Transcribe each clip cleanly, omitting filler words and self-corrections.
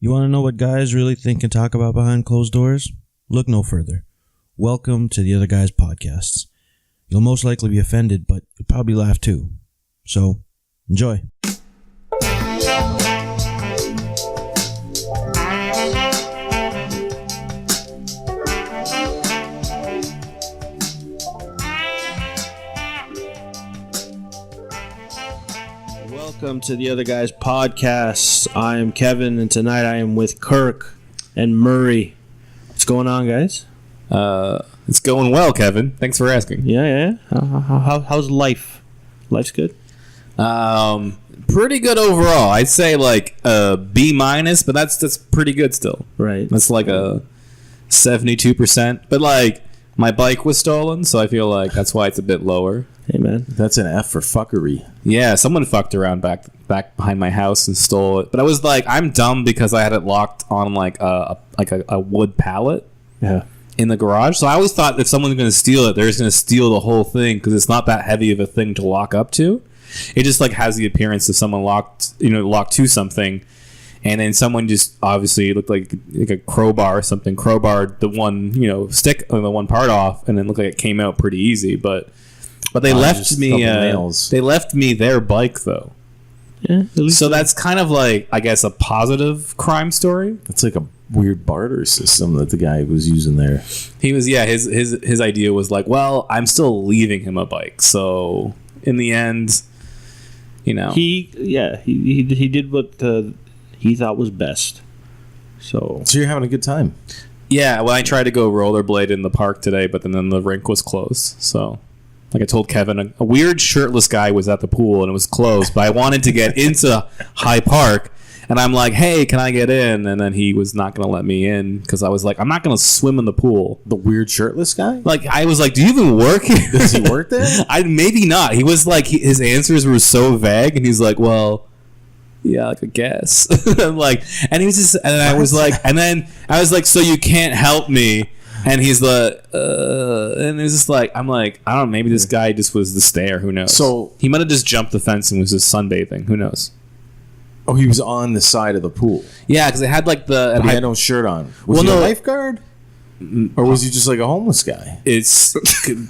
You want to know what guys really think and talk about behind closed doors? Look no further. Welcome to the Other Guys Podcasts. You'll most likely be offended, but you'll probably laugh too. So, enjoy. Welcome to the Other Guys Podcast. I am Kevin, and tonight I am with Kirk and Murray. What's going on, guys? It's going well, Kevin. Thanks for asking. Yeah. How's life? Life's good? Pretty good overall. I'd say like a B-, but that's pretty good still. Right. That's like a 72%. But like my bike was stolen, so I feel like that's why it's a bit lower. Hey, man. That's an F for fuckery. Yeah, someone fucked around back behind my house and stole it. But I was like, I'm dumb because I had it locked on like a wood pallet. Yeah. In the garage. So I always thought if someone's going to steal it, they're just going to steal the whole thing because it's not that heavy of a thing to lock up to. It just like has the appearance of someone locked to something, and then someone just obviously looked like a crowbar or something, crowbarred the one stick on the one part off, and then looked like it came out pretty easy. But they left me their bike though. Yeah. So that's kind of like, I guess, a positive crime story. It's like a weird barter system that the guy was using there. He was, his idea was like, well, I'm still leaving him a bike. So in the end, he did what he thought was best. So you're having a good time. Yeah, well, I tried to go rollerblade in the park today, but then the rink was closed. So like I told Kevin, a weird shirtless guy was at the pool and it was closed, but I wanted to get into High Park. And I'm like, hey, can I get in? And then he was not going to let me in because I was like, I'm not going to swim in the pool. The weird shirtless guy? Like, I was like, do you even work here? Does he work there? Maybe not. He was like, his answers were so vague. And he's like, well, yeah, like I guess. And he was just, and I was like, so you can't help me? And he's like, and it was just like, I'm like, I don't know, maybe this guy just was the stare. Who knows? So he might have just jumped the fence and was just sunbathing. Who knows? Oh, he was on the side of the pool. Yeah, because it had like But he had no shirt on. Was he a lifeguard? Or was he just like a homeless guy? It's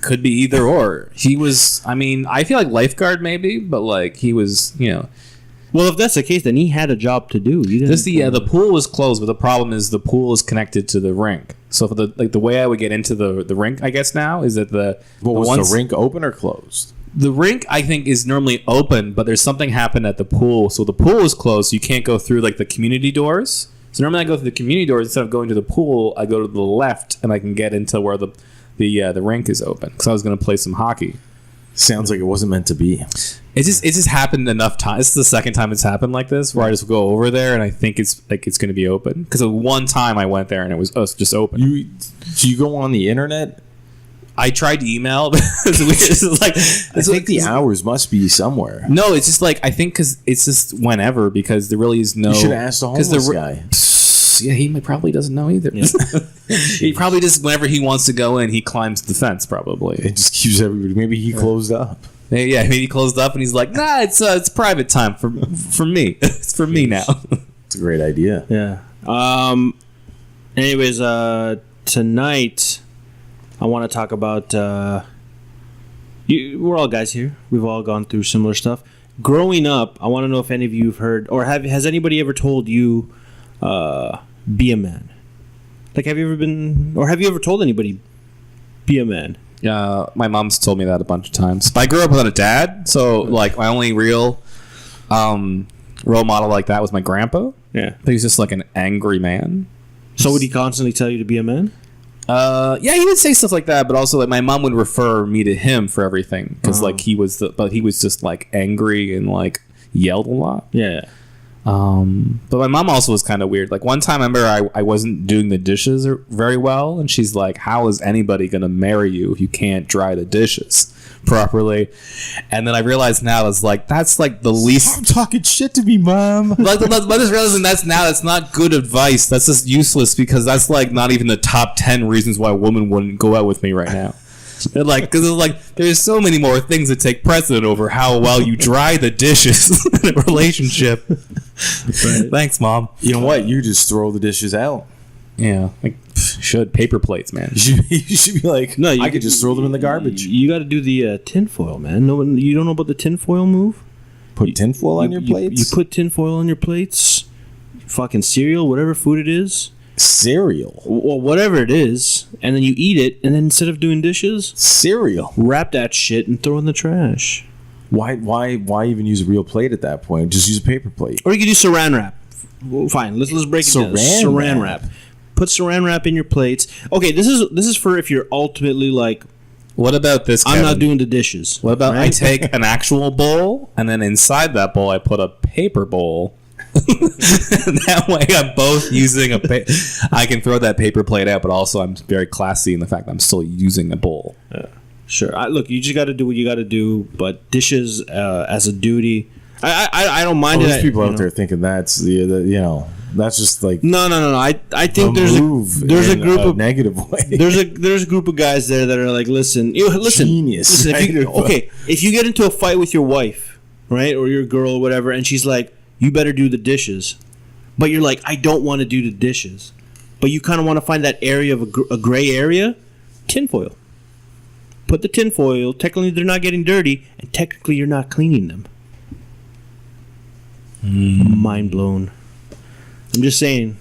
could be either or. He was, I feel like lifeguard maybe, but like he was, Well, if that's the case, then he had a job to do. The pool was closed, but the problem is the pool is connected to the rink. So for the way I would get into the rink, I guess now is that was the rink open or closed? The rink, I think, is normally open, but there's something happened at the pool. So the pool is closed, so you can't go through like the community doors. So normally I go through the community doors instead of going to the pool. I go to the left, and I can get into where the rink is open because I was going to play some hockey. Sounds like it wasn't meant to be. It just happened enough times. This is the second time it's happened like this, where I just go over there and I think it's going to be open. Because one time I went there and it was just open. Do you go on the internet? I tried to email. I think the hours must be somewhere. No, it's just like, I think because it's just whenever, because there really is no... You should ask the homeless guy. Yeah, he probably doesn't know either. Yeah. He probably just, whenever he wants to go in, he climbs the fence, probably. It just keeps everybody... Maybe he closed up. Yeah, maybe he closed up and he's like, nah, it's private time for me. It's for me now. It's a great idea. Yeah. Anyways, tonight... I want to talk about, we're all guys here. We've all gone through similar stuff. Growing up, I want to know if any of you have heard, or has anybody ever told you, be a man? Like, have you ever told anybody, be a man? My mom's told me that a bunch of times. I grew up without a dad, so, like, my only real role model like that was my grandpa. Yeah. He was just, like, an angry man. So would he constantly tell you to be a man? Yeah, he would say stuff like that, but also like my mom would refer me to him for everything because like he was just like angry and like yelled a lot. Yeah. But my mom also was kind of weird. Like one time I remember I wasn't doing the dishes very well, and she's like, "How is anybody gonna marry you if you can't dry the dishes properly?" And then I realized now it's like that's like the least. Stop talking shit to me, Mom. Like I just realizing that's not good advice. That's just useless because that's like not even the top 10 reasons why a woman wouldn't go out with me right now. Because there's so many more things that take precedent over how well you dry the dishes in a relationship. Right. Thanks, Mom. You know what? You just throw the dishes out. Yeah, should paper plates, man. You should be like, no, I could just throw them in the garbage. You got to do the tinfoil, man. No, you don't know about the tinfoil move? Put tinfoil on your plates? You put tinfoil on your plates, fucking cereal, whatever food it is. Cereal? Well, whatever it is, and then you eat it, and then instead of doing dishes, cereal. Wrap that shit and throw it in the trash. Why even use a real plate at that point? Just use a paper plate. Or you could do saran wrap. Well, fine, let's break it down. Saran wrap. Put saran wrap in your plates. Okay, this is for if you're ultimately like, what about this, Kevin? I'm not doing the dishes. What about I take an actual bowl, and then inside that bowl I put a paper bowl. That way I'm both using I can throw that paper plate out, but also I'm very classy in the fact that I'm still using a bowl. Yeah. Sure. Look, you just got to do what you got to do, but dishes as a duty, I don't mind it. There's people out there thinking that's that's just like no. I think there's a group of negative way. There's a group of guys there that are like, listen. Genius. If you get into a fight with your wife, right, or your girl or whatever, and she's like, you better do the dishes, but you're like, I don't want to do the dishes, but you kind of want to find that area of a gray area, tinfoil. Put the tinfoil. Technically, they're not getting dirty, and technically, you're not cleaning them. Mind blown. I'm just saying.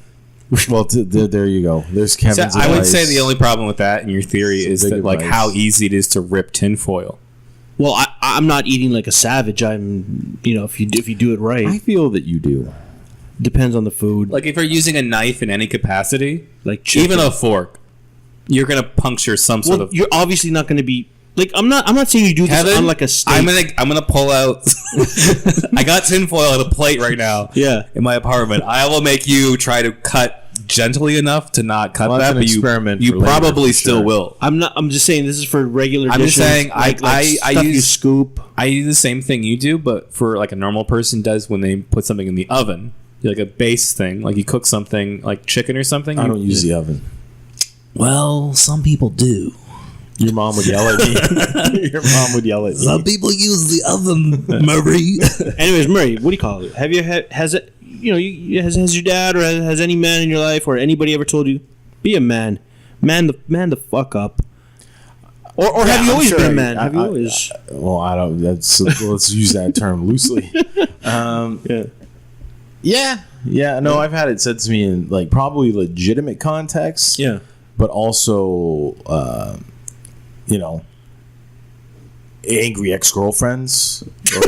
Well, there you go. There's Kevin's I would say the only problem with that in your theory is that advice. How easy it is to rip tinfoil. Well, I'm not eating like a savage. I'm, if you do it right. I feel that you do. Depends on the food. Like if you're using a knife in any capacity, like chicken. Even a fork, you're gonna puncture some sort of. You're obviously not gonna be. Like I'm not saying you do Kevin, this on like a steak. I'm gonna pull out. I got tinfoil on a plate right now. Yeah. In my apartment, I will make you try to cut gently enough to not cut that, but you probably still will. I'm just saying this is for regular. I'm dishes, just saying I use scoop. I do the same thing you do, but for like a normal person does when they put something in the oven, like a base thing, like you cook something like chicken or something. I don't use the oven. Well, some people do. Your mom would yell at me. Your mom would yell at me. Some people use the oven, Murray. Anyways, Murray, what do you call it? Have you has it? Has your dad or has any man in your life or anybody ever told you, be a man, man the fuck up? Or have you always been a man? Have you always? Well, I don't. Let's use that term loosely. Yeah. No, I've had it said to me in like probably legitimate contexts. Yeah, but also, angry ex-girlfriends, or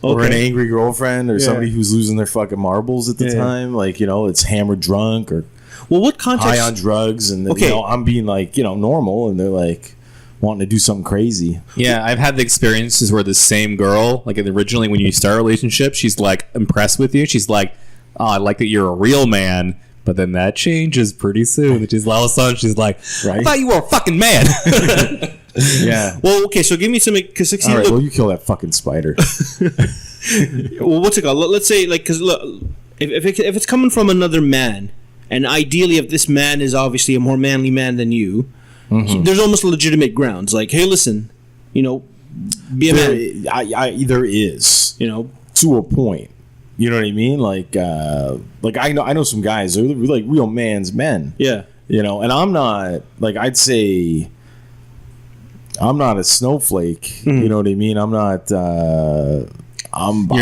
or an angry girlfriend, or somebody who's losing their fucking marbles at the time. Like, it's hammered drunk or what context? High on drugs, and I'm being like normal, and they're like wanting to do something crazy. Yeah, I've had the experiences where the same girl, like originally when you start a relationship, she's like impressed with you. She's like, oh, I like that you're a real man. But then that changes pretty soon. And she's all of a sudden she's like, I thought you were a fucking man. Yeah. Well, okay, so give me some. All right, well, you kill that fucking spider. Well, what's it called? Let's say, like, because look, if it's coming from another man, and ideally, if this man is obviously a more manly man than you, there's almost legitimate grounds. Like, hey, listen, be a man. There is, to a point. You know what I mean? Like I know some guys are like real man's men. Yeah. And I'm not, like, I'd say I'm not a snowflake. You know what I mean? I'm not. You're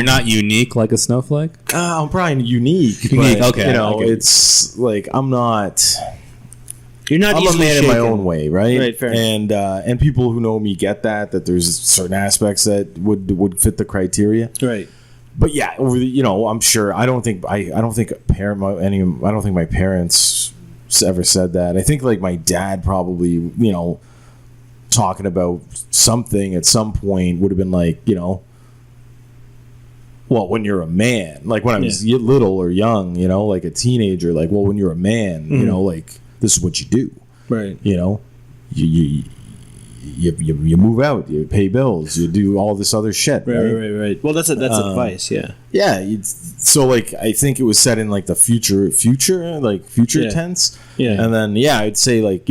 not unique like a snowflake. I'm probably unique. Unique. But, okay. It's like I'm not. You're not. I'm a man in my own way, right? Right. Fair. And people who know me get that there's certain aspects that would fit the criteria. Right. But yeah, I'm sure. I don't think my parents ever said that. I think like my dad probably, talking about something at some point would have been like, well, when you're a man, like when I was little or young, like a teenager, like, well, when you're a man, like this is what you do, right? You move out, you pay bills, you do all this other shit. Right. Well, that's advice, yeah. Yeah, so like I think it was said in like the future tense. Yeah. And then I'd say like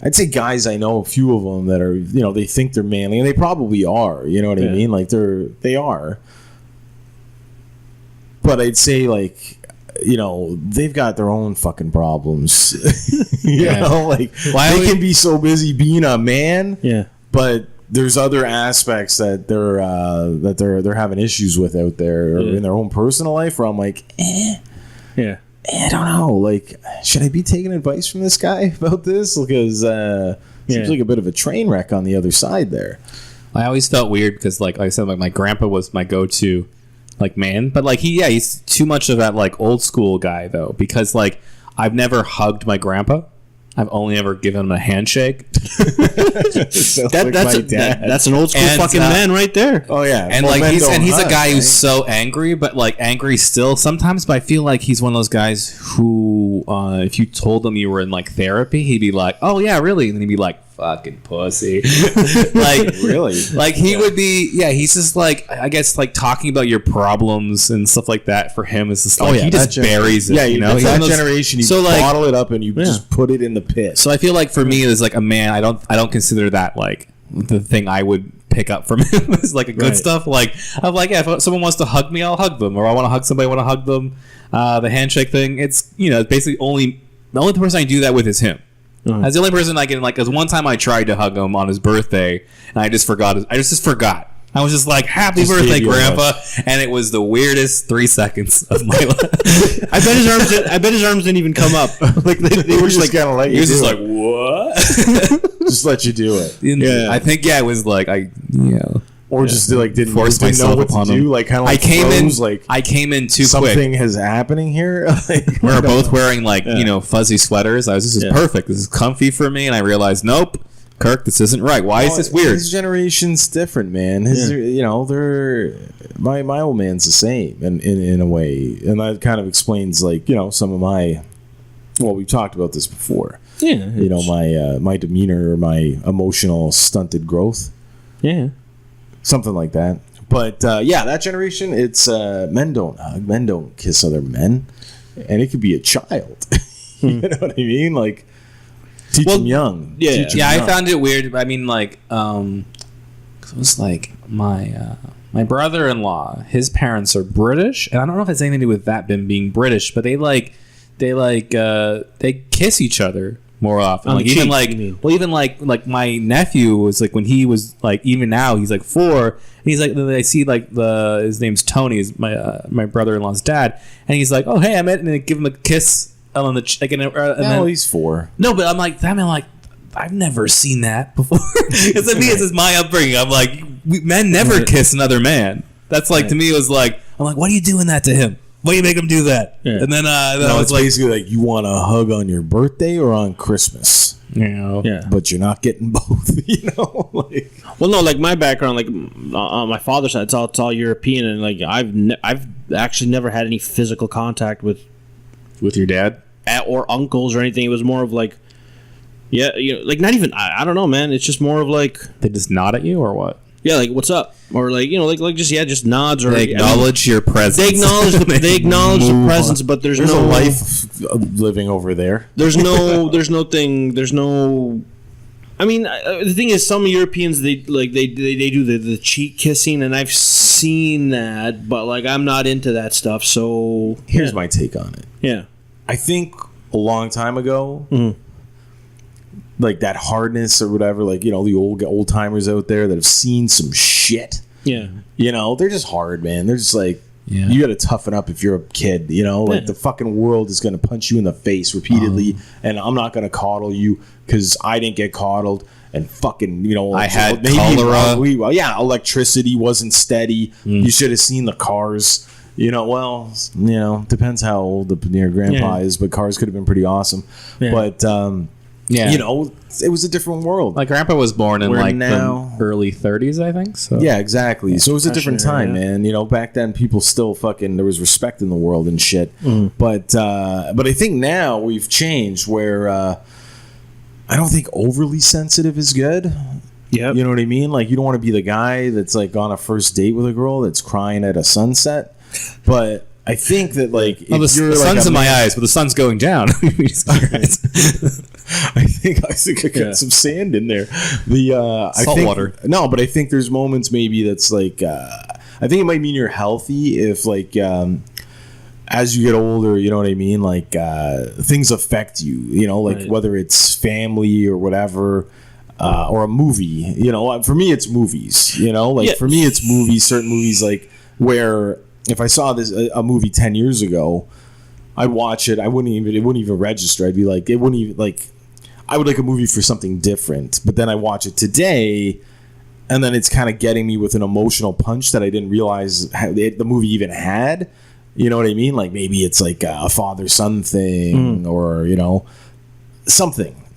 I'd say guys, I know a few of them that are, you know, they think they're manly, and they probably are. You know what I mean? Like they are. But I'd say, like, you know, they've got their own fucking problems. you know, like they can be so busy being a man. Yeah. But there's other aspects that they're having issues with out there in their own personal life. Where I'm like, I don't know. Like, should I be taking advice from this guy about this? Because seems like a bit of a train wreck on the other side there. I always felt weird because, like I said, like my grandpa was my go-to, like, man. But like he's too much of that like old school guy though. Because like I've never hugged my grandpa. I've only ever given him a handshake. That's an old school fucking man right there. Oh yeah, and like he's a guy who's so angry, but like angry still sometimes. But I feel like he's one of those guys who, if you told him you were in like therapy, he'd be like, "Oh yeah, really?" And then he'd be like, "Fucking pussy." Like really, like he would be. Yeah, he's just like, I guess, like talking about your problems and stuff like that. For him, is just like he just buries it. Yeah, you know, that generation. You like, bottle it up and you just put it in the pit. So I feel like for me, as like a man, I don't consider that like the thing I would pick up from him is like a good stuff. Like I'm like, yeah, if someone wants to hug me, I'll hug them, or I want to hug somebody, I want to hug them. The handshake thing, it's, you know, basically the only person I do that with is him. That's the only person I can, like, because one time I tried to hug him on his birthday and I just forgot. I just forgot. I was just like, "Happy birthday, Grandpa," and it was the weirdest 3 seconds of my life. I bet his arms didn't even come up. Like they were just like kind of like, he was just like, "What?" Just let you do it. Yeah, I think it was like or just like didn't force know myself what upon to him. do. Like kind of like I came in too something quick. is happening here. Like, We were both wearing like fuzzy sweaters. I was just, this is perfect. This is comfy for me, and I realized, nope. Kirk, this isn't right. Why is this weird? His generation's different, man. You know, they're my old man's the same, in a way, and that kind of explains, like, you know, some of my. Well, we've talked about this before. Yeah, you know, my demeanor, or my emotional stunted growth. Yeah, something like that. But that generation, it's men don't hug, men don't kiss other men, and it could be a child. You know what I mean? Like. Teach them young. Yeah, I found it weird. I mean, like, it was like my brother-in-law. His parents are British, and I don't know if it's anything to do with that them being British, but they kiss each other more often. On like the even cheek, even like my nephew was like, when he was like, even now he's like 4, and he's like, I see like his name's Tony, is my brother-in-law's dad, and he's like, "Oh hey, I met," and they give him a kiss. On the then he's 4. No, but I'm like, I've never seen that before. Because to me, it's just my upbringing. I'm like, men never kiss another man. That's like, to me, it was like, I'm like, why are you doing that to him? Why do you make him do that? Yeah. And then I was like, basically like, you want a hug on your birthday or on Christmas? You know, but you're not getting both. You know, like, well, no, like my background, like on my father's side, it's all European, and like I've actually never had any physical contact with your dad or uncles or anything. It was more of like, like not even, I don't know, man. It's just more of like, they just nod at you or what? Yeah, like, what's up? Or like, you know, like just nods, or they acknowledge your presence. They acknowledge the presence, but there's no a life living over there. There's no I mean, the thing is, some Europeans, they do the cheek kissing, and I've seen that, but like, I'm not into that stuff. So here's my take on it. Yeah, I think a long time ago, like that hardness or whatever, like, you know, the old timers out there that have seen some shit. Yeah, you know, they're just hard, man. They're just like, you got to toughen up if you're a kid. You know, like the fucking world is going to punch you in the face repeatedly, and I'm not going to coddle you because I didn't get coddled. And fucking, you know, I had cholera. Electricity wasn't steady. You should have seen the cars. You know, well, you know, depends how old your grandpa is, but cars could have been pretty awesome. Yeah. But, you know, it was a different world. My grandpa was born in the early 30s, I think. So yeah, exactly. So it was a different time, man. You know, back then people still fucking, there was respect in the world and shit. But I think now we've changed where I don't think overly sensitive is good. Yeah, you know what I mean? Like, you don't want to be the guy that's like on a first date with a girl that's crying at a sunset. But I think that like Well, the sun's in my eyes, but the sun's going down. I think I got some sand in there. Salt water. No, but I think there's moments maybe that's like I think it might mean you're healthy if like as you get older, you know what I mean? Like things affect you, you know, like whether it's family or whatever. Or a movie, you know. For me, it's movies. You know, like for me, it's movies. Certain movies, like where if I saw a movie 10 years ago, I'd watch it. It wouldn't even register. I'd be like, it wouldn't even like. I would like a movie for something different, but then I watch it today, and then it's kind of getting me with an emotional punch that I didn't realize the movie even had. You know what I mean? Like maybe it's like a father-son thing, or you know,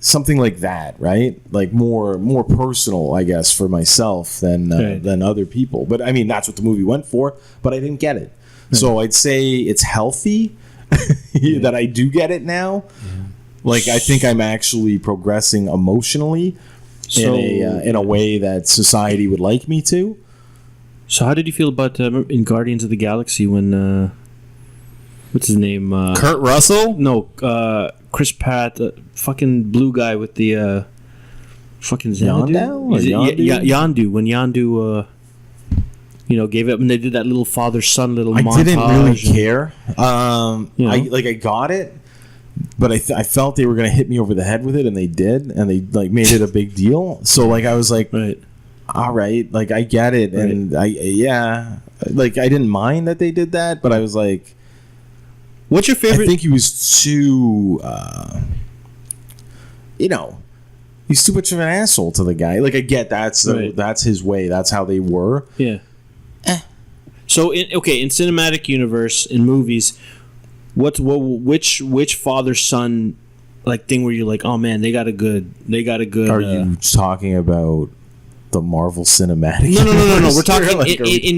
something like that, right? Like more personal, I guess, for myself than other people. But I mean, that's what the movie went for. But I didn't get it, so I'd say it's healthy that I do get it now. Like I think I'm actually progressing emotionally in a way that society would like me to. So how did you feel about in Guardians of the Galaxy when what's his name? Kurt Russell? No, Chris Pratt, fucking blue guy with the fucking Yondu. When Yondu, gave up and they did that little father-son little montage. I didn't really care. I got it, but I felt they were going to hit me over the head with it, and they did, and they like made it a big deal. So like I was like, all right, like I get it, and I didn't mind that they did that, but I was like. What's your favorite? I think he was too, he's too much of an asshole to the guy. Like I get that's his way. That's how they were. Yeah. So in cinematic universe, in movies, which father-son like thing where you're like, oh man, they got a good. Are you talking about the Marvel Cinematic? No. We're talking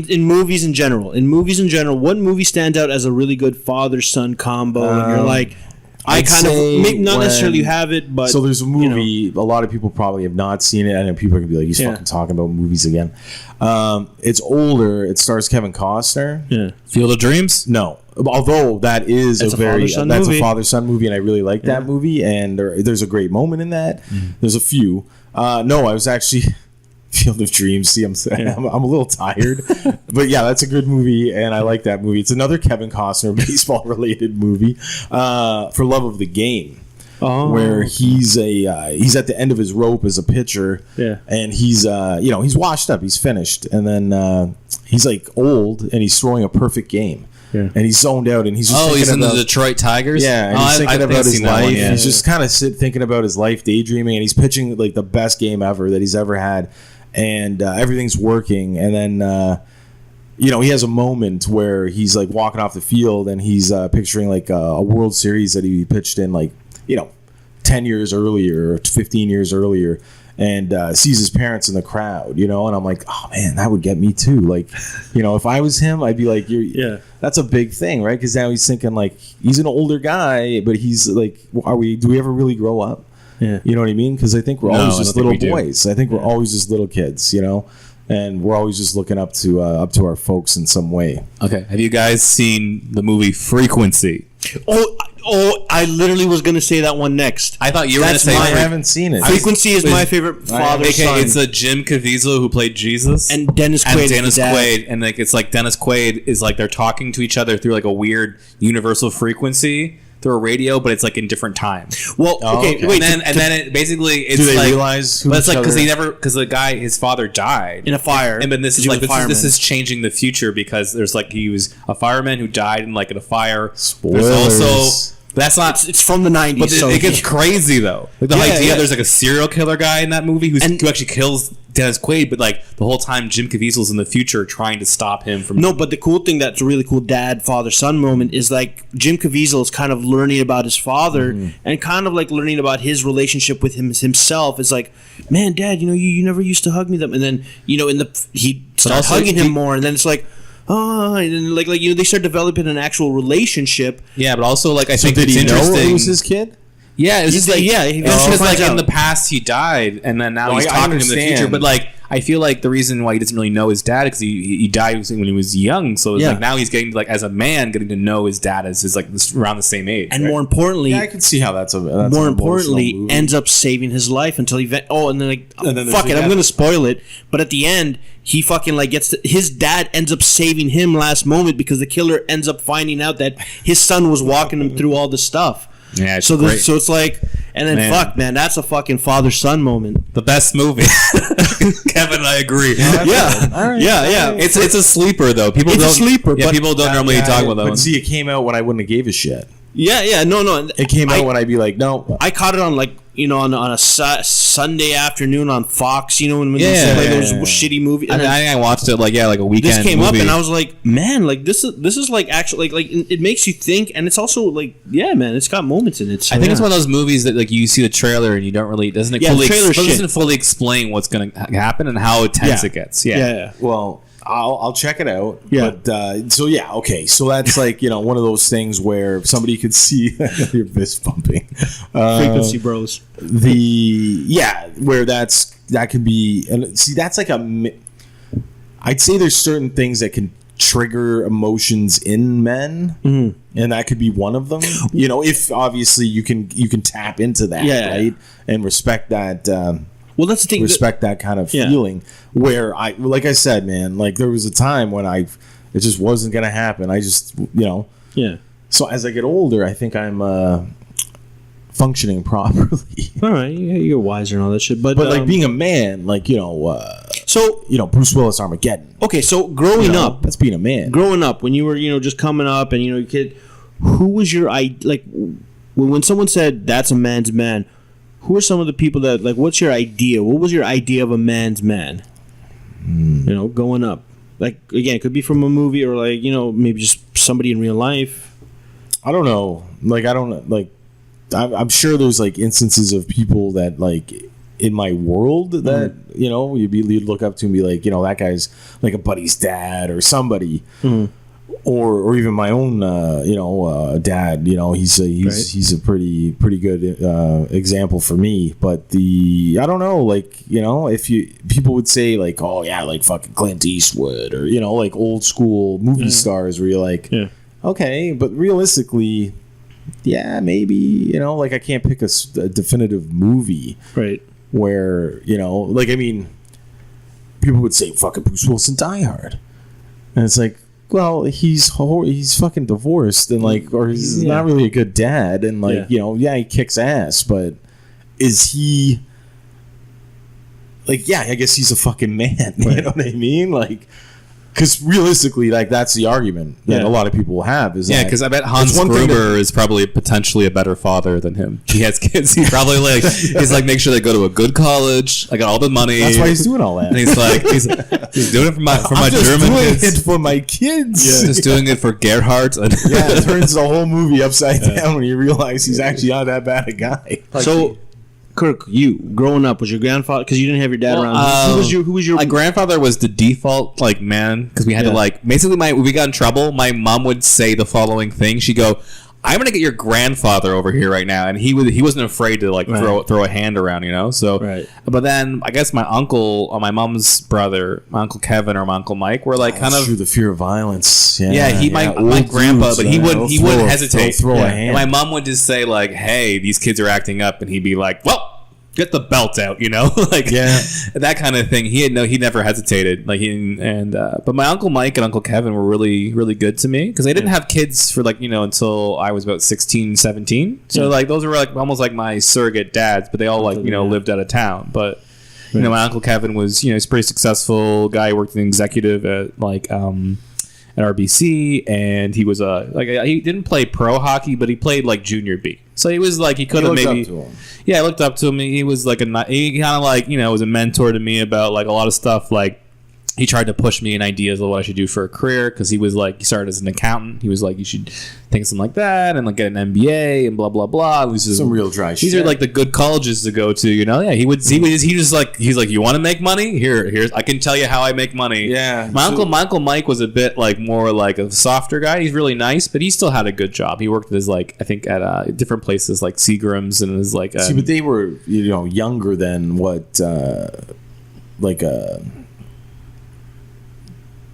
in movies in general. In movies in general, what movie stands out as a really good father-son combo? And you're like, I kind of not necessarily have it, but so there's a movie. A lot of people probably have not seen it. I know people are gonna be like, he's fucking talking about movies again. It's older. It stars Kevin Costner. Yeah. Field of Dreams. No, although that is a father-son movie, and I really like that movie. And there's a great moment in that. There's a few. No, I was actually. Field of Dreams. See, I'm a little tired, but yeah, that's a good movie, and I like that movie. It's another Kevin Costner baseball-related movie, For Love of the Game, where he's at the end of his rope as a pitcher, and he's washed up, he's finished, and then he's like old, and he's throwing a perfect game. Yeah. And he's zoned out, and he's just he's in the Detroit Tigers. Yeah, and he's thinking about his life. He's just kind of thinking about his life, daydreaming, and he's pitching like the best game ever that he's ever had. And everything's working, and then he has a moment where he's like walking off the field, and he's picturing like a World Series that he pitched in 10 years earlier or 15 years earlier, and sees his parents in the crowd, and I'm like, oh man, that would get me too. Like, if I was him, I'd be like, that's a big thing, right? Because now he's thinking like he's an older guy, but he's like, do we ever really grow up? Yeah. You know what I mean? Because I think we're always just little boys. I think we're always just little kids, and we're always just looking up to our folks in some way. Okay. Have you guys seen the movie Frequency? Oh! I literally was going to say that one next. I thought you were going to say. I haven't seen it. Frequency is my favorite father-son. It's a Jim Caviezel who played Jesus and Dennis Quaid. And like it's like Dennis Quaid is like they're talking to each other through like a weird universal frequency. Through a radio, but it's like in different time. Well, okay. Wait. And then it basically it's do they like realize? But it's like because the guy, his father died in a fire. And then this is changing the future because there's like he was a fireman who died in a fire. Spoilers. There's also that's not. It's from the 90s. But it gets crazy though. Like the idea there's like a serial killer guy in that movie who actually kills Dennis Quaid, but like the whole time Jim Caviezel's in the future trying to stop him from. No, but the cool thing that's a really cool dad father son moment is like Jim Caviezel is kind of learning about his father and kind of like learning about his relationship with himself. It's like, man, Dad, you never used to hug me them, and then he starts hugging him more, and then it's like. Oh, and then they start developing an actual relationship. Yeah, but also I think did it's he interesting. Know it was his kid? Yeah, it's just because in the past he died, and then now he's talking to him in the future. But I feel like the reason why he doesn't really know his dad because he died when he was young. So it's like now he's getting like as a man getting to know his dad as his like around the same age. And more importantly, I can see how that's more importantly ends up saving his life until he and then like fuck it, I'm gonna spoil it. But at the end, he fucking like his dad ends up saving him last moment because the killer ends up finding out that his son was walking him through all this stuff. Yeah, it's so it's like, and then man, that's a fucking father-son moment. The best movie. Kevin, I agree. Yeah. It's a sleeper though. People don't normally talk about that. But see, it came out when I wouldn't have gave a shit. Yeah, no. It came out when I'd be like, no. I caught it on like on a Sunday afternoon on Fox. When they play those shitty movies. I think I watched it like a weekend. This came movie. up and I was like, man, like this is like actually like it makes you think, and it's also like man, it's got moments in it. So, I think it's one of those movies that like you see the trailer and you don't really doesn't fully explain what's going to happen and how intense it gets. Yeah. Well, I'll check it out. Yeah. But okay. So that's like one of those things where somebody could see your fist bumping. Frequency bros. Where that could be, and see that's like I'd say there's certain things that can trigger emotions in men, and that could be one of them. If obviously you can tap into that, right, and respect that. Well, that's the thing. Respect that kind of feeling. Where like I said, man, like there was a time when it just wasn't gonna happen. I just, Yeah. So as I get older, I think I'm functioning properly. All right, you're wiser and all that shit. But like being a man, like Bruce Willis Armageddon. Okay, so growing up, that's being a man. Growing up, when you were just coming up and your kid, who was your like when someone said that's a man's man? Who are some of the people that, like, what's your idea? What was your idea of a man's man? Going up. Like, again, it could be from a movie or, like, maybe just somebody in real life. I don't know. Like, I'm sure there's, like, instances of people that, like, in my world that, you'd look up to and be like, that guy's, like, a buddy's dad or somebody. Mm-hmm. Or even my own, dad. He's a pretty good example for me. But I don't know, like if people would say like, oh yeah, like fucking Clint Eastwood or like old school movie stars where you're like, okay, but realistically, maybe like I can't pick a definitive movie, right? Where like I mean, people would say fucking Bruce Willis in Die Hard, and it's like. Well, he's fucking divorced and like, or he's not really a good dad and like, he kicks ass, but is he like, I guess he's a fucking man. Right. You know what I mean? Like, because realistically, like that's the argument that a lot of people will have is because I bet Hans Gruber is probably potentially a better father than him. He has kids. He probably he's like make sure they go to a good college. I got all the money. That's why he's doing all that. And he's like he's doing it for my German kids. It for my kids. Yeah. Just doing it for Gerhardt. It turns the whole movie upside down when you realize he's actually not that bad a guy. So. Kirk, you growing up, was your grandfather, because you didn't have your dad around? Who was your? My grandfather was the default like man, because we had to basically when we got in trouble, my mom would say the following thing. She'd go, I'm gonna get your grandfather over here right now, and he wasn't afraid to like throw a hand around, So, but then I guess my uncle, or my mom's brother, my uncle Kevin or my uncle Mike, were like kind of through the fear of violence. My grandpa, but he wouldn't hesitate. Throw a hand. And my mom would just say like, "Hey, these kids are acting up," and he'd be like, "Well, get the belt out," that kind of thing. He never hesitated. But my Uncle Mike and Uncle Kevin were really, really good to me because they didn't have kids for until I was about 16, 17. So those were like almost like my surrogate dads, but they all lived out of town. But my Uncle Kevin was he's a pretty successful guy. He worked as an executive at at RBC, and he was he didn't play pro hockey, but he played like junior B. So he was like he could have maybe. I looked up to him. He was like he kind of like was a mentor to me about like a lot of stuff. Like he tried to push me in ideas of what I should do for a career because he was like he started as an accountant. He was like you should think of something like that and like get an MBA and blah blah blah. Some real dry shit. These are like the good colleges to go to. He was like he's like you want to make money here's I can tell you how I make money. My uncle Mike was a bit like more like a softer guy. He's really nice, but he still had a good job. He worked as like I think at different places like Seagram's and was like but they were younger than what like a,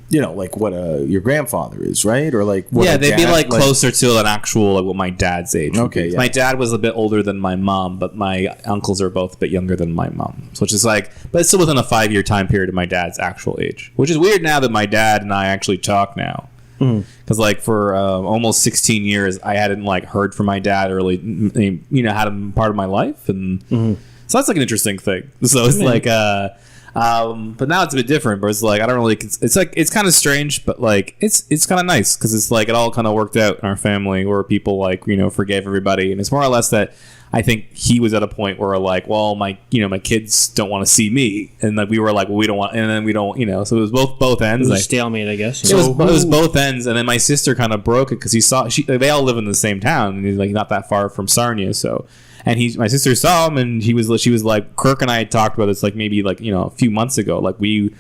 you know, like what your grandfather is, right? Or like what they'd be like like, closer to an actual like what my dad's age. Would Okay, be. yeah. My dad was a bit older than my mom, but my uncles are both a bit younger than my mom, so which is like, but it's still within a 5-year time period of my dad's actual age, which is weird now that my dad and I actually talk now. Because like for almost 16 years, I hadn't like heard from my dad or really, you know, had him part of my life, and so that's like an interesting thing. So it's like, but now it's a bit different. But it's like I don't really. It's like it's kind of strange, but like it's kind of nice because it's like it all kind of worked out in our family where people like, you know, forgave everybody, and it's more or less that. I think he was at a point where like, well, my kids don't want to see me, and like we were like, well, we don't want, and then we don't, you know, so it was both ends. It was like, a stalemate, I guess. it was both ends, and then my sister kind of broke it because they all live in the same town, and he's like not that far from Sarnia, so. And my sister saw him, and she was like, Kirk and I had talked about this like maybe like, you know, a few months ago, like we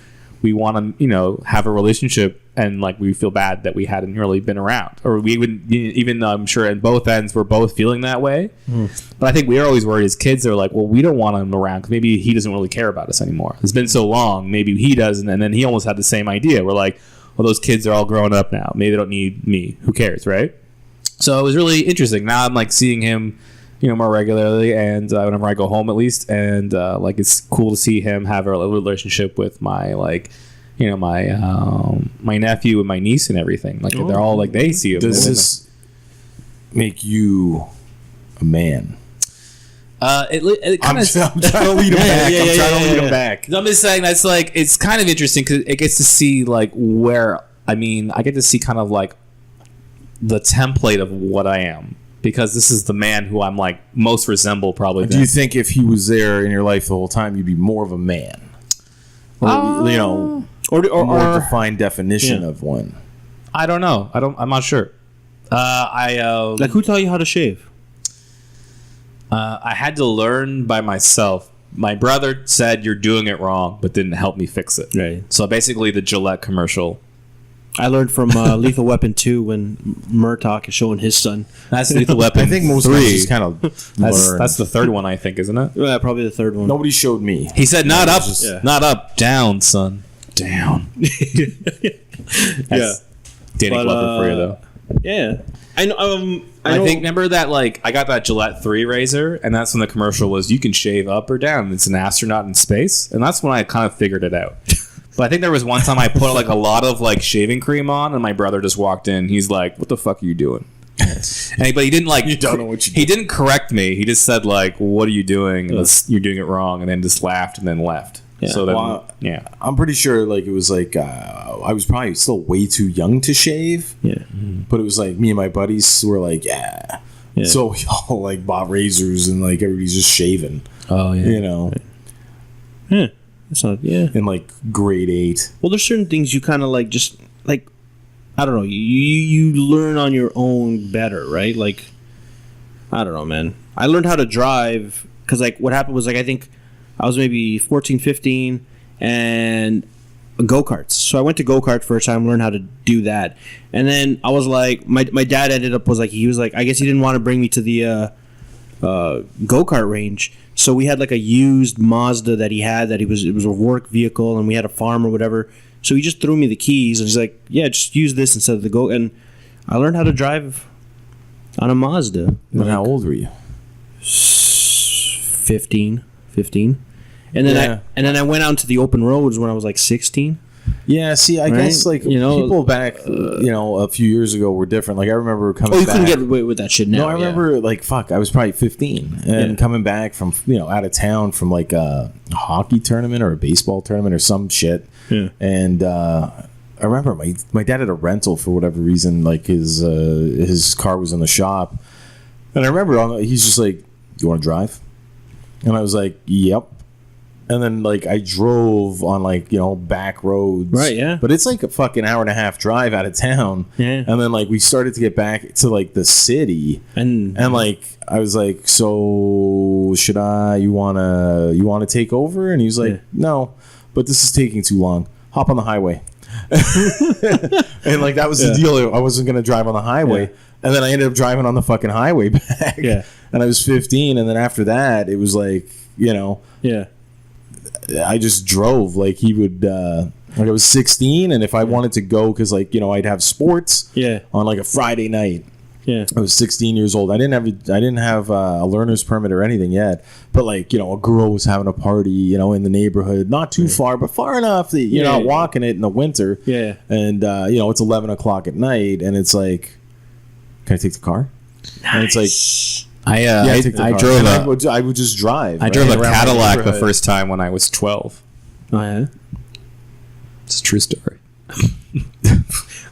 want to, you know, have a relationship, and like we feel bad that we hadn't really been around, or we would, even though I'm sure at both ends we're both feeling that way. But I think we are always worried as kids. They're like, well, we don't want him around because maybe he doesn't really care about us anymore. It's been so long, maybe he doesn't. And then he almost had the same idea. We're like, well, those kids are all grown up now. Maybe they don't need me. Who cares, right? So it was really interesting. Now I'm like seeing him, you know, more regularly, and whenever I go home at least, and like it's cool to see him have a relationship with my like, you know, my nephew and my niece and everything. Like they're all like, they see him. Does this make you a man? It kind of. I'm trying to lead him back. I'm trying to lead him back. I'm just saying that's like it's kind of interesting because it gets to see like where I get to see kind of like the template of what I am. Because this is the man who I'm like most resemble probably. Do you think if he was there in your life the whole time, you'd be more of a man? Or, you know, or a more defined definition of one? I don't know. I'm not sure. Like who taught you how to shave? I had to learn by myself. My brother said you're doing it wrong, but didn't help me fix it. Right. So basically, the Gillette commercial. I learned from Lethal Weapon 2 when Murtaugh is showing his son. That's Lethal Weapon. I think most guys just kind of that's the third one, I think, isn't it? Yeah, probably the third one. Nobody showed me. He said, "Not up, not up, down, son, down." That's Danny Glover for you, though. Yeah, I know. I think remember that like I got that Gillette 3 razor, and that's when the commercial was you can shave up or down. It's an astronaut in space, and that's when I kind of figured it out. But I think there was one time I put like a lot of like shaving cream on, and my brother just walked in. He's like, "What the fuck are you doing?" But he didn't like. You don't know what you. He didn't correct me. He just said like, "What are you doing? You're doing it wrong," and then just laughed and then left. Yeah. So then, I'm pretty sure like it was like I was probably still way too young to shave. Yeah, but it was like me and my buddies were like, yeah. So we all like bought razors and like everybody's just shaving. Oh yeah, you know. Yeah. It's not, in like grade 8. Well, there's certain things you kind of like just like I don't know. You learn on your own better, right? Like I don't know, man. I learned how to drive because like what happened was like I think I was maybe 14, 15, and go-karts. So I went to go-kart first time, learned how to do that, and then I was like, my dad ended up was like he was like I guess he didn't want to bring me to the go-kart range. So we had like a used Mazda that he had it was a work vehicle, and we had a farm or whatever. So he just threw me the keys and he's like, yeah, just use this instead of the go. And I learned how to drive on a Mazda. And how old were you? 15. And then I went out to the open roads when I was like 16. Yeah, see, I guess like people back, a few years ago were different. Like I remember coming. Oh, you back, couldn't get away with that shit now. No, I remember like I was probably 15 and coming back from out of town from like a hockey tournament or a baseball tournament or some shit. Yeah. And I remember my dad had a rental for whatever reason. Like his car was in the shop, and I remember he's just like, "You want to drive?" And I was like, "Yep." And then, like, I drove on, like, back roads. Right, yeah. But it's, like, a fucking hour and a half drive out of town. Yeah. And then, like, we started to get back to, like, the city. And like, I was like, so should you want to take over? And he was like, no, but this is taking too long. Hop on the highway. And, like, that was the deal. I wasn't going to drive on the highway. Yeah. And then I ended up driving on the fucking highway back. Yeah. And I was 15. And then after that, it was like, Yeah. I just drove. Like he would. Like I was 16, and if I wanted to go, because like I'd have sports. Yeah. On like a Friday night. Yeah. I was 16 years old. I didn't have a learner's permit or anything yet. But like a girl was having a party, in the neighborhood, not too far, but far enough that you're not walking it in the winter. Yeah. And it's 11 o'clock at night, and it's like, can I take the car? Nice. And it's like. I drove I would just drive. I drove a Cadillac the first time when I was 12. Oh yeah, it's a true story.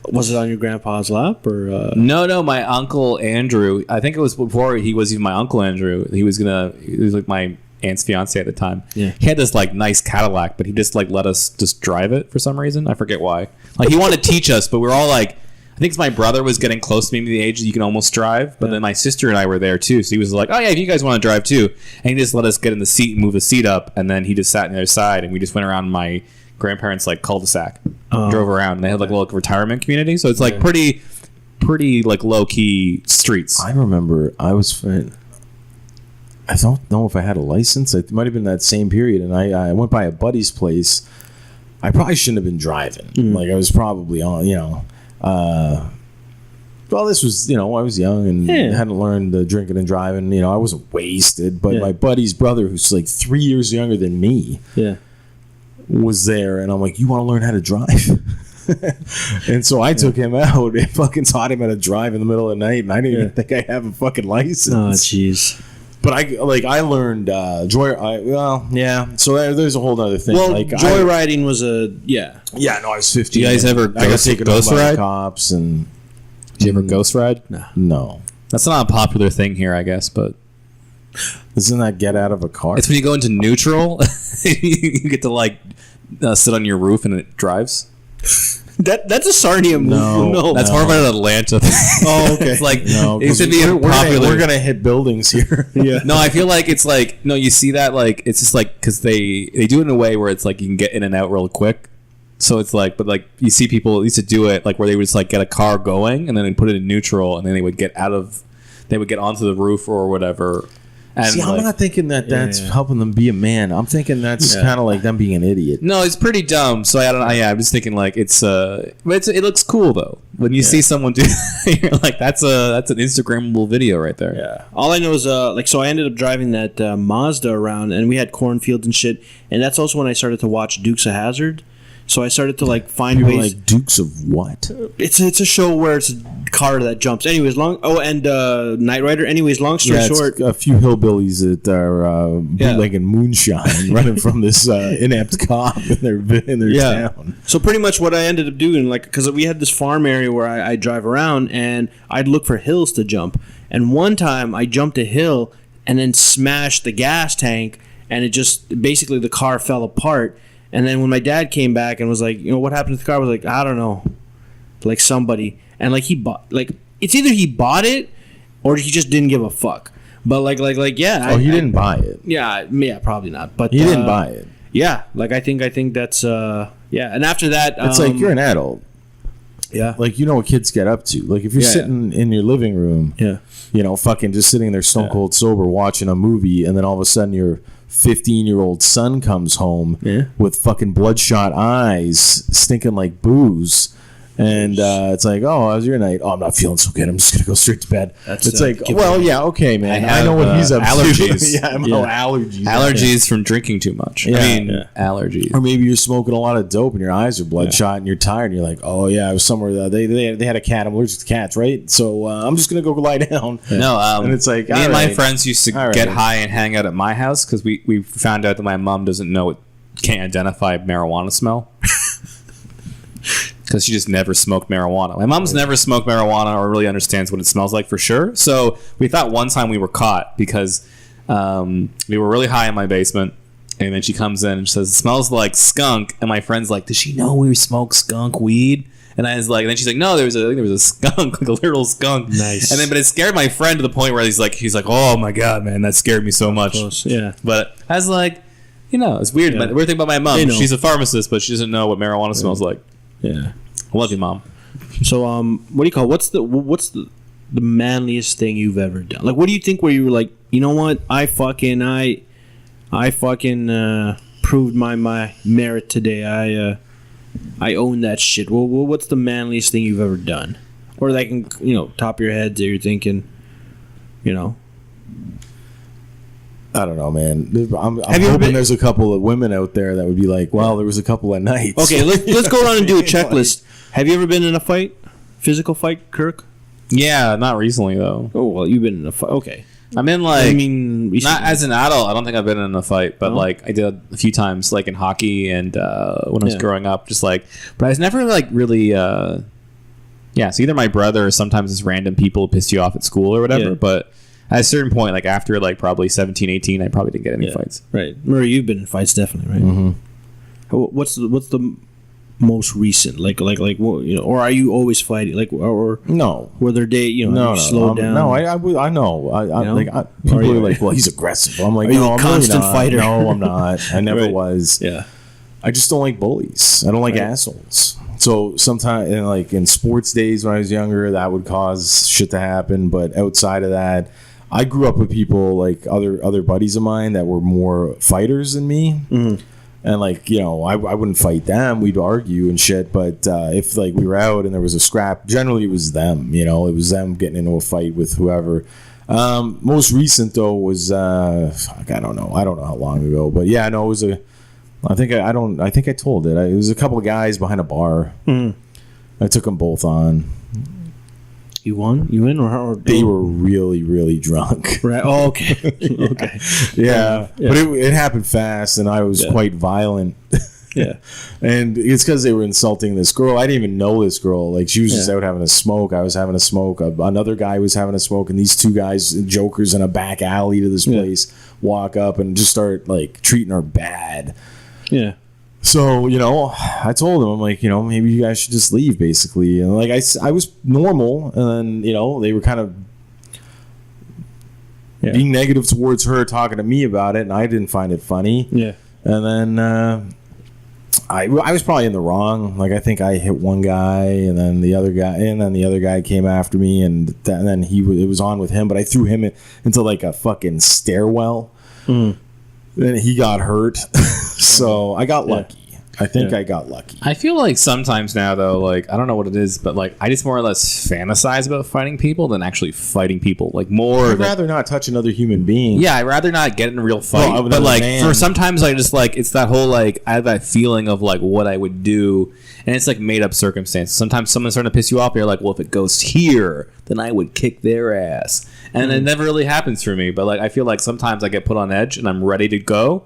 Was it on your grandpa's lap or? No. My uncle Andrew. I think it was before he was even my uncle Andrew. He was like my aunt's fiance at the time. Yeah. He had this like nice Cadillac, but he just like let us just drive it for some reason. I forget why. Like he wanted to teach us, but we were all like. I think my brother was getting close to me the age that you can almost drive, but then my sister and I were there too. So he was like, "Oh yeah, if you guys want to drive too," and he just let us get in the seat and move the seat up, and then he just sat on the other side, and we just went around my grandparents' like cul-de-sac, drove around, and they had like a little retirement community, so it's like pretty like low key streets. I remember I don't know if I had a license. It might have been that same period, and I went by a buddy's place. I probably shouldn't have been driving. Like I was probably on, well, this was, I was young and hadn't learned drinking and driving. I wasn't wasted, but my buddy's brother, who's like 3 years younger than me, was there, and I'm like, "You want to learn how to drive?" And so I took him out and fucking taught him how to drive in the middle of the night, and I didn't even think I have a fucking license. Oh, jeez. But I learned So there's a whole other thing. Well, like joyriding was a Yeah, no, I was 15. Do you guys ever I got taken ghost over by ride? cops and. Did you ever ghost ride? No. That's not a popular thing here, I guess, but Isn't that get out of a car? it's when you go into neutral, you get to like sit on your roof and it drives. that's a Sarnia move. No. That's more of an Atlanta thing. Oh, okay. It's like No, it should be we're popular. We're gonna hit buildings here. Yeah. No, I feel like it's like you see that like it's just like because they do it in a way where it's like you can get in and out real quick. So it's like, but like you see people used to do it like where they would just like get a car going and then they put it in neutral and then they would get onto the roof or whatever. And See, I'm not thinking that's helping them be a man. I'm thinking that's kind of like them being an idiot. No, it's pretty dumb. So I don't. I'm just thinking like it looks cool though. When you see someone do, you're like that's an Instagrammable video right there. Yeah. All I know is so I ended up driving that Mazda around, and we had cornfields and shit, and that's also when I started to watch Dukes of Hazzard. So I started to like find You're ways. like Dukes of what? It's a show where it's a car that jumps. Anyways, Knight Rider. Anyways, long story short, a few hillbillies that are bootlegging moonshine, running from this inept cop in their town. So pretty much what I ended up doing, like, because we had this farm area where I drive around, and I'd look for hills to jump. And one time I jumped a hill and then smashed the gas tank, and it just basically the car fell apart. And then when my dad came back and was like, what happened to the car? I was like, I don't know, like somebody. And like he bought, like it's either he bought it or he just didn't give a fuck. But like yeah. Oh, he didn't buy it. Yeah, probably not. But he didn't buy it. Yeah, like I think that's yeah. And after that, it's like you're an adult. Yeah, like you know what kids get up to. Like if you're sitting in your living room, fucking just sitting there stone cold sober watching a movie, and then all of a sudden your 15-year-old son comes home with fucking bloodshot eyes, stinking like booze. And it's like, oh, how was your night? Oh, I'm not feeling so good. I'm just gonna go straight to bed. It's like, well, yeah, okay, man. I know what he's up allergies. to. Allergies. Allergies from drinking too much. Yeah. I mean, allergies. Or maybe you're smoking a lot of dope and your eyes are bloodshot and you're tired and you're like, oh yeah, I was somewhere. They had a cat. I'm allergic to cats, right? So I'm just gonna go lie down. No, and it's like, me and my friends used to get high and hang out at my house because we found out that my mom can't identify marijuana smell. Because she just never smoked marijuana. My mom's never smoked marijuana or really understands what it smells like for sure. So we thought one time we were caught because we were really high in my basement. And then she comes in and says, it smells like skunk. And my friend's like, does she know we smoke skunk weed? And I was like, and then she's like, no, there was a skunk, like a literal skunk. Nice. And then, but it scared my friend to the point where he's like, oh my God, man, that scared me so much. Close. Yeah. But I was like, it's weird. Yeah. Weird thing about my mom. She's a pharmacist, but she doesn't know what marijuana smells like. Yeah. I love you, Mom. So, what do you call? What's the manliest thing you've ever done? Like, what do you think? Where you were like, you know what? I fucking proved my merit today. I own that shit. Well, what's the manliest thing you've ever done? Or like, top of your head that you're thinking, I don't know, man. I'm hoping there's a couple of women out there that would be like, well, there was a couple of nights. Okay, let's go around and do a checklist. Have you ever been in a fight? Physical fight, Kirk? Yeah, not recently, though. Oh, well, you've been in a fight. Okay. I'm in, not as an adult. I don't think I've been in a fight, but, I did a few times, like, in hockey and when I was growing up, just, but I was never, really, so either my brother or sometimes it's random people piss you off at school or whatever, but at a certain point, after, probably 17, 18, I probably didn't get any fights. Right. Murray, you've been in fights, definitely, right? Mm-hmm. What's the most recent, or are you always fighting, or no? Were there days, no, slow down? No, I know. People are like, well, he's aggressive. I'm like, no, I'm constant really not. fighter. No, I'm not. I never was. Yeah. I just don't like bullies. I don't like assholes. So sometimes, in sports days when I was younger, that would cause shit to happen. But outside of that, I grew up with people other buddies of mine that were more fighters than me. Mm-hmm. And I wouldn't fight them. We'd argue and shit. But if we were out and there was a scrap, generally it was them. It was them getting into a fight with whoever. Most recent though was I don't know how long ago. But yeah, no, it was I think I told it. It was a couple of guys behind a bar. Mm. I took them both on. You won? You in or they were really, really drunk. Right. Oh, okay. Okay. Yeah. But it happened fast, and I was quite violent. Yeah. And it's because they were insulting this girl. I didn't even know this girl. She was just out having a smoke. I was having a smoke. Another guy was having a smoke, and these two guys, jokers in a back alley to this place, walk up and just start treating her bad. Yeah. So, I told them, I'm like, maybe you guys should just leave, basically. And I was normal, and then, they were kind of being negative towards her, talking to me about it, and I didn't find it funny. Yeah. And then I was probably in the wrong. I think I hit one guy, and then the other guy came after me, and then it was on with him, but I threw him into a fucking stairwell. Mm. Then he got hurt. So I got lucky. I think I got lucky. I feel like sometimes now, though, I don't know what it is, but I just more or less fantasize about fighting people than actually fighting people. I'd rather not touch another human being. Yeah, I'd rather not get in a real fight. But for sometimes I just it's that whole I have that feeling of what I would do, and it's made up circumstances. Sometimes someone's starting to piss you off, and you're well, if it goes here, then I would kick their ass, and it never really happens for me. But I feel sometimes I get put on edge, and I'm ready to go,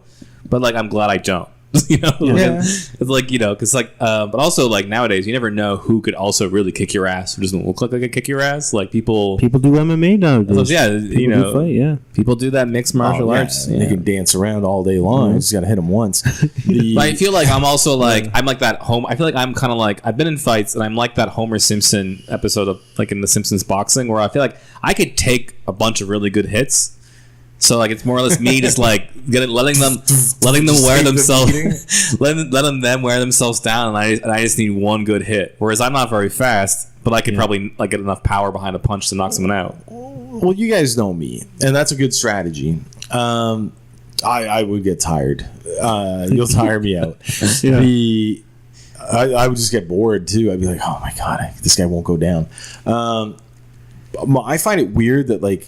but I'm glad I don't. It's because but also nowadays you never know who could also really kick your ass or doesn't look like they could kick your ass. People do MMA nowadays. Yeah, fight, people do that mixed martial arts. They can dance around all day long. Mm-hmm. You just gotta hit them once. But I feel I'm also I'm that home. I feel I'm kind of I've been in fights and I'm like that Homer Simpson episode of in the Simpsons boxing where I feel I could take a bunch of really good hits. So it's more or less me just letting them wear themselves letting them wear themselves down, and I just need one good hit. Whereas I'm not very fast, but I could probably get enough power behind a punch to knock someone out. Well, you guys know me, and that's a good strategy. I would get tired. You'll tire me out. I would just get bored too. I'd be like, oh my god, this guy won't go down. I find it weird that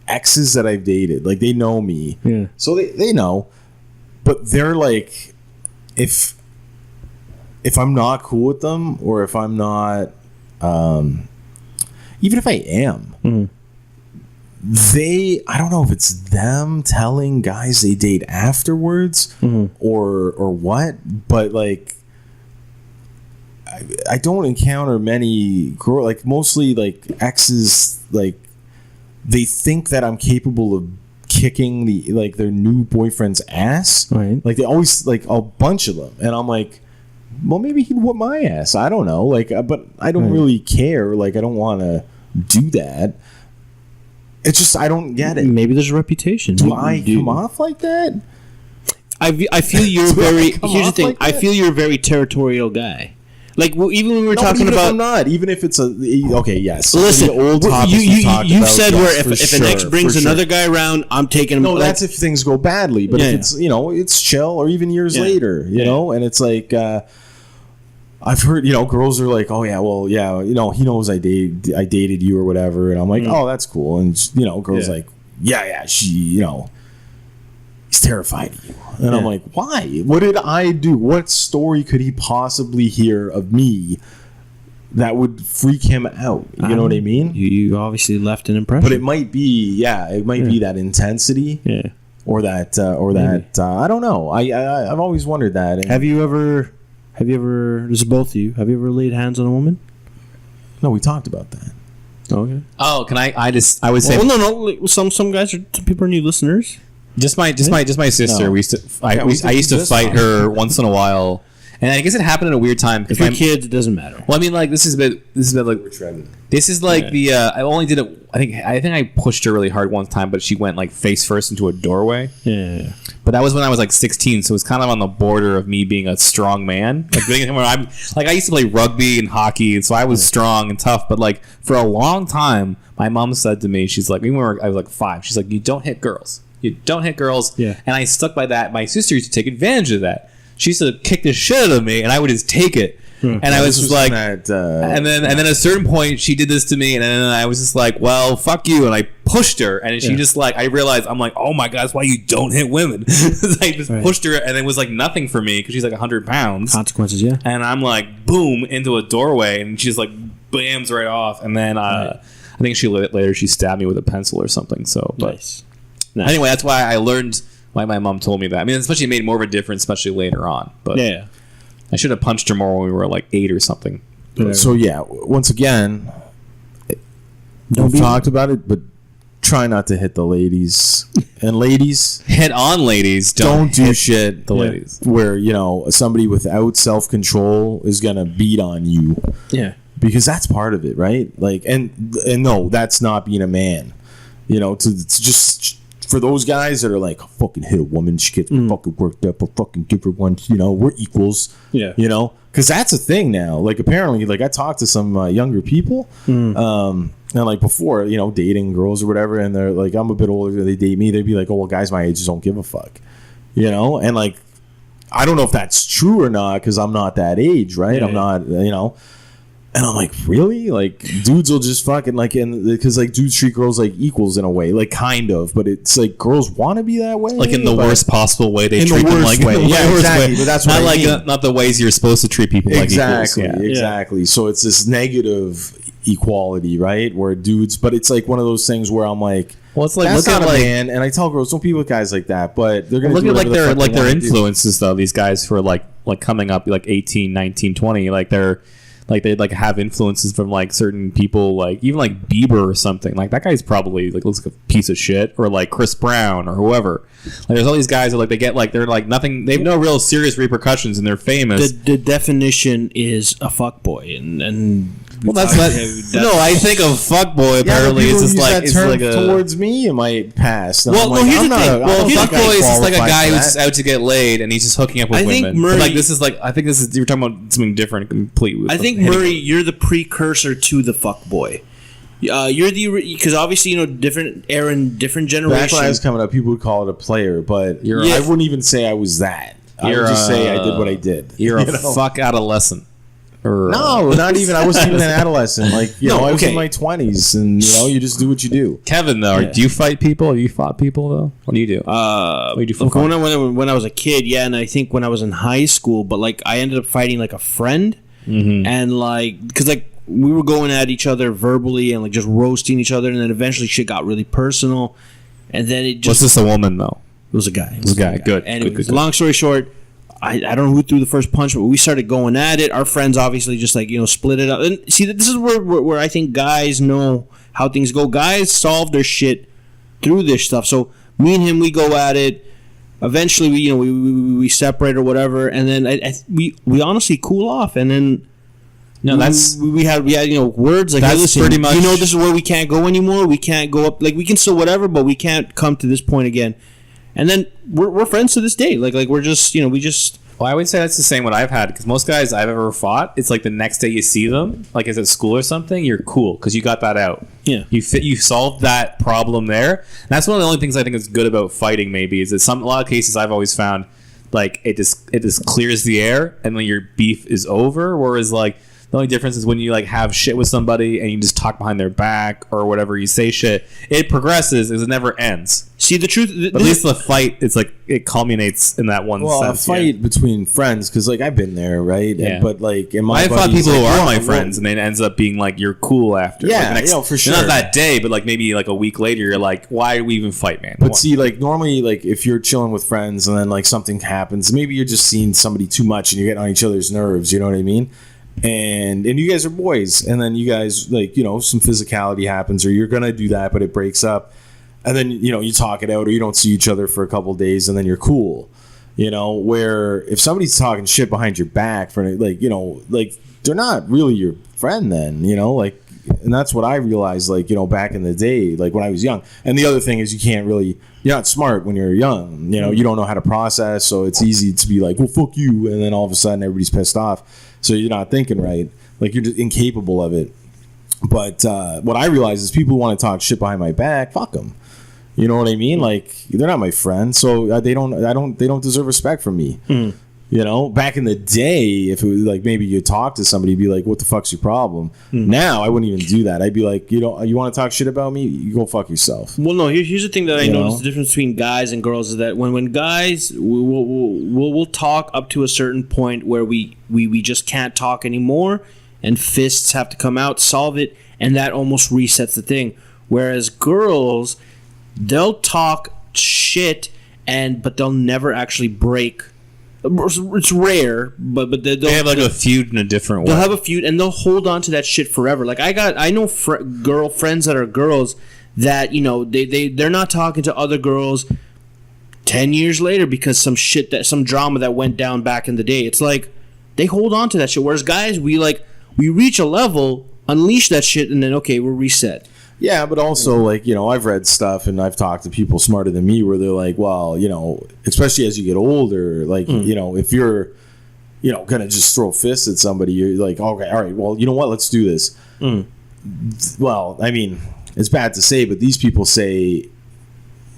exes that I've dated, they know me, so they know, but they're if I'm not cool with them, or if I'm not, even if I am, I don't know if it's them telling guys they date afterwards, or what, but I don't encounter many girls, mostly exes, they think that I'm capable of kicking their new boyfriend's ass. Right. They always a bunch of them, and I'm well, maybe he'd whoop my ass. I don't know. But I don't really care. I don't want to do that. It's just I don't get it. Maybe there's a reputation. Do I come off like that? I feel you're very. Here's the thing. I feel you're a very territorial guy. Like even when we were No, talking even if about, I'm not, even if it's yes. listen, the old topics you said where if an ex brings for another guy around, I'm taking him. No, like, that's if things go badly. But Yeah, if it's it's chill, or even years later, you know, and it's like I've heard girls are like, oh yeah, well yeah, he knows I dated you or whatever, and I'm like, oh that's cool, and girls like, yeah, she he's terrified of you, and I'm like, why? What did I do? What story could he possibly hear of me that would freak him out? You know what I mean? You obviously left an impression. But it might be, be that intensity, or that, I don't know. I've always wondered that. And have you ever? This is both of you. Have you ever laid hands on a woman? No, we talked about that. Okay. Oh, can I would say. Well, no. Some people are new listeners. Just my sister. No. We used to. I used to fight her once in a while, and I guess it happened at a weird time. If you're kids, it doesn't matter. Well, I mean, like this is like this is like the. I only did it. I think I pushed her really hard one time, but she went like face first into a doorway. Yeah. But that was when I was like 16, so it was kind of on the border of me being a strong man. Like where I'm like I used to play rugby and hockey, and so I was strong and tough. But like for a long time, my mom said to me, she's like, I was like 5. She's like, you don't hit girls. You don't hit girls. Yeah. And I stuck by that. My sister used to take advantage of that. She used to kick the shit out of me, and I would just take it. And I was just like, and then at a certain point, she did this to me, and then I was just like, well, fuck you, and I pushed her, and she just like, I realized, I'm like, oh my god, that's why you don't hit women. I just pushed her, and it was like nothing for me because she's like 100 pounds. Consequences, yeah. And I'm like, boom, into a doorway, and she's like, bams right off, and then I think later she stabbed me with a pencil or something. So, but Nice. Anyway, that's why I learned why my mom told me that. I mean, especially made more of a difference, especially later on. But Yeah. I should have punched her more when we were like 8 or something. So yeah, once again, we've talked about it, but try not to hit the ladies. And ladies, Hit on ladies. don't do hit shit the ladies. where somebody without self-control is gonna beat on you, Yeah. because that's part of it, right? Like, and no, that's not being a man. To just for those guys that are like, "I'll fucking hit a woman, she gets me fucking worked up, I'll fucking give her one, we're equals." Yeah. Because that's a thing now. Like, apparently, like I talked to some younger people, and like before, dating girls or whatever, and they're like, I'm a bit older, they date me, they'd be like, oh well, guys my age just don't give a fuck, and like, I don't know if that's true or not, because I'm not that age, right? I'm not, and I'm like, really? Like, dudes will just fucking like, and because like dudes treat girls like equals in a way, like kind of, but it's like girls want to be that way, Like in the worst possible way they in the treat them worst like way. in the Yeah, worst exactly, way. but that's not what I like mean. Not the ways you're supposed to treat people Exactly, like equals. Yeah. exactly. So it's this negative equality, right? Where dudes, but it's like one of those things where I'm like, Well, it's like that's look not at a like man, and I tell girls, don't be with guys like that, but they're gonna look do at like whatever the fuck they their wanna do. influences though. These guys who are like coming up like 18, 19, 20, like they're like they like have influences from like certain people, like even like Bieber or something. Like that guy's probably like looks like a piece of shit, or like Chris Brown or whoever. Like there's all these guys that like they get like they're like nothing. They have no real serious repercussions, and they're famous. The definition is a fuckboy, and Well, that's not. No, I think of fuckboy. Apparently, it's just like it's like a. towards me in my past. And Well, I'm like, here's I'm the not thing. a- I Well, don't here's think Fuckboy I is just like a qualify guy for who's just that. out to get laid, and he's just hooking up with I think women. Murray- But like this is like I think this is you're talking about something different completely. I think Murray, you're the precursor to the fuckboy. You're the because obviously different era and different Back when I was generation. coming up, people would call it a player, but You're- I wouldn't even say I was that. I would just say I did what I did. You're a You know? fuck adolescent. Or, No, not even. I wasn't even an adolescent. Like I was okay. in my 20s, and you just do what you do. Kevin though, do you fight people? Have you fought people though? What do you do? What do you do for fun? When I was a kid, yeah, and I think when I was in high school, but like I ended up fighting like a friend, and like because like we were going at each other verbally and like just roasting each other, and then eventually shit got really personal, and then it Was just this a woman though? it was a guy. It was a guy. Good. Anyways, Good. long story short, I don't know who threw the first punch, but we started going at it. Our friends obviously just like split it up. And see, this is where I think guys know how things go. Guys solve their shit through this stuff. So me and him, we go at it. Eventually, we separate or whatever, and then we honestly cool off, and then. No, that's we had words like, That's hey, listen, pretty much- this is where we can't go anymore. We can't go up. Like we can still whatever, but we can't come to this point again. And then we're friends to this day. Like we're just we just Well, I would say that's the same what I've had, because most guys I've ever fought, it's like the next day you see them, like it's at school or something, you're cool because you got that out. Yeah. You solved that problem there. And that's one of the only things I think is good about fighting. Maybe is that a lot of cases I've always found, like it just clears the air, and then your beef is over. Whereas like the only difference is when you like have shit with somebody and you just talk behind their back or whatever, you say shit, it progresses, it never ends. See, the truth... But at least the fight, it's like it culminates in that one sense. A fight between friends, because like I've been there, right? Yeah. And, but like in my I've fought buddies, people like, who are my friends, and then it ends up being like you're cool after. Yeah, like, the next, you know, for sure. Not that day, but like maybe like a week later, you're like, why do we even fight, man? But see, like normally, like if you're chilling with friends and then like something happens, maybe you're just seeing somebody too much and you're getting on each other's nerves. You know what I mean? And you guys are boys, and then you guys like, you know, some physicality happens, or you're gonna do that, but it breaks up, and then you know you talk it out, or you don't see each other for a couple of days, and then you're cool. You know, where if somebody's talking shit behind your back for like, you know, like they're not really your friend then, you know, like, and that's what I realized, like, you know, back in the day, like when I was young. And the other thing is you're not smart when you're young, you know, you don't know how to process, so it's easy to be like, well, fuck you, and then all of a sudden everybody's pissed off. So you're not thinking right. Like you're just incapable of it. But what I realize is people who want to talk shit behind my back, fuck them. You know what I mean? Like they're not my friend, so they don't deserve respect from me. You know, back in the day, if it was like maybe you talk to somebody, be like, "What the fuck's your problem?" Now I wouldn't even do that. I'd be like, you want to talk shit about me? You go fuck yourself. Well, no. Here's the thing that I noticed: the difference between guys and girls is that when guys we'll talk up to a certain point where we just can't talk anymore, and fists have to come out, solve it, and that almost resets the thing. Whereas girls, they'll talk shit, but they'll never actually break. It's rare, but they have like a feud in a different way. They'll have a feud, and they'll hold on to that shit forever. Like I know girlfriends that are girls that, you know, they're not talking to other girls 10 years later because some drama that went down back in the day. It's like they hold on to that shit. Whereas guys, we reach a level, unleash that shit, and then okay, we're reset. Yeah, but also, like, you know, I've read stuff and I've talked to people smarter than me where they're like, well, you know, especially as you get older, like, you know, if you're, you know, going to just throw fists at somebody, you're like, okay, all right, well, you know what, let's do this. Well, I mean, it's bad to say, but these people say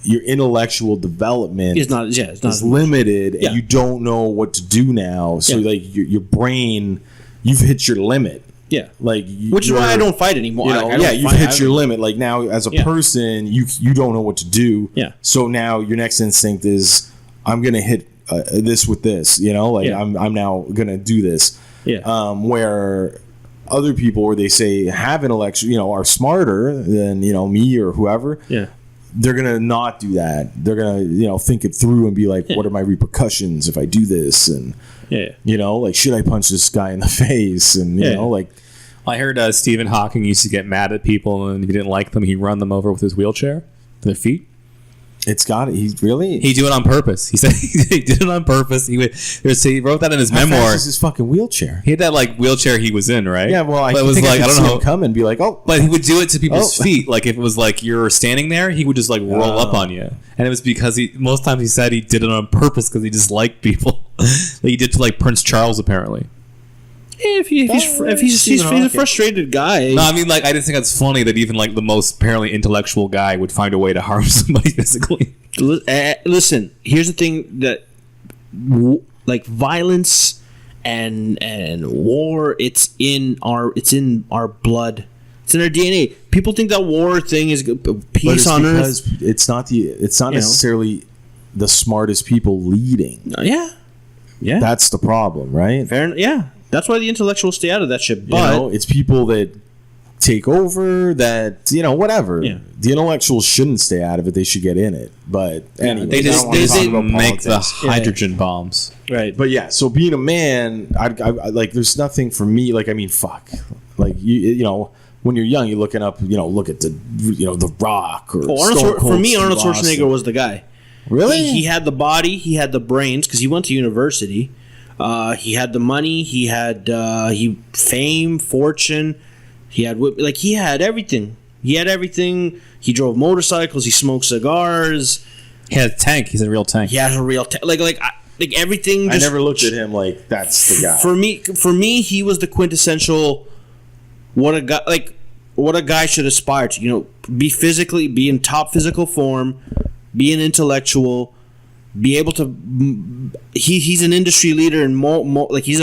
your intellectual development is limited and you don't know what to do now. So, like, your brain, you've hit your limit. Yeah, like which is why I don't fight anymore. You know, you've hit your limit. Like now, as a person, you don't know what to do. Yeah. So now your next instinct is, I'm gonna hit this with this. You know, like I'm now gonna do this. Yeah. Where other people, where they say have intellectual, you know, are smarter than, you know, me or whoever. Yeah. They're gonna not do that. They're gonna, you know, think it through and be like, what are my repercussions if I do this? And you know, like, should I punch this guy in the face? And you know, like, I heard Stephen Hawking used to get mad at people, and if he didn't like them, he'd run them over with his wheelchair, their feet. It's got it. He do it on purpose. He said he did it on purpose. He wrote that in his memoir. How fast is his fucking wheelchair? He had that like wheelchair he was in, right? Yeah, well, I don't know. Come and be like, oh, but he would do it to people's feet. Like if it was like you're standing there, he would just like roll up on you, and it was because most times he said he did it on purpose because he just liked people. Like he did to like Prince Charles apparently. If he's a frustrated guy. No, I mean, like, I just think it's funny that even like the most apparently intellectual guy would find a way to harm somebody physically. Listen, here's the thing that like violence and war, it's in our blood. It's in our DNA. People think that war thing is peace on earth. It's not necessarily the smartest people leading. Yeah. That's the problem, right? Fair, yeah. That's why the intellectuals stay out of that shit. But you know, it's people that take over, that, you know, whatever. Yeah. The intellectuals shouldn't stay out of it. They should get in it. But anyway, they make the hydrogen bombs. Right. But yeah, so being a man, I like, there's nothing for me. Like, I mean, fuck. Like, you know, when you're young, you're looking up, you know, look at The Rock or for me, Arnold Schwarzenegger was the guy. Really? He had the body, he had the brains, because he went to university. He had the money. He had fame, fortune. He had everything. He drove motorcycles. He smoked cigars. He had a tank. He's a real tank. He has a real tank. Like like everything. I never looked at him like that's the guy. For me, he was the quintessential what a guy should aspire to. You know, be in top physical form, be an intellectual, be able to. He's an industry leader and like he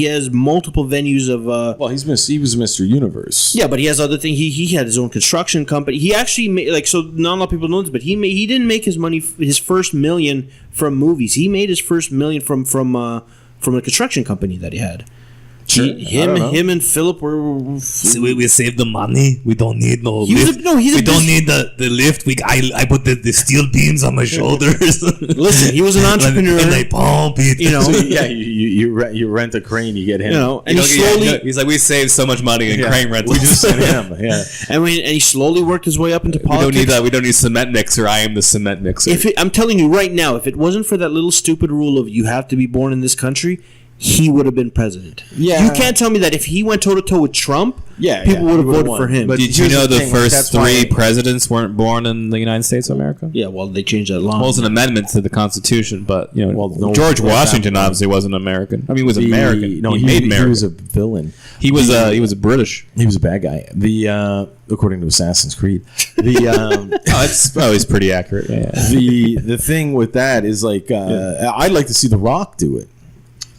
has multiple venues of. Well, he was Mr. Universe. Yeah, but he has other things. He had his own construction company. He actually made, like, so not a lot of people know this, but he didn't make his money, his first million from movies. He made his first million from a construction company that he had. Sure. Him and Philip were. We save the money. We don't need no lift. We don't need the lift. I put the steel beams on my shoulders. Listen, he was an entrepreneur. and I pump it. You know, So, yeah, you rent a crane, you get him. you know, and he slowly. He's like, we saved so much money in crane rent. We just sent him. Yeah. And he slowly worked his way up into We don't politics. need that. We don't need cement mixer. I am the cement mixer. I'm telling you right now, if it wasn't for that little stupid rule of you have to be born in this country, he would have been president. Yeah. You can't tell me that if he went toe to toe with Trump, people would have voted for him. But Did you know the thing, first that's three why- presidents weren't born in the United States of America? Yeah, well, they changed that law. Well, it was an amendment to the Constitution, but Well, no, George well, Washington that- obviously wasn't American. I mean, he was American. No, he made America. He was a villain. He was a British. He was a bad guy. According to Assassin's Creed, It's always pretty accurate. Yeah. the thing with that is like I'd like to see The Rock do it,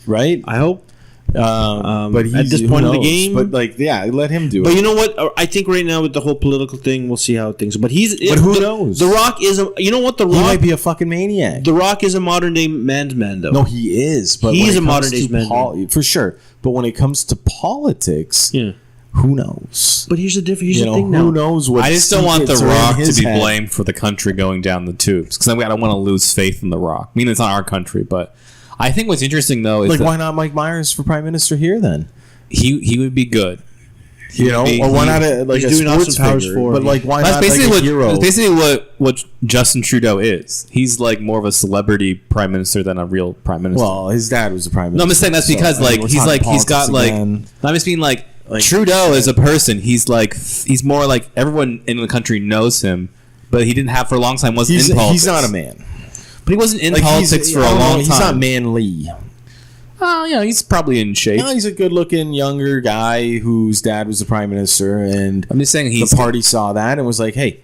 right? I hope. But he's, at this who point of the knows? game, But like, yeah, let him do But it. you know what? I think right now with the whole political thing, we'll see how things. But who knows? The Rock is a. You know what? The He Rock. might be a fucking maniac. The Rock is a modern day man's man, though. No, he is. But He's when it a modern comes day to man. for sure. But when it comes to politics, Yeah. who knows? But here's the difference. Here's You the know, thing now. who knows what? I just don't want The secrets are in Rock to his be head. blamed for the country going down the tubes because I don't want to lose faith in The Rock. I mean, it's not our country, but I think what's interesting though is Like, that why not Mike Myers for prime minister here then? he would be good. You know, be- or why he- not a he's doing sports Austin Powers figure? for But him. like, why That's not basically like a hero? that's basically what Justin Trudeau is. He's like more of a celebrity prime minister than a real prime minister. Well, his dad was a prime minister. No, I'm just saying that's because So, I mean, like we're he's talking like he's got politics like again. I'm just being like Like- Trudeau as a person. He's more like everyone in the country knows him, but he didn't have for a long time wasn't in politics. He's not a man. But he wasn't in Like, politics for I a don't know, long time. He's not manly. Oh, yeah, he's probably in shape. No, he's a good-looking younger guy whose dad was the prime minister, and I'm just saying he's the party saw that and was like, "Hey,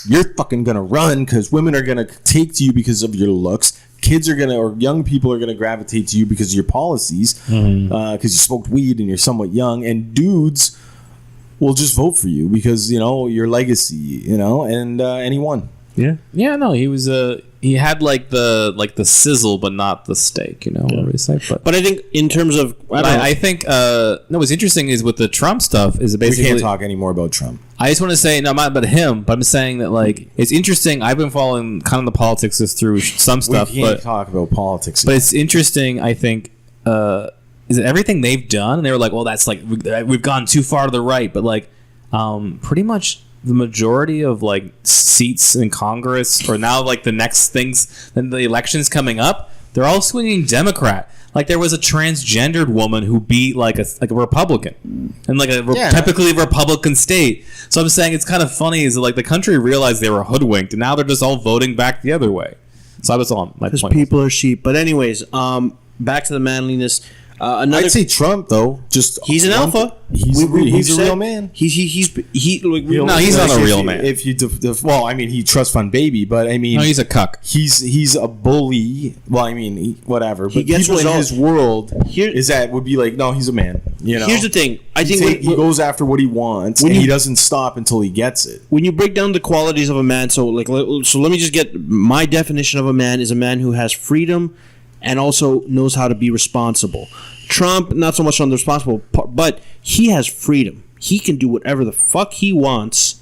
you're fucking gonna run because women are gonna take to you because of your looks. Kids are gonna, or young people are gonna gravitate to you because of your policies, because you smoked weed and you're somewhat young, and dudes will just vote for you because you know your legacy, you know." And he won. Yeah, no, he was he had like the sizzle, but not the steak. You know, whatever you say. But I think in terms of, I think no. What's interesting is with the Trump stuff is We basically can't talk anymore about Trump. I just want to say, no, not about him, but I'm saying that like it's interesting. I've been following kind of the politics through some stuff, We can't but talk about politics. but it's interesting. I think is that everything they've done, and they were like, well, that's like we've gone too far to the right, but like pretty much the majority of like seats in Congress, or now like the next things, then the elections coming up, they're all swinging Democrat. Like there was a transgendered woman who beat like a Republican, and like a typically Republican state. So I'm saying it's kind of funny is that, like the country realized they were hoodwinked, and now they're just all voting back the other way. So that was all my because point. people are sheep. But anyways, back to the manliness. Another. I'd say Trump though. Just He's an alpha. He's We've a said- real man. He's like, No, he's not a real man. If you well, I mean, he trust fund baby, but I mean, No, he's a cuck. he's a bully. Well, I mean, whatever. But gets people in results. his world Here- is that would be like, no, he's a man. You know. Here's the thing. I He think he goes after what he wants, when and you- he doesn't stop until he gets it. when you break down the qualities of a man, so let me just get my definition of a man is a man who has freedom and also knows how to be responsible. Trump, not so much on the responsible part, but he has freedom. He can do whatever the fuck he wants,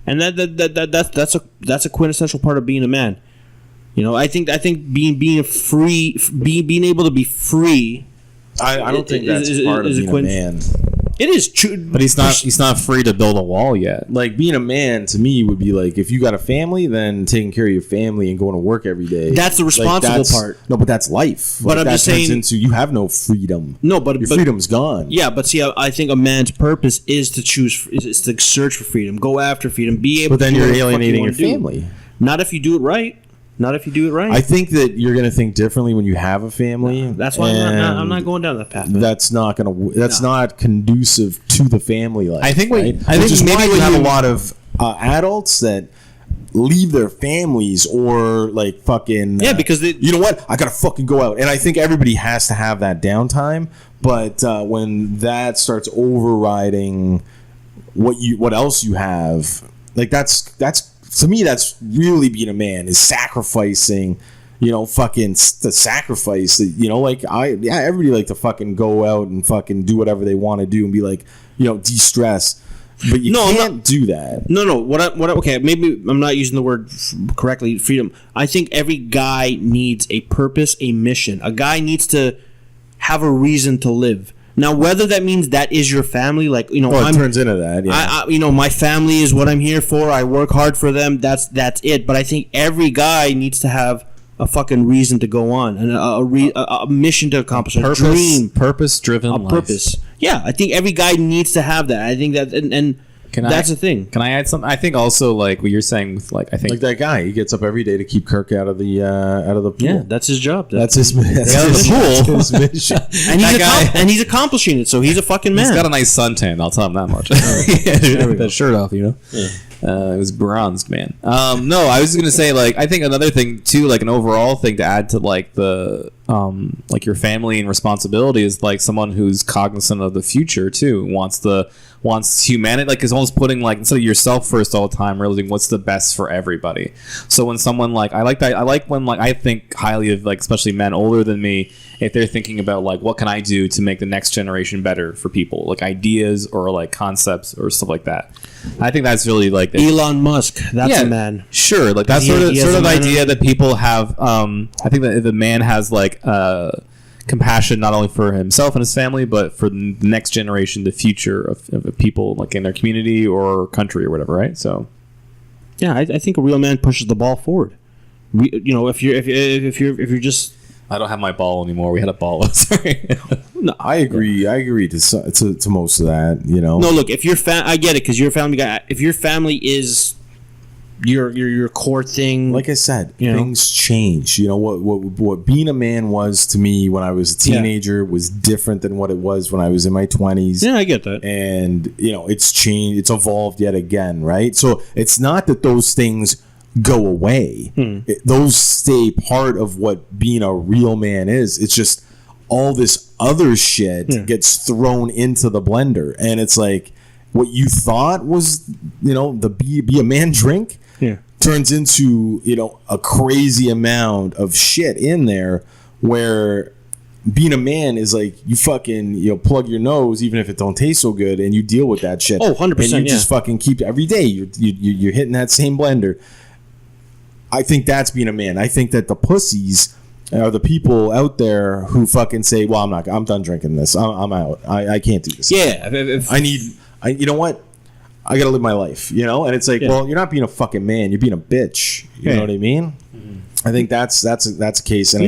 and that's a quintessential part of being a man. You know, I think being able to be free. I don't think that's is part of a being a man. It is true, But he's not free to build a wall yet. Like being a man to me would be like if you got a family, then taking care of your family and going to work every day. That's the responsible part. No, but that's life. But I'm that just turns saying- into you have no freedom. No, but Your freedom's gone. Yeah, but see, I think a man's purpose is to choose, is to search for freedom, go after freedom, be able. But then to do you're whatever the fuck you alienating your wanna do. family. Not if you do it right. Not if you do it right. I think that you're going to think differently when you have a family. That's why I'm not going down that path. That's not not conducive to the family life. I think right? I think maybe maybe you have a lot of adults that leave their families or like fucking because you know what, I gotta fucking go out, and I think everybody has to have that downtime, but when that starts overriding what else you have, like that's to me, that's really being a man, is sacrificing, fucking the sacrifice. Like everybody like to fucking go out and fucking do whatever they want to do and be like, de-stress. But you can't do that. No. Okay, maybe I'm not using the word correctly. Freedom. I think every guy needs a purpose, a mission. A guy needs to have a reason to live. Now, whether that means that is your family, like it turns into that. Yeah. My family is what I'm here for. I work hard for them. That's it. But I think every guy needs to have a fucking reason to go on and a mission to accomplish, a dream, purpose-driven life. Purpose. Yeah, I think every guy needs to have that. I think that and that's the thing. Can I add something? I think also like what you're saying with I think like that guy, he gets up every day to keep Kirk out of the pool. Yeah, that's his job. That's his mission. And he's accomplishing it. So he's a fucking man. He's got a nice suntan. I'll tell him that much. That shirt off, Yeah. It was bronzed, man. No, I was gonna say I think another thing too, an overall thing to add to the your family and responsibility is someone who's cognizant of the future too, wants humanity, is almost putting instead of yourself first all the time, realizing what's the best for everybody. So when someone I like that, I like when I think highly of especially men older than me, if they're thinking about what can I do to make the next generation better for people, ideas or concepts or stuff like that. I think that's really Elon Musk. That's a man. Sure, that's sort of idea that people have. I think that if a man has compassion not only for himself and his family, but for the next generation, the future of people in their community or country or whatever, right? So, yeah, I think a real man pushes the ball forward. If you're just, I don't have my ball anymore. We had a ball. Sorry. No, I agree. I agree to most of that. No, look, if I get it, because you're a family guy. If your family is your core thing, like I said, things change. What being a man was to me when I was a teenager was different than what it was when I was in my 20s. Yeah, I get that. And it's changed. It's evolved yet again, right? So it's not that those things go away. Those stay part of what being a real man is. It's just all this other shit gets thrown into the blender, and it's what you thought was the be a man drink turns into a crazy amount of shit in there, where being a man is you fucking plug your nose even if it don't taste so good, and you deal with that shit. 100%. And you just fucking keep every day you're hitting that same blender. I think that's being a man. I think that the pussies are the people out there who fucking say, well, I'm done drinking this. I'm out. I can't do this. Yeah. You know what? I gotta live my life, and it's well, you're not being a fucking man, you're being a bitch. You know what I mean? I think that's a case, and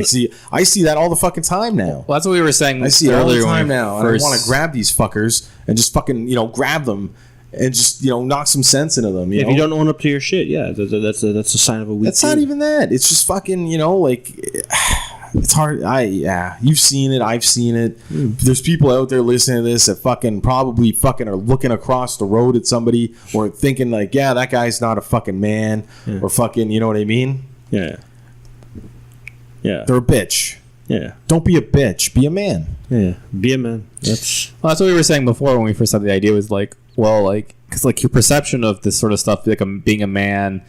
I see that all the fucking time now. Well, that's what we were saying. I see it earlier all the time now, and I want to grab these fuckers and just fucking grab them and just knock some sense into them. If you don't own up to your shit, that's a sign of a weak. That's not even that. It's just fucking it's hard. You've seen it. I've seen it. There's people out there listening to this that probably are looking across the road at somebody or thinking that guy's not a fucking man or fucking, you know what I mean? Yeah. They're a bitch. Yeah. Don't be a bitch. Be a man. Yeah. Be a man. That's what we were saying before when we first had the idea was because your perception of this sort of stuff, being a man,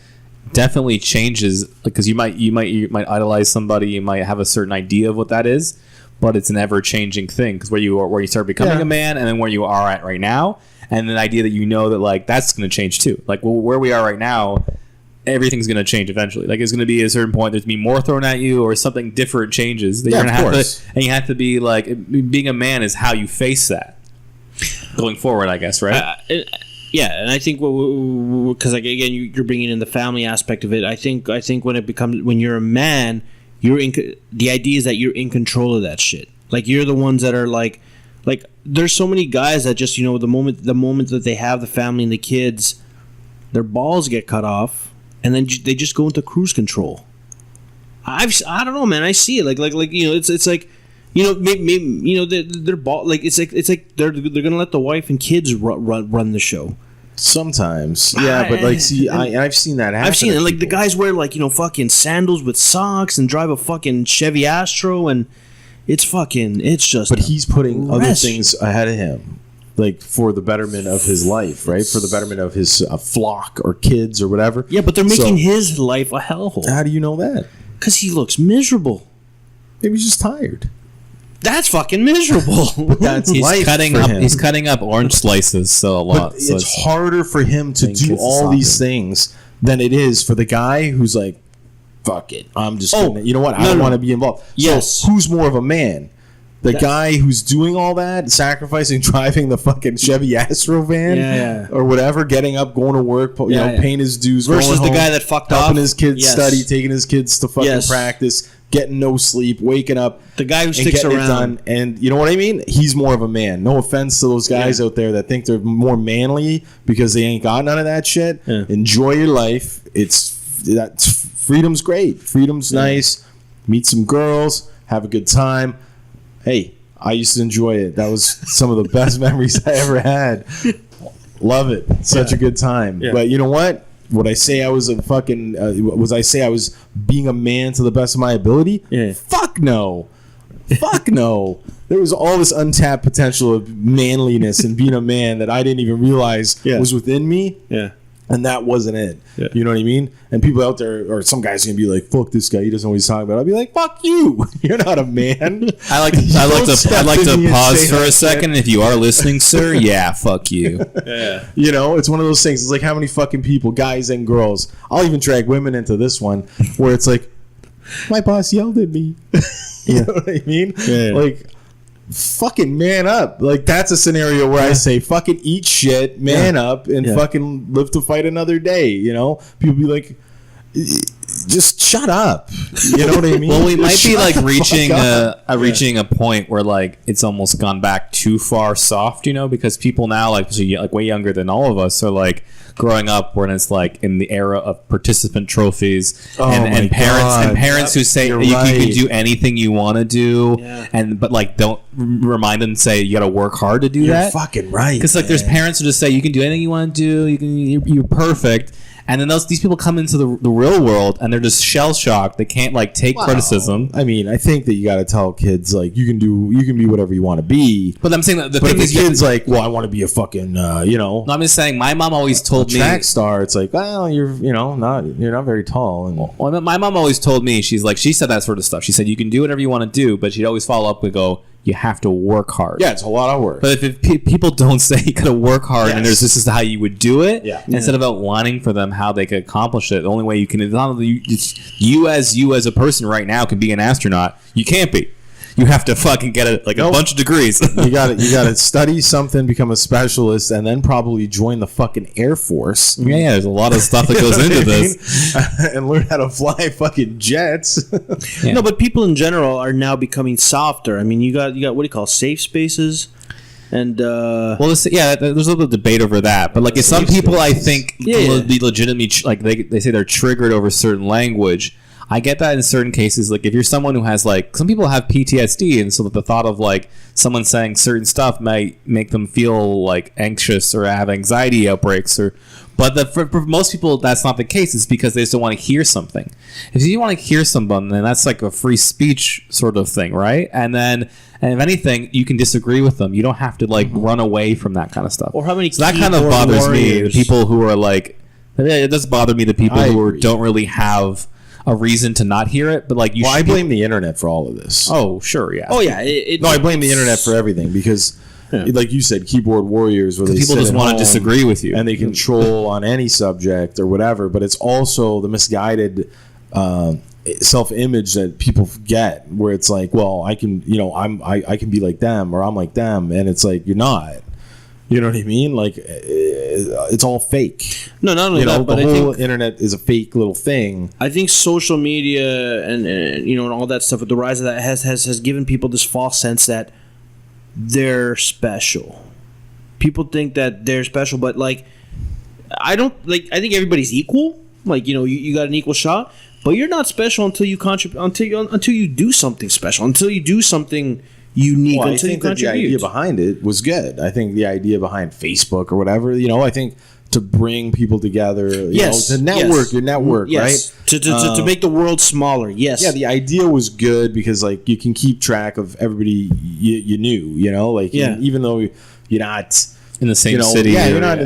definitely changes, because you might idolize somebody, you might have a certain idea of what that is, but it's an ever-changing thing, because where you start becoming a man, and then where you are at right now, and the idea that that's going to change too. Where we are right now, everything's going to change eventually. It's going to be a certain point, there's going to be more thrown at you, or something different changes that you're going to have to, and you have to be being a man is how you face that going forward, I guess, right? Yeah, and I think because again you're bringing in the family aspect of it. I think when you're a man, the idea is that you're in control of that shit. You're the ones that are there's so many guys that just the moment that they have the family and the kids, their balls get cut off, and then they just go into cruise control. I don't know, man. I see it like you know, it's like, you know, maybe you know, they're like it's like they're gonna let the wife and kids run the show. Sometimes, yeah, but like, see, I've seen that happen. I've seen it. Like the guys wear like, you know, fucking sandals with socks and drive a fucking Chevy Astro, and it's just. But he's putting other things ahead of him, like for the betterment of his life, right? For the betterment of his flock or kids or whatever. Yeah, but they're making his life a hellhole. How do you know that? Because he looks miserable. Maybe he's just tired. That's fucking miserable. That's life for him. He's cutting up orange slices so a lot. But it's harder for him to do all these things than it is for the guy who's like, fuck it, I'm just gonna, you know what, I don't want to be involved. Yes. So who's more of a man? The guy who's doing all that, sacrificing, driving the fucking Chevy Astro van or whatever, getting up, going to work, you know, paying his dues, versus going the home, guy that fucked helping off, his kids study, taking his kids to fucking practice, getting no sleep, waking up, the guy who sticks around, done, and you know what I mean? He's more of a man. No offense to those guys out there that think they're more manly because they ain't got none of that shit. Yeah. Enjoy your life. Freedom's great. Freedom's nice. Meet some girls, have a good time. Hey, I used to enjoy it. That was some of the best memories I ever had. Love it. Such a good time. Yeah. But you know what? Would I say I was a fucking? Was I say I was being a man to the best of my ability? Yeah. Fuck no. Fuck no. There was all this untapped potential of manliness and being a man that I didn't even realize was within me. Yeah. And that wasn't it. Yeah. You know what I mean? And people out there, or some guys, are gonna be like, "Fuck this guy. He doesn't know what he's talking about." I'll be like, "Fuck you. You're not a man." I'd like to pause for a second. If you are listening, sir, fuck you. Yeah. You know, it's one of those things. It's like how many fucking people, guys and girls. I'll even drag women into this one, where it's like, my boss yelled at me. You know what I mean? Yeah. Like, fucking man up. Like, that's a scenario where I say, fucking eat shit, man up, and fucking live to fight another day. You know, people be like, just shut up. You know what I mean? Well, we might be like reaching a point where like it's almost gone back too far soft, you know, because people now like way younger than all of us are like growing up when it's like in the era of participant trophies and parents who say you can do anything you want to do but like don't remind them, say you got to work hard to do that. You're fucking right. Because like there's parents who just say you can do anything you want to do, you're perfect. And then these people come into the real world and they're just shell shocked. They can't like take criticism. I mean, I think that you got to tell kids like you can be whatever you want to be. But I'm saying that the thing is, kids like, well, I want to be a fucking you know. No, I'm just saying. My mom always told me track star. It's like, well, you're not very tall. And well, my mom always told me she said that sort of stuff. She said you can do whatever you want to do, but she'd always follow up and go, you have to work hard. Yeah, it's a lot of work. But if people don't say you got to work hard and this is how you would do it, instead of outlining for them how they could accomplish it, the only way you can, you as a person right now can be an astronaut. You can't be. You have to fucking get a bunch of degrees. You got to study something, become a specialist, and then probably join the fucking Air Force. Yeah, there's a lot of stuff that goes into this, and learn how to fly fucking jets. No, but people in general are now becoming softer. I mean, you got what do you call safe spaces, and there's a little debate over that. But like, if some people, I think, will be legitimately like they say they're triggered over certain language. I get that in certain cases. Like if you're someone who has like, some people have PTSD, and so the thought of like someone saying certain stuff might make them feel like anxious or have anxiety outbreaks. But for most people, that's not the case. It's because they just don't want to hear something. If you want to hear someone, then that's like a free speech sort of thing, right? And if anything, you can disagree with them. You don't have to like run away from that kind of stuff. Or how many? So that kind of bothers me. The people who are like, it does bother me. The people who don't really have a reason to not hear it, but like I blame the internet for all of this. Oh, sure, yeah. Oh, yeah. I blame the internet for everything because, like you said, keyboard warriors, where people just want to disagree with you and they control on any subject or whatever. But it's also the misguided self-image that people get, where it's like, well, I can, I can be like them, or I'm like them, and it's like you're not. You know what I mean? Like, it's all fake. No, not only that, but the whole internet is a fake little thing. I think social media and and all that stuff with the rise of that has given people this false sense that they're special. People think that they're special, but like, I think everybody's equal. Like, you got an equal shot, but you're not special until you until you do something special, until you do something unique, Well, until I you think that the contribute. idea behind it was good. I think the idea behind Facebook or whatever, I think to bring people together, to network, your network, yes. right? To make the world smaller, yes. Yeah, the idea was good because like you can keep track of everybody you knew, even though you're not in the same city. Yeah, you're not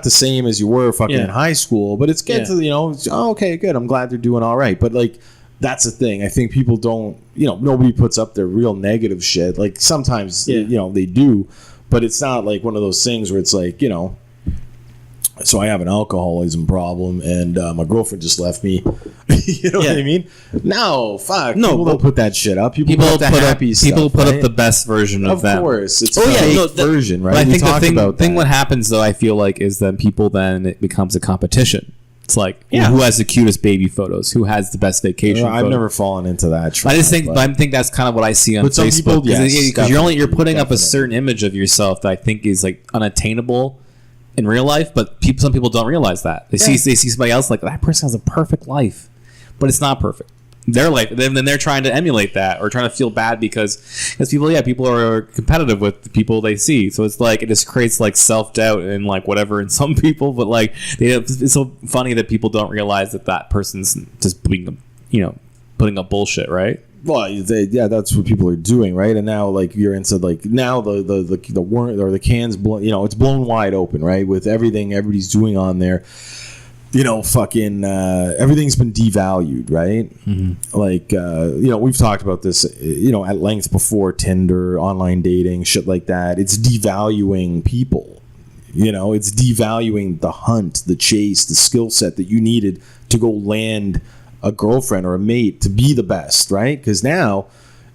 the same as you were fucking in high school, but it's good to okay, good. I'm glad they're doing all right, but like that's the thing. I think people don't, nobody puts up their real negative shit. Like sometimes, they do, but it's not like one of those things where it's like, so I have an alcoholism problem and my girlfriend just left me. You know what I mean? No, fuck. No, people don't put that shit up. People put up the happy stuff. People put right? up the best version of them. Of course. It's a fake version, right? But I think the thing what happens, though, I feel like, is then it becomes a competition. It's like, who has the cutest baby photos? Who has the best vacation I've never fallen into that trap. I think that's kind of what I see on Facebook. Because you're putting up a certain image of yourself that I think is like unattainable in real life, but some people don't realize that. They see somebody else like, that person has a perfect life, but it's not perfect. Their life, then they're trying to emulate that or trying to feel bad because people are competitive with the people they see. So it's like it just creates like self-doubt and like whatever in some people, but like it's so funny that people don't realize that person's just being, putting up bullshit, right? Well, that's what people are doing, right? And now, like, you're into like now the worm or the can's blown, it's blown wide open, right? With everything everybody's doing on there, fucking everything's been devalued, right? Mm-hmm. Like, we've talked about this, at length before. Tinder, online dating, shit like that. It's devaluing people. It's devaluing the hunt, the chase, the skill set that you needed to go land a girlfriend or a mate to be the best, right? Because now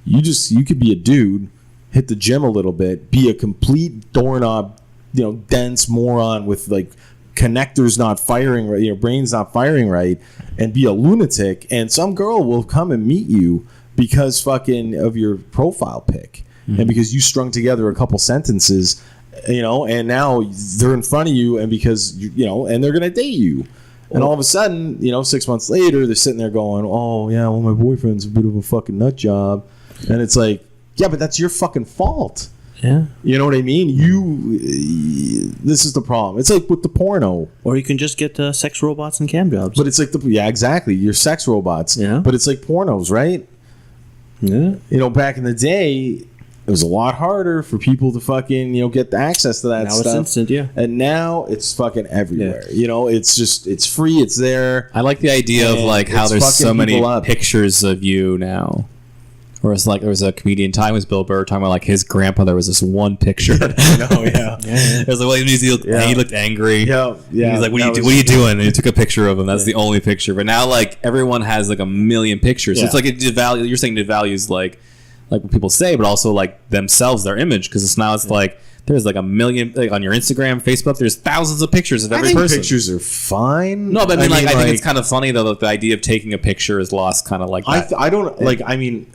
you could be a dude, hit the gym a little bit, be a complete doorknob, dense moron with like connectors not firing right, brains not firing right, and be a lunatic, and some girl will come and meet you because fucking of your profile pic, and because you strung together a couple sentences, and now they're in front of you, and because and they're gonna date you. And all of a sudden, 6 months later, they're sitting there going, oh, yeah, well, my boyfriend's a bit of a fucking nut job. And it's like, yeah, but that's your fucking fault. Yeah. You know what I mean? This is the problem. It's like with the porno. Or you can just get sex robots and cam jobs. But it's like, exactly. You're sex robots. Yeah. But it's like pornos, right? Yeah. Back in the day, it was a lot harder for people to fucking, get the access to that now stuff. Now it's instant, yeah. And now it's fucking everywhere. Yeah. It's free, it's there. I like the idea of like how there's so many pictures of you now. Or it's like there was a comedian, time was Bill Burr, talking about like his grandpa. There was this one picture. It was like, well, he looked angry. Yeah. He's like, what are you doing? And he took a picture of him. That's the only picture. But now like everyone has like a million pictures. So it's like you're saying it devalues like what people say, but also like themselves, their image, because it's like there's like a million, like on your Instagram, Facebook, there's thousands of pictures of every person. Pictures are fine. No, but I mean, I think it's kind of funny though that the idea of taking a picture is lost, kind of like that. I don't like. I mean,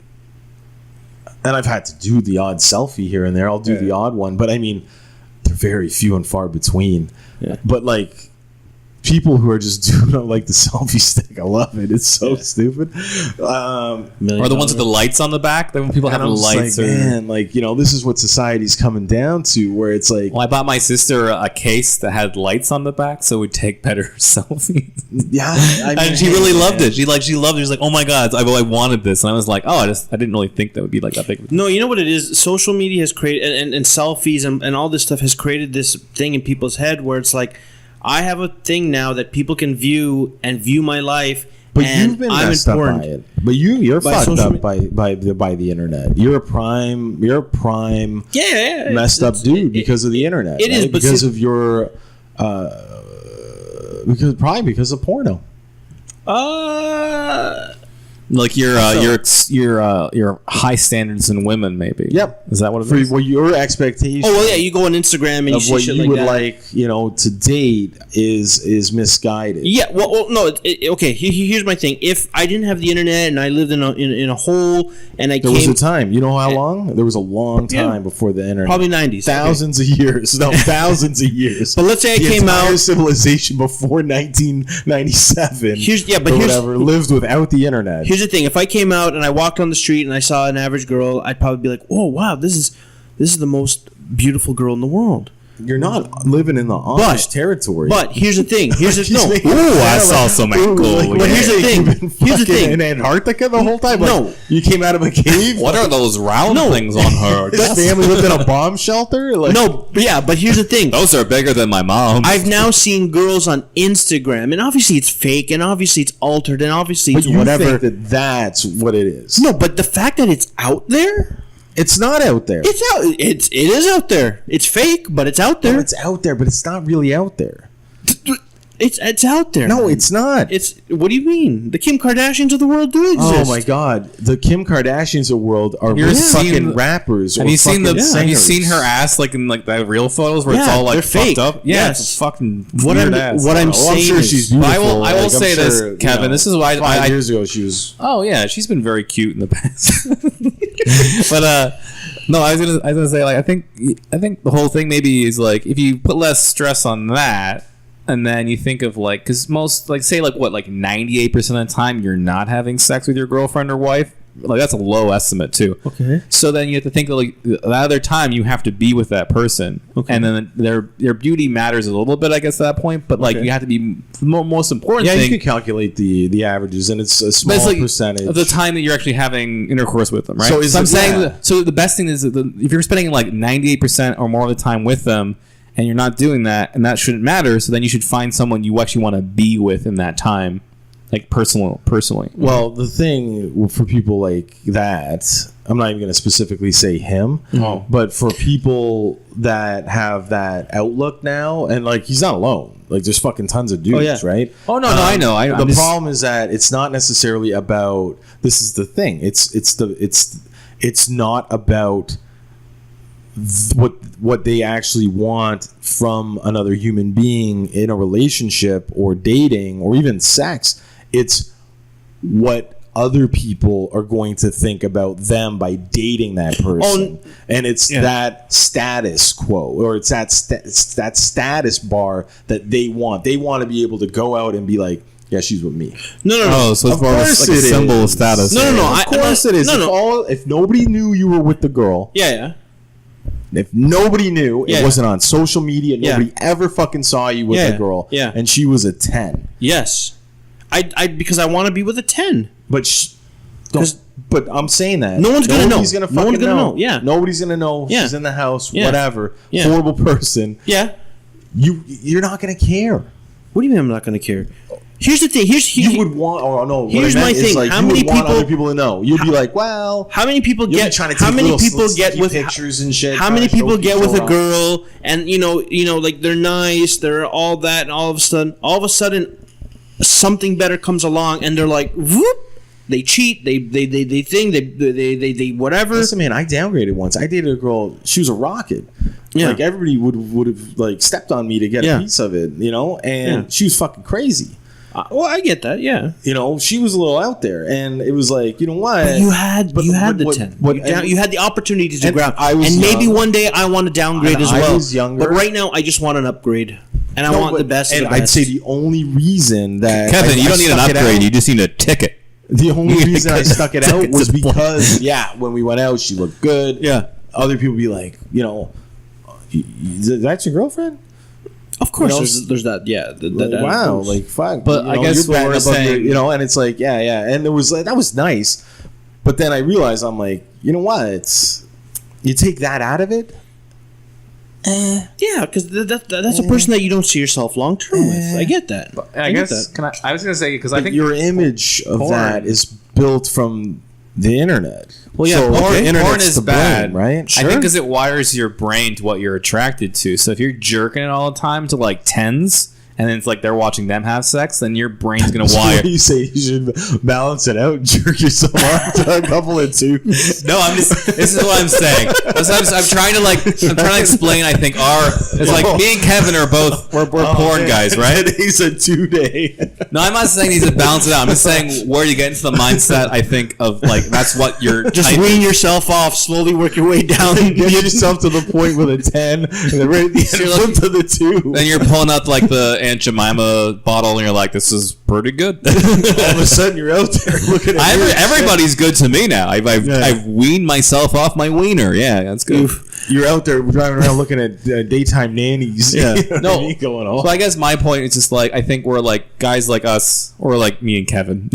and I've had to do the odd selfie here and there. I'll do the odd one, but I mean, they're very few and far between. Yeah. But like, people who are just doing like the selfie stick, I love it. It's so stupid. Or the ones with the lights on the back. Then when people have the lights, like, man, like this is what society's coming down to, where it's like. Well, I bought my sister a case that had lights on the back, so we'd take better selfies. Yeah, and she really loved it. She loved it. She's like, oh my god, I wanted this, and I was like, oh, I didn't really think that would be like that big. No, you know what it is? Social media has created and selfies and all this stuff has created this thing in people's head where it's like, I have a thing now that people can view my life. But you've been messed up by it. But you're fucked up by the internet. You're a prime messed up dude because of the internet. It is because of your because of porno. Like your high standards in women, maybe. Yep. Is that what it For is? what your expectation? Oh well, yeah. You go on Instagram and you of see what shit you like would that. like, to date is misguided. Yeah, well no. Okay, here's my thing. If I didn't have the internet and I lived in a hole and There was a time. You know how long? There was a long time Yeah. before the internet. probably 90s. Thousands of years. No, thousands of years. But let's say I the came entire out. civilization before 1997 But or here's- whatever lived without the internet. Here's the thing: if I came out and I walked on the street and I saw an average girl, I'd probably be like, "Oh wow, this is the most beautiful girl in the world." You're not living in the Amish territory. But here's the thing: here's the He's no. making Ooh, it I sound saw like- some ooh, cool. like, But here's the yeah, thing. you've been Here's the fucking thing. in Antarctica the whole time. Like, No. you came out of a cave. What are those round things on her? Your family lived in a bomb shelter. Like, No, yeah, but here's the thing: Those are bigger than my mom. I've now seen girls on Instagram, and obviously it's fake, and obviously it's altered, and obviously but it's you whatever. think that's what it is? No, but the fact that it's out there, It's not out there. it's out. It is out there. It's fake, but it's out No, there. it's out there, but it's not really out there. It's out there. No, it's not. It's what do you mean? The Kim Kardashians of the world do exist. Oh my god, the Kim Kardashians of the world are You're fucking seeing- rappers. Have or you seen fucking the? Have you singers. seen her ass like in like the real photos where it's Yeah, all like they're fucked fake. up? Yeah, Yes. it's fucking What weird I'm- ass. what I'm Oh, I'm saying sure is- she's But beautiful. I will Like, I'm say this, sure, Kevin. This is why 5 years ago she was. Oh yeah, she's been very cute in the past. But no, I was gonna say like I think the whole thing maybe is like if you put less stress on that, and then you think of like because most like say like what like 98% of the time you're not having sex with your girlfriend or wife. Like that's a low estimate too. Okay. So then you have to think of like the other time you have to be with that person, Okay. and then their beauty matters a little bit, I guess, at that point. But like Okay. you have to be the most important Yeah, thing. you can calculate the averages, and it's a But small it's like percentage of the time that you're actually having intercourse with them, right? So is I'm it- saying yeah. that, so the best thing is that if you're spending like 98% or more of the time with them, and you're not doing that, and that shouldn't matter. So then you should find someone you actually want to be with in that time, like personally. Well, the thing for people like that, I'm not even going to specifically say him, but for people that have that outlook now, and like he's not alone. Like there's fucking tons of dudes, yeah. right? Oh no, I know. The problem is that it's not necessarily about. This is the thing. It's not about what they actually want from another human being in a relationship or dating or even sex. It's what other people are going to think about them by dating that person. And it's that status quo, or it's that status bar that they want. They want to be able to go out and be like, yeah, she's with me. No. Oh, so it's Of more of course like a it symbol of is. status. No. Of course it is. If nobody knew you were with the girl, Yeah. if nobody knew, Yeah. it wasn't on social media, Yeah. nobody ever fucking saw you with Yeah. a girl, Yeah. and she was a 10. Yes. I because I want to be with a 10. But but I'm saying that No one's gonna know. Nobody's gonna No one's fucking gonna know. know. Yeah. Nobody's gonna know. Yeah. She's in the house. Yeah. Whatever. Yeah. Horrible person. Yeah. You're not gonna care. What do you mean I'm not going to care? Here's the thing. You would want. Oh no. Here's what I my meant is, thing. like, How you many would want people- other people to know? You'd be like, well. How many people You'll be get trying to take how many little people get sticky with pictures and shit. how trying many to show people get with a off. girl and you know like they're nice, they're all that, and all of a sudden something better comes along and they're like whoop, they cheat, they think they whatever. Listen, man, I downgraded once. I dated a girl. She was a rocket. Yeah. Like everybody would have like stepped on me to get Yeah. a piece of it, and Yeah. she was fucking crazy. Well, I get that, yeah. She was a little out there, and it was like, you know what? But you had But the 10. and- You had the opportunity to and ground. I was and maybe young. one day I want to downgrade And as I well. was younger. But right now I just want an upgrade. And I No, want but- the best of And the best. I'd say the only reason that Kevin, you don't need an stuck it upgrade. out- You just need a ticket. The only reason I stuck it out Ticket to was the point. because, when we went out, she looked good. Yeah. Other people be like, that's your girlfriend? Of course, You know, there's that. Yeah. Like, wow, like fuck. But I guess you're what we're batting above saying- and it's like, and it was like that was nice. But then I realized I'm like, you know what? You take that out of it. yeah, because that's a person that you don't see yourself long term with. I get that. I get guess that. I was gonna say because I think your image of porn- that is built from the internet. Well, yeah, So porn, the internet's porn is to blame, bad, right? I think because it wires your brain to what you're attracted to. So if you're jerking it all the time to like 10s and then it's like they're watching them have sex, then your brain's gonna So wire. you say you should balance it out and jerk yourself off to a couple of two. No, I'm just. This is what I'm saying. I'm trying to explain. I think it's like me and Kevin are both we're porn guys, right? He's a 2-day. No, I'm not saying he's to balance it out. I'm just saying where you get into the mindset. I think of like that's what you're just wean yourself off, slowly work your way down, Get yourself to the point with a 10, and then right at the end, flip to the 2. Then you're pulling out like the Aunt Jemima bottle, and you're like, "This is pretty good." All of a sudden, you're out there looking at everybody's good to me now. I've weaned myself off my wiener. Yeah, that's good. You're out there driving around looking at daytime nannies. Yeah, no, going on. So I guess my point is just like I think we're like guys like us, or like me and Kevin.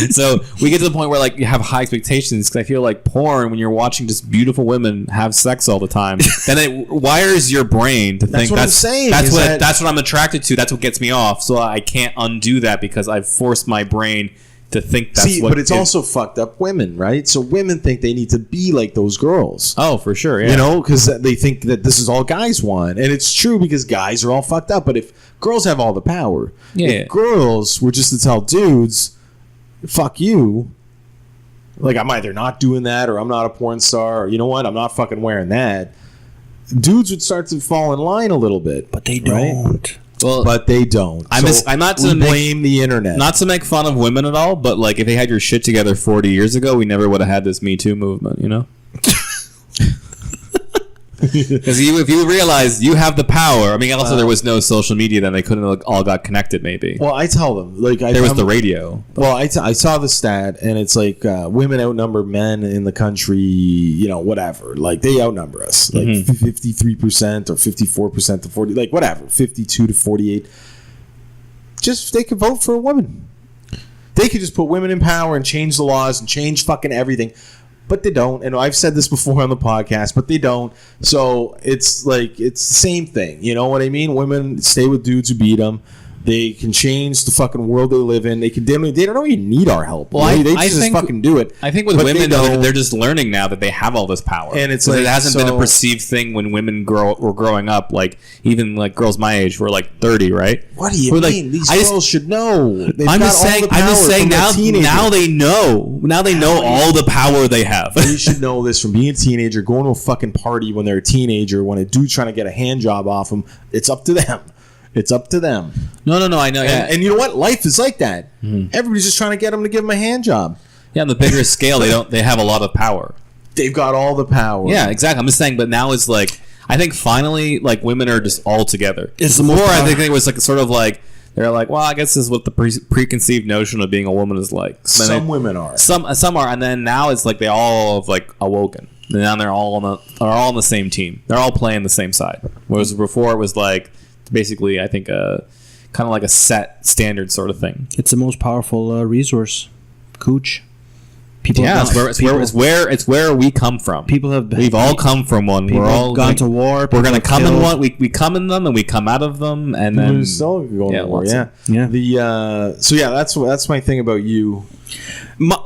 So we get to the point where like you have high expectations because I feel like porn when you're watching just beautiful women have sex all the time, then it wires your brain to think what I'm saying. That's what I'm attracted to. That's what gets me off. So I can't undo that because I've forced my brain to think that's what. But it's also fucked up women, right? So women think they need to be like those girls. Oh, for sure, yeah. You know, because they think that this is all guys want, and it's true because guys are all fucked up. But if girls have all the power, if girls were just to tell dudes, "Fuck you," like I'm either not doing that or I'm not a porn star, or you know what, I'm not fucking wearing that. Dudes would start to fall in line a little bit, but they don't. Right? Well, but they don't. I'm not to blame the internet. Not to make fun of women at all, but like if they had your shit together 40 years ago, we never would have had this Me Too movement, you know? Because if you realize you have the power, I mean, also there was no social media then; they couldn't have all got connected. Maybe. Well, I tell them like there was the radio. Well, I saw the stat, and it's like women outnumber men in the country. You know, whatever. Like they outnumber us, like 53% or 54% to 40, like whatever, 52 to 48. Just they could vote for a woman. They could just put women in power and change the laws and change fucking everything. But they don't, and I've said this before on the podcast, but they don't. So it's like it's the same thing. You know what I mean? Women stay with dudes who beat them. They can change the fucking world they live in. They don't even need our help. Well, they just fucking do it. I think with women, they're just learning now that they have all this power, and it's like, it hasn't been a perceived thing when women were growing up. Like even like girls my age were like 30, right? What do you mean? Like, these girls should know. I'm just saying now they know. Now they know all the power they have. They should know this from being a teenager, going to a fucking party when they're a teenager. When a dude's trying to get a hand job off them, it's up to them. It's up to them. No, I know. And you know what? Life is like that. Everybody's just trying to get them to give them a hand job. Yeah, on the bigger scale, they have a lot of power. They've got all the power. Yeah, exactly. I'm just saying, but now it's like I think finally, like women are just all together. It's more. I think it was like sort of like they're like, well, I guess this is what the preconceived notion of being a woman is like. Some women are. Some are, and then now it's like they all have like awoken. And now they're all on the same team. They're all playing the same side. Whereas before it was like. Basically, I think kind of like a set standard sort of thing. It's the most powerful resource, cooch. People, it's where we come from. We've all come from one. We're all gone to war. We're gonna come in one. We come in them and we come out of them, and then we're still going to war. Yeah. That's my thing about you.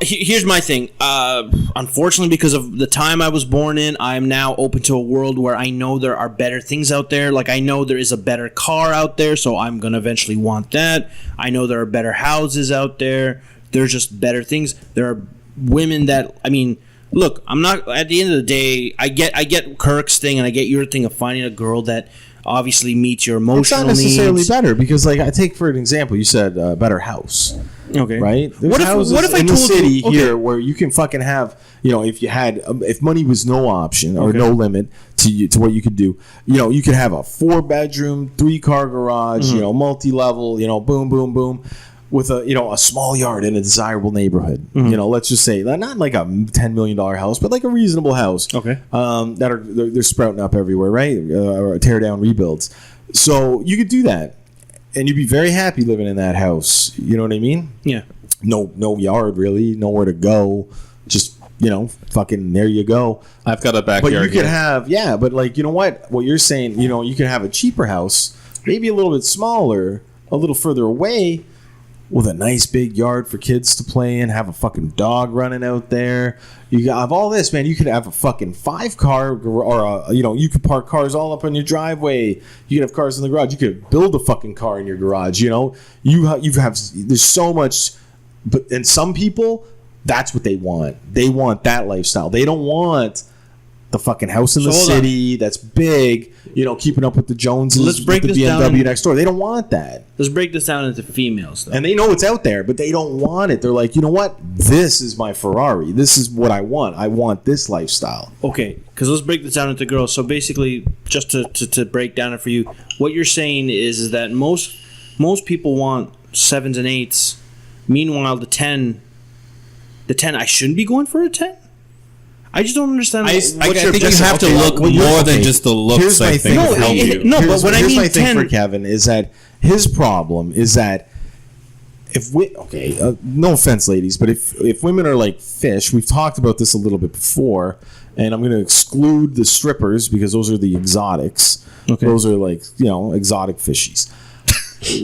Here's my thing. Unfortunately, because of the time I was born in, I am now open to a world where I know there are better things out there. Like I know there is a better car out there, so I'm gonna eventually want that. I know there are better houses out there. There's just better things. There are women that, I mean, look, I'm not, at the end of the day, I get Kirk's thing and I get your thing of finding a girl that obviously meets your emotional needs. It's not necessarily better because, like, I take for an example, you said better house. Okay. Right? What if I told you here where you can fucking have, you know, if money was no option or no limit to what you could do, you know, you could have a 4-bedroom, 3-car garage, you know, multi-level, you know, boom, boom, boom. With a small yard in a desirable neighborhood, you know, let's just say not like a $10 million house, but like a reasonable house. Okay. They're sprouting up everywhere, right? Or tear down rebuilds. So you could do that, and you'd be very happy living in that house. You know what I mean? Yeah. No yard really, nowhere to go. Just fucking there you go. I've got a backyard. But you could have but like you know what you're saying. You could have a cheaper house, maybe a little bit smaller, a little further away. with a nice big yard for kids to play in, have a fucking dog running out there. You have all this, man. You could have a fucking 5-car, or you could park cars all up on your driveway. You could have cars in the garage. You could build a fucking car in your garage. There's so much, and some people, that's what they want. They want that lifestyle. They don't want the fucking house in the city that's big, keeping up with the Joneses. Let's break with the this BMW down. next door. They don't want that. Let's break this down into females, though. And they know it's out there, but they don't want it. They're like, you know what? This is my Ferrari. This is what I want. I want this lifestyle. Okay, because let's break this down into girls. So basically, just to break down it for you, what you're saying is that most people want 7s and 8s. Meanwhile, the 10, I shouldn't be going for a 10? I just don't understand. I think you have to look more than just the looks. Here's my thing. But when I mean 10, thing for Kevin is that his problem is that no offense, ladies, but if women are like fish, we've talked about this a little bit before, and I'm going to exclude the strippers because those are the exotics. Okay. Those are like exotic fishies.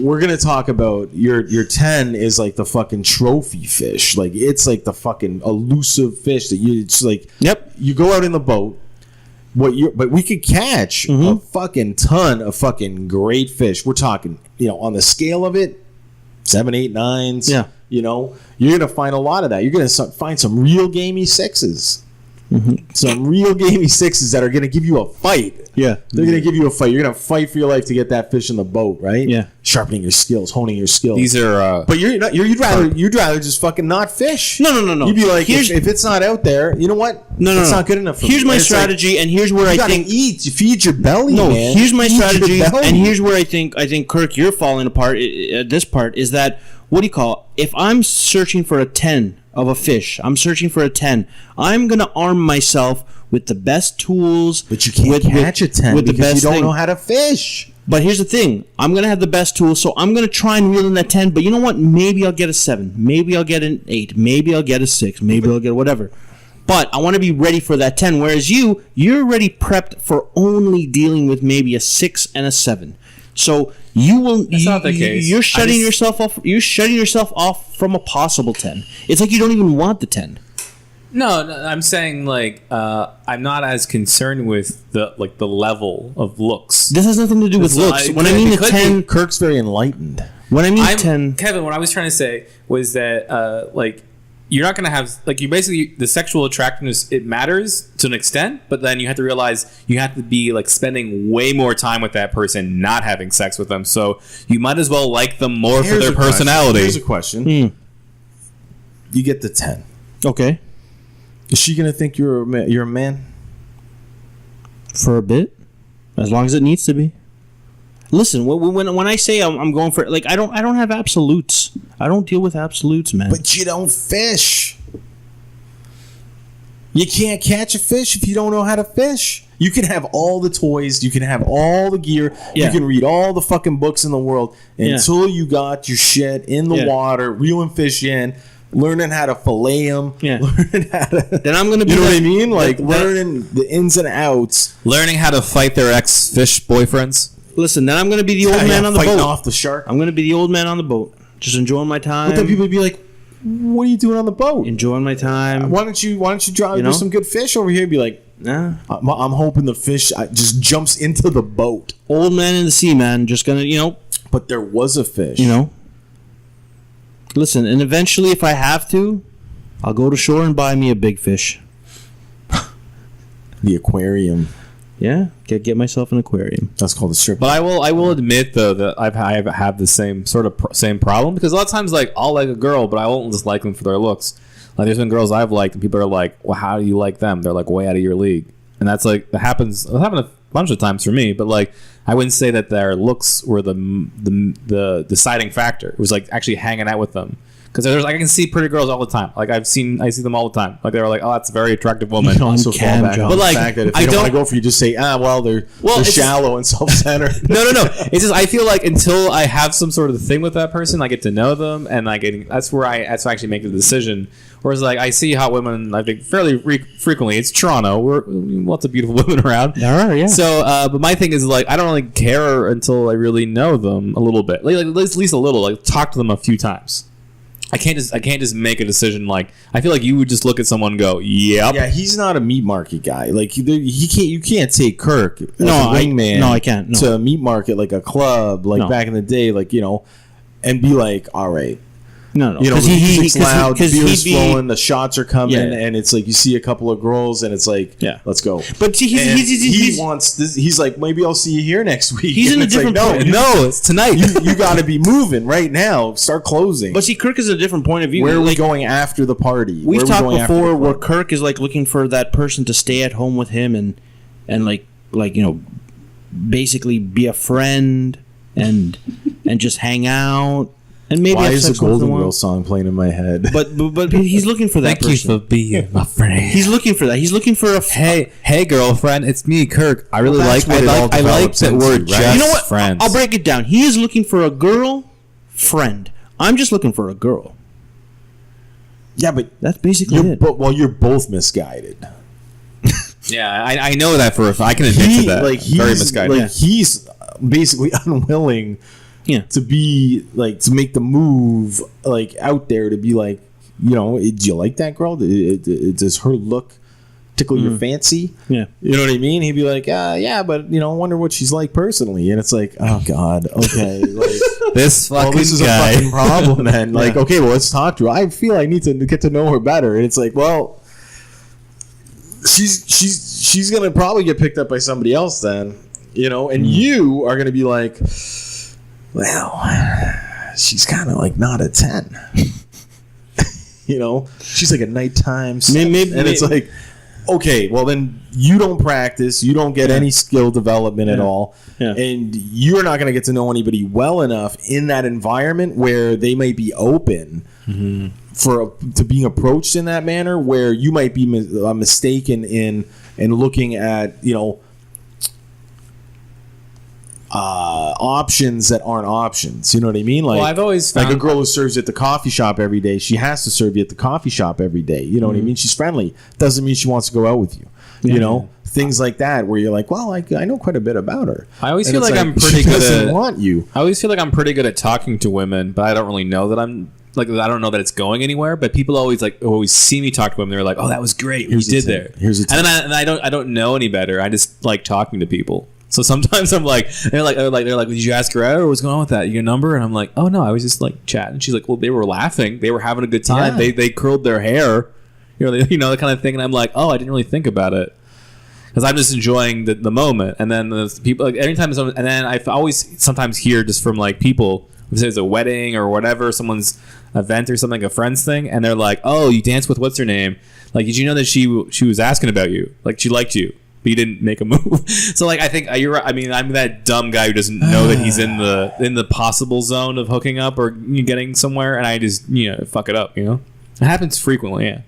We're gonna talk about your 10 is like the fucking trophy fish. Like it's like the fucking elusive fish that it's like. Yep. You go out in the boat. But we could catch a fucking ton of fucking great fish. We're talking, on the scale of it, 7, 8, 9s. Yeah. You're gonna find a lot of that. You're gonna find some real gamey 6s. Some real gamey 6s that are gonna give you a fight. Yeah, they're gonna give you a fight. You're gonna fight for your life to get that fish in the boat, right? Yeah, sharpening your skills, honing your skills. These are, but you'd rather just fucking not fish. No. You'd be like, if it's not out there, you know what? It's not good enough. Here's my strategy, and here's where I think you feed your belly. No, man. Here's my strategy, and here's where I think Kirk, you're falling apart. This part is that if I'm searching for a 10 of a fish, I'm searching for a 10. I'm gonna arm myself with the best tools. But you can't catch a 10 because you don't know how to fish. But here's the thing. I'm going to have the best tools, so I'm going to try and reel in that 10. But you know what? Maybe I'll get a 7. Maybe I'll get an 8. Maybe I'll get a 6. Maybe I'll get whatever. But I want to be ready for that 10. Whereas you're already prepped for only dealing with maybe a 6 and a 7. So you will. That's not the case. You're shutting yourself off. You're shutting yourself off from a possible 10. It's like you don't even want the 10. No, I'm saying I'm not as concerned with the level of looks. This has nothing to do with looks. When I mean the 10, Kirk's very enlightened. When I mean 10, Kevin, what I was trying to say was that you're not going to have you basically the sexual attractiveness, it matters to an extent, but then you have to realize you have to be spending way more time with that person, not having sex with them. So you might as well like them more for their personality. Here's a question. You get the 10. Okay. Is she gonna think you're a man? For a bit, as long as it needs to be. Listen, when I say I'm going for I don't have absolutes. I don't deal with absolutes, man. But you don't fish. You can't catch a fish if you don't know how to fish. You can have all the toys, you can have all the gear, you can read all the fucking books in the world until you got your shit in the water, reeling fish in. Learning how to fillet them. Yeah. Learning how to. Then I'm gonna be. You know what I mean? Learning the ins and outs. Learning how to fight their ex-fish boyfriends. Listen, then I'm gonna be the old man on the boat. Off the shark. I'm gonna be the old man on the boat, just enjoying my time. But then people would be like, "What are you doing on the boat? Enjoying my time. Why don't you drive? There's some good fish over here." Be like, "Nah." I'm hoping the fish just jumps into the boat. Old man in the sea, man. Just gonna, But there was a fish. Listen, and eventually, if I have to, I'll go to shore and buy me a big fish. The aquarium. Yeah, get myself an aquarium. That's called a strip. But I will admit though that I have the same same problem because a lot of times I'll like a girl, but I won't just like them for their looks. There's been girls I've liked and people are like, well, how do you like them? They're way out of your league, and that's that happens. It happened a bunch of times for me, but I wouldn't say that their looks were the deciding factor. It was actually hanging out with them. Because I can see pretty girls all the time. Like I see them all the time. Like they're like, oh, that's a very attractive woman. You can also fall back on but the like, fact that if I they don't don't want to go for you, just say, they're shallow and self-centered. No. It's just I feel like until I have some sort of thing with that person, I get to know them, and that's where I actually make the decision. Whereas like I see hot women, I think fairly frequently. It's Toronto. We're lots of beautiful women around. There are, yeah. So, but my thing is like I don't really care until I really know them a little bit, like at least a little. Like talk to them a few times. I can't just make a decision. Like I feel like you would just look at someone and go, "Yep." Yeah, he's not a meat market guy. Like he can't. You can't take Kirk as a I wingman. No, I can't. No. To a meat market like a club, like back in the day, like and be like, all right. No, the music's loud, the beer's flowing, the shots are coming, and it's like you see a couple of girls, and it's like, let's go. But he wants this. He's like, maybe I'll see you here next week. He's in a different point. No, it's tonight. You got to be moving right now. Start closing. But see, Kirk is a different point of view. Where are we going after the party? We've talked before where Kirk is like looking for that person to stay at home with him and like basically be a friend and just hang out. And maybe why is the Golden Girls song playing in my head? But he's looking for that person. Thank you for being my friend. He's looking for that. He's looking for a hey girlfriend, it's me, Kirk. I really like that word. Right? You know what? Friends. I'll break it down. He is looking for a girl friend. I'm just looking for a girl. Yeah, but that's basically it. You're both misguided. Yeah, I know that for a fact. I can admit to that. Like he's very misguided. Like he's basically unwilling. Yeah. To be like to make the move like out there to be like, do you like that girl? Does her look tickle your fancy? Yeah. You know what I mean? He'd be like, yeah, but I wonder what she's like personally. And it's like, oh God, okay, like this is guy. A fucking problem. Then like, okay, well, let's talk to her. I feel I need to get to know her better. And it's like, well, she's gonna probably get picked up by somebody else then, and you are gonna be like, well, she's kind of like not a 10. She's like a nighttime. It's like, okay, well then you don't practice, you don't get any skill development at all, and you're not going to get to know anybody well enough in that environment where they might be open to being approached in that manner, where you might be mistaken in looking at options that aren't options. You know what I mean? Like, I've always found like a girl who serves you at the coffee shop every day. She has to serve you at the coffee shop every day. You know what I mean? She's friendly. Doesn't mean she wants to go out with you. Things like that where you're like, well, I know quite a bit about her. I always feel like I'm pretty good at want you. I always feel like I'm pretty good at talking to women, but I don't really know that I'm like, I don't know that it's going anywhere. But people always see me talk to women. They're like, oh, that was great. Here's you did there. Here's a tip. And then I don't know any better. I just like talking to people. So sometimes I'm like, they're like, did you ask her out or what's going on with that? Your number? And I'm like, oh no, I was just like chatting. She's like, well, they were laughing, they were having a good time. Yeah. They curled their hair, the kind of thing. And I'm like, oh, I didn't really think about it because I'm just enjoying the moment. And then the people, like anytime, and then I always sometimes hear just from like people, if it's a wedding or whatever, someone's event or something, a friend's thing, and they're like, oh, you danced with what's her name? Like, did you know that she was asking about you? Like, she liked you. But you didn't make a move. So like I think you're right. I mean, I'm that dumb guy who doesn't know that he's in the possible zone of hooking up or getting somewhere, and I just fuck it up. It happens frequently. Yeah,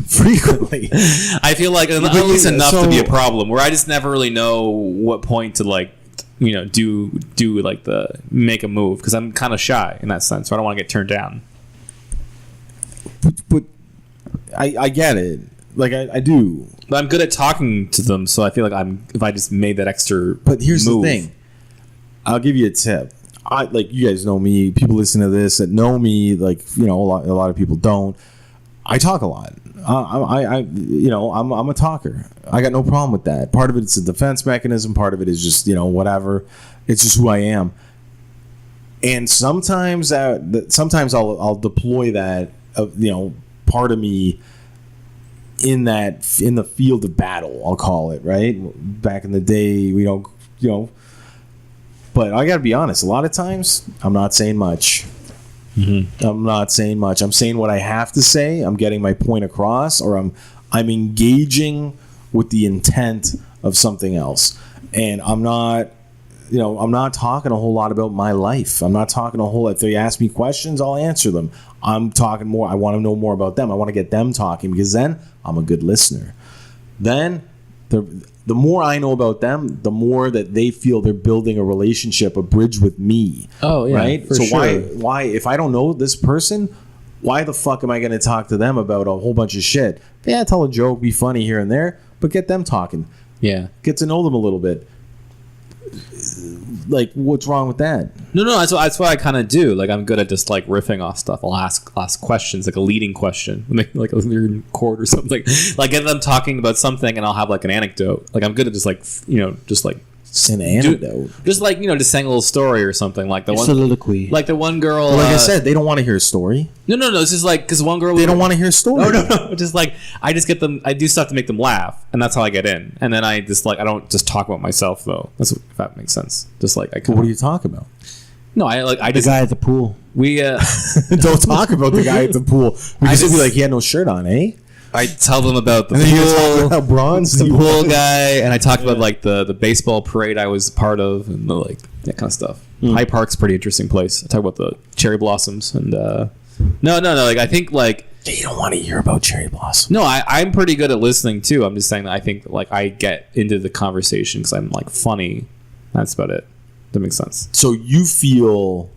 frequently. I feel like at least enough to be a problem. Where I just never really know what point to like do like the make a move because I'm kind of shy in that sense. So I don't want to get turned down. But I get it. Like I do. But I'm good at talking to them, so I feel like if I just made that extra. But here's move. the thing. I'll give you a tip. You guys know me. People listen to this that know me. Like a lot of people don't. I talk a lot. I'm a talker. I got no problem with that. Part of it's a defense mechanism. Part of it is just whatever. It's just who I am. And sometimes I'll deploy that part of me in the field of battle, I'll call it, right? Back in the day, we don't, but I gotta be honest, a lot of times I'm not saying much. I'm not saying much. I'm saying what I have to say. I'm getting my point across, or I'm engaging with the intent of something else. And I'm not talking a whole lot about my life. I'm not talking a whole lot. If they ask me questions, I'll answer them. I'm talking more. I want to know more about them. I want to get them talking because then I'm a good listener. Then the more I know about them, the more that they feel they're building a relationship, a bridge with me. Oh, yeah. Right? For So sure. why, if I don't know this person, why the fuck am I going to talk to them about a whole bunch of shit? Yeah, tell a joke, be funny here and there, but get them talking. Yeah. Get to know them a little bit. Like, what's wrong with that? No, that's what I kind of do. Like, I'm good at just like riffing off stuff. I'll ask questions, like a leading question, like a in court or something. Like get them talking about something, and I'll have like an anecdote. Like I'm good at just like just like An anecdote. just like just saying a little story or something. Like the one soliloquy. like the one girl. Like I said, they don't want to hear a story. No. It's just like because one girl. They don't want to hear a story. No. Just like I just get them. I do stuff to make them laugh, and that's how I get in. And then I just like I don't just talk about myself though. That's if that makes sense. Just like I. But what do you talk about? No, I The just guy at the pool. we. Don't talk about the guy at the pool because he'll be like, he had no shirt on, eh? I tell them about the And then you're talking pool, about how bronze the he pool was. guy, and I talk about like the baseball parade I was part of, and the, like that kind of stuff. High Park's a pretty interesting place. I talk about the cherry blossoms and no. Like I think like You don't want to hear about cherry blossom. no, I'm pretty good at listening too. I'm just saying that I think like I get into the conversation because I'm like funny. That's about it. That makes sense. So you feel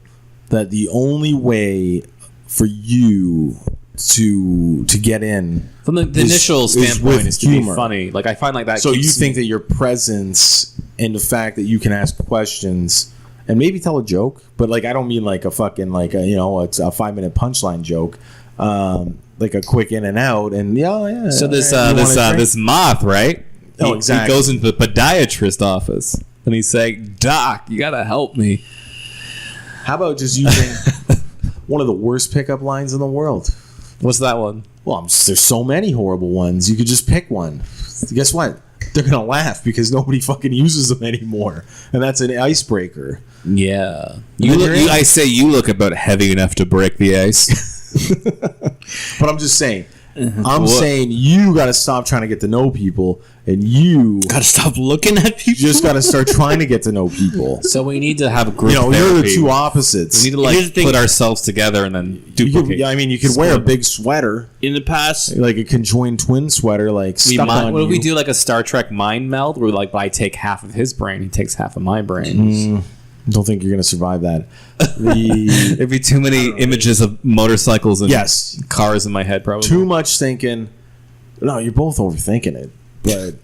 that the only way for you to get in From the is- initial is standpoint with is to be humor. funny. Like I find like that. So you keeps think me- that your presence and the fact that you can ask questions and maybe tell a joke, but like I don't mean like a fucking like a it's a 5-minute punchline joke, like a quick in and out and yeah. So this you wanna drink? this moth, right? Oh, exactly. He goes into the podiatrist office and he's saying, "Doc, you gotta help me." How about just using one of the worst pickup lines in the world? What's that one? Well, there's so many horrible ones. You could just pick one. Guess what? They're gonna laugh because nobody fucking uses them anymore, and that's an icebreaker. Yeah, then I say you look about heavy enough to break the ice. But I'm just saying, I'm What? saying you got to stop trying to get to know people, and you Gotta stop looking at people. just got to start trying to get to know people. So we need to have group You're therapy. the two opposites. We need to Here's like the thing. put ourselves together and then You duplicate. could, I mean, you could wear a big sweater, In the past, like a conjoined twin sweater, like We stuck mind, on what if you. we do like a Star Trek mind meld where like I take half of his brain, he takes half of my brain? Don't think you're gonna survive that. The There'd be too many images of motorcycles and yes, cars in my head, probably. too much thinking. No, you're both overthinking it, but.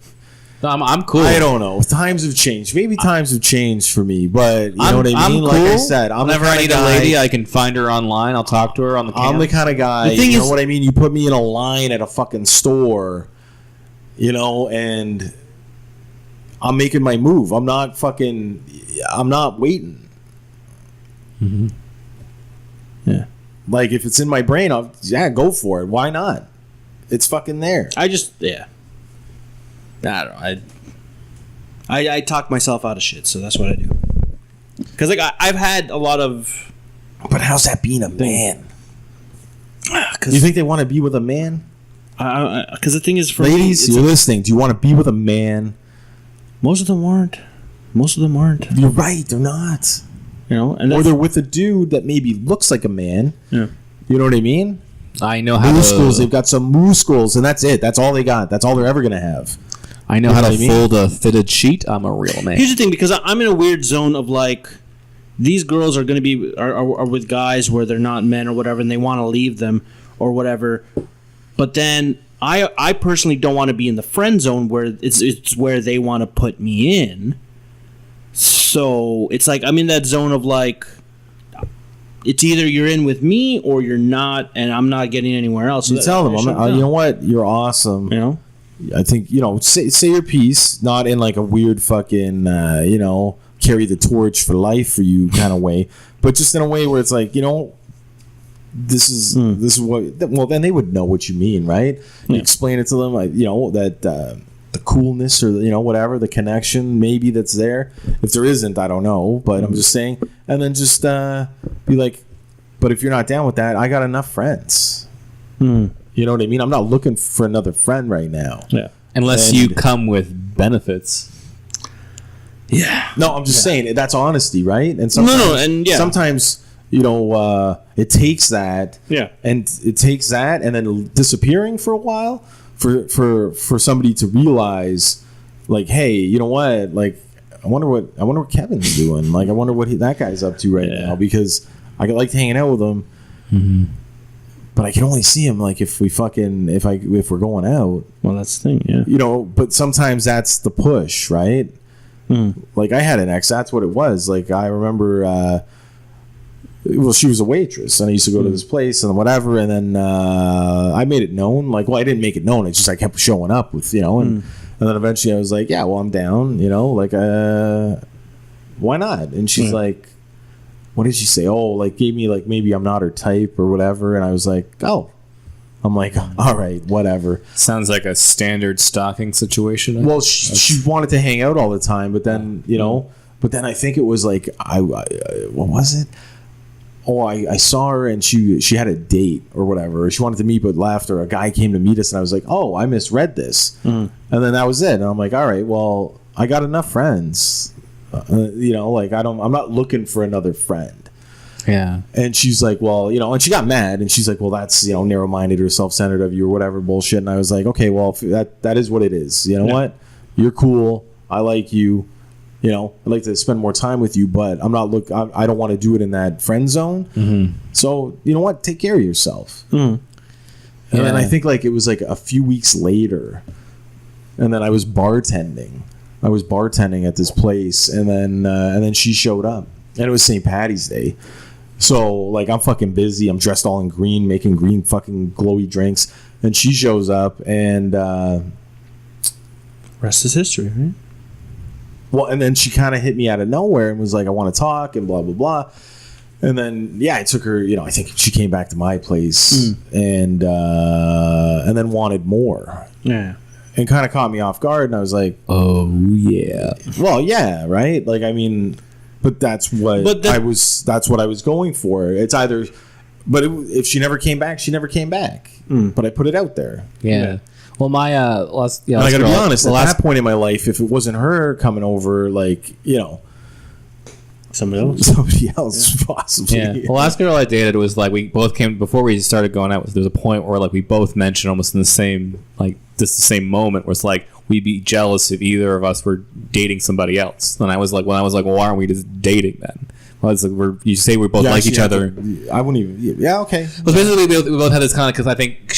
No, I'm cool. I don't know. Times have changed. Maybe times have changed for me, but you know what I I'm mean? cool. Like I said, I'm Whenever the I kind need of a guy, lady, I can find her online. I'll talk to her on the cam. I'm the kind of guy, The thing you know is- what I mean? You put me in a line at a fucking store, and I'm making my move. I'm not waiting. yeah. Like, if it's in my brain, go for it. Why not? It's fucking there. I don't know. I talk myself out of shit, so that's what I do. Because like I've had a lot of. But how's that being a man? Because You think they want to be with a man? the thing is, for Ladies, me, you're listening. Do you want to be with a man? most of them aren't. You're right. They're not. You know, and Or that's, they're with a dude that maybe looks like a man. yeah. You know what I mean? I know how Muscles. to. They've got some muscles, and that's it. That's all they got. That's all they're ever gonna have. I know You how know to what I mean? fold a fitted sheet. I'm a real man. Here's the thing, because I'm in a weird zone of like, these girls are going to be are with guys where they're not men or whatever, and they want to leave them or whatever. But then I personally don't want to be in the friend zone where it's where they want to put me in. So it's like I'm in that zone of like, it's either you're in with me or you're not, and I'm not getting anywhere else. So You tell them, I shut you down. know what? You're awesome. You know? I think say your piece, not in like a weird fucking carry the torch for life for you kind of way, but just in a way where it's like this is what. Well, then they would know what you mean, right? You explain it to them, like that the coolness or whatever the connection maybe that's there. If there isn't, I don't know, but I'm just saying, and then just be like, but if you're not down with that, I got enough friends. You know what I mean? I'm not looking for another friend right now. Yeah. Unless And- you come with benefits. Yeah. No, I'm just saying that's honesty, right? And No, and yeah. sometimes it takes that. Yeah. And it takes that and then disappearing for a while for somebody to realize, like, hey, you know what? Like, I wonder what Kevin's doing. Like, I wonder what that guy's up to right now, because I like hanging out with him. Mm-hmm. But I can only see him like if we're going out. Well, that's the thing, yeah. But sometimes that's the push, right? Like, I had an ex, that's what it was. Like, I remember she was a waitress, and I used to go to this place and whatever, and then I made it known. Like, well, I didn't make it known, it's just I kept showing up with, and then eventually I was like, yeah, well, I'm down, like, why not? And she's like, what did she say? Oh, like, gave me, like, maybe I'm not her type or whatever. And I was like, oh. I'm like, all right, whatever. Sounds like a standard stalking situation. Well, she wanted to hang out all the time, but then, but then I think it was like, what was it? Oh, I saw her and she had a date or whatever. She wanted to meet but left, or a guy came to meet us, and I was like, oh, I misread this. And then that was it. And I'm like, all right, well, I got enough friends. Like, I'm not looking for another friend. Yeah. And she's like, well, and she got mad, and she's like, well, that's, narrow-minded or self-centered of you or whatever bullshit. And I was like, okay, well, that is what it is. You know what? You're cool. I like you. I'd like to spend more time with you, but I don't want to do it in that friend zone. Mm-hmm. So, you know what? Take care of yourself. Mm-hmm. And then I think, like, it was like a few weeks later, and then I was bartending. At this place, and then she showed up, and it was St. Patty's Day. So, like, I'm fucking busy. I'm dressed all in green, making green fucking glowy drinks, and she shows up, and rest is history, right? Well, and then she kind of hit me out of nowhere and was like, I want to talk and blah, blah, blah. And then, I took her, I think she came back to my place and then wanted more. Yeah. And kind of caught me off guard. And I was like, oh, yeah. Well, yeah, right? Like, I mean, but that's what I was going for. It's either, but if she never came back, she never came back. But I put it out there. Yeah. Well, my I got to be honest. At that point in my life, if it wasn't her coming over, like, somebody else possibly. Yeah. The last girl I dated was like, we both came before we started going out. There was a point where, like, we both mentioned almost in the same, like, just the same moment, where it's like we'd be jealous if either of us were dating somebody else. And I was like, well, why aren't we just dating then? Well, it's like you say we both like each other. I wouldn't even. Yeah, okay. Well, basically, we both had this kind of, because I think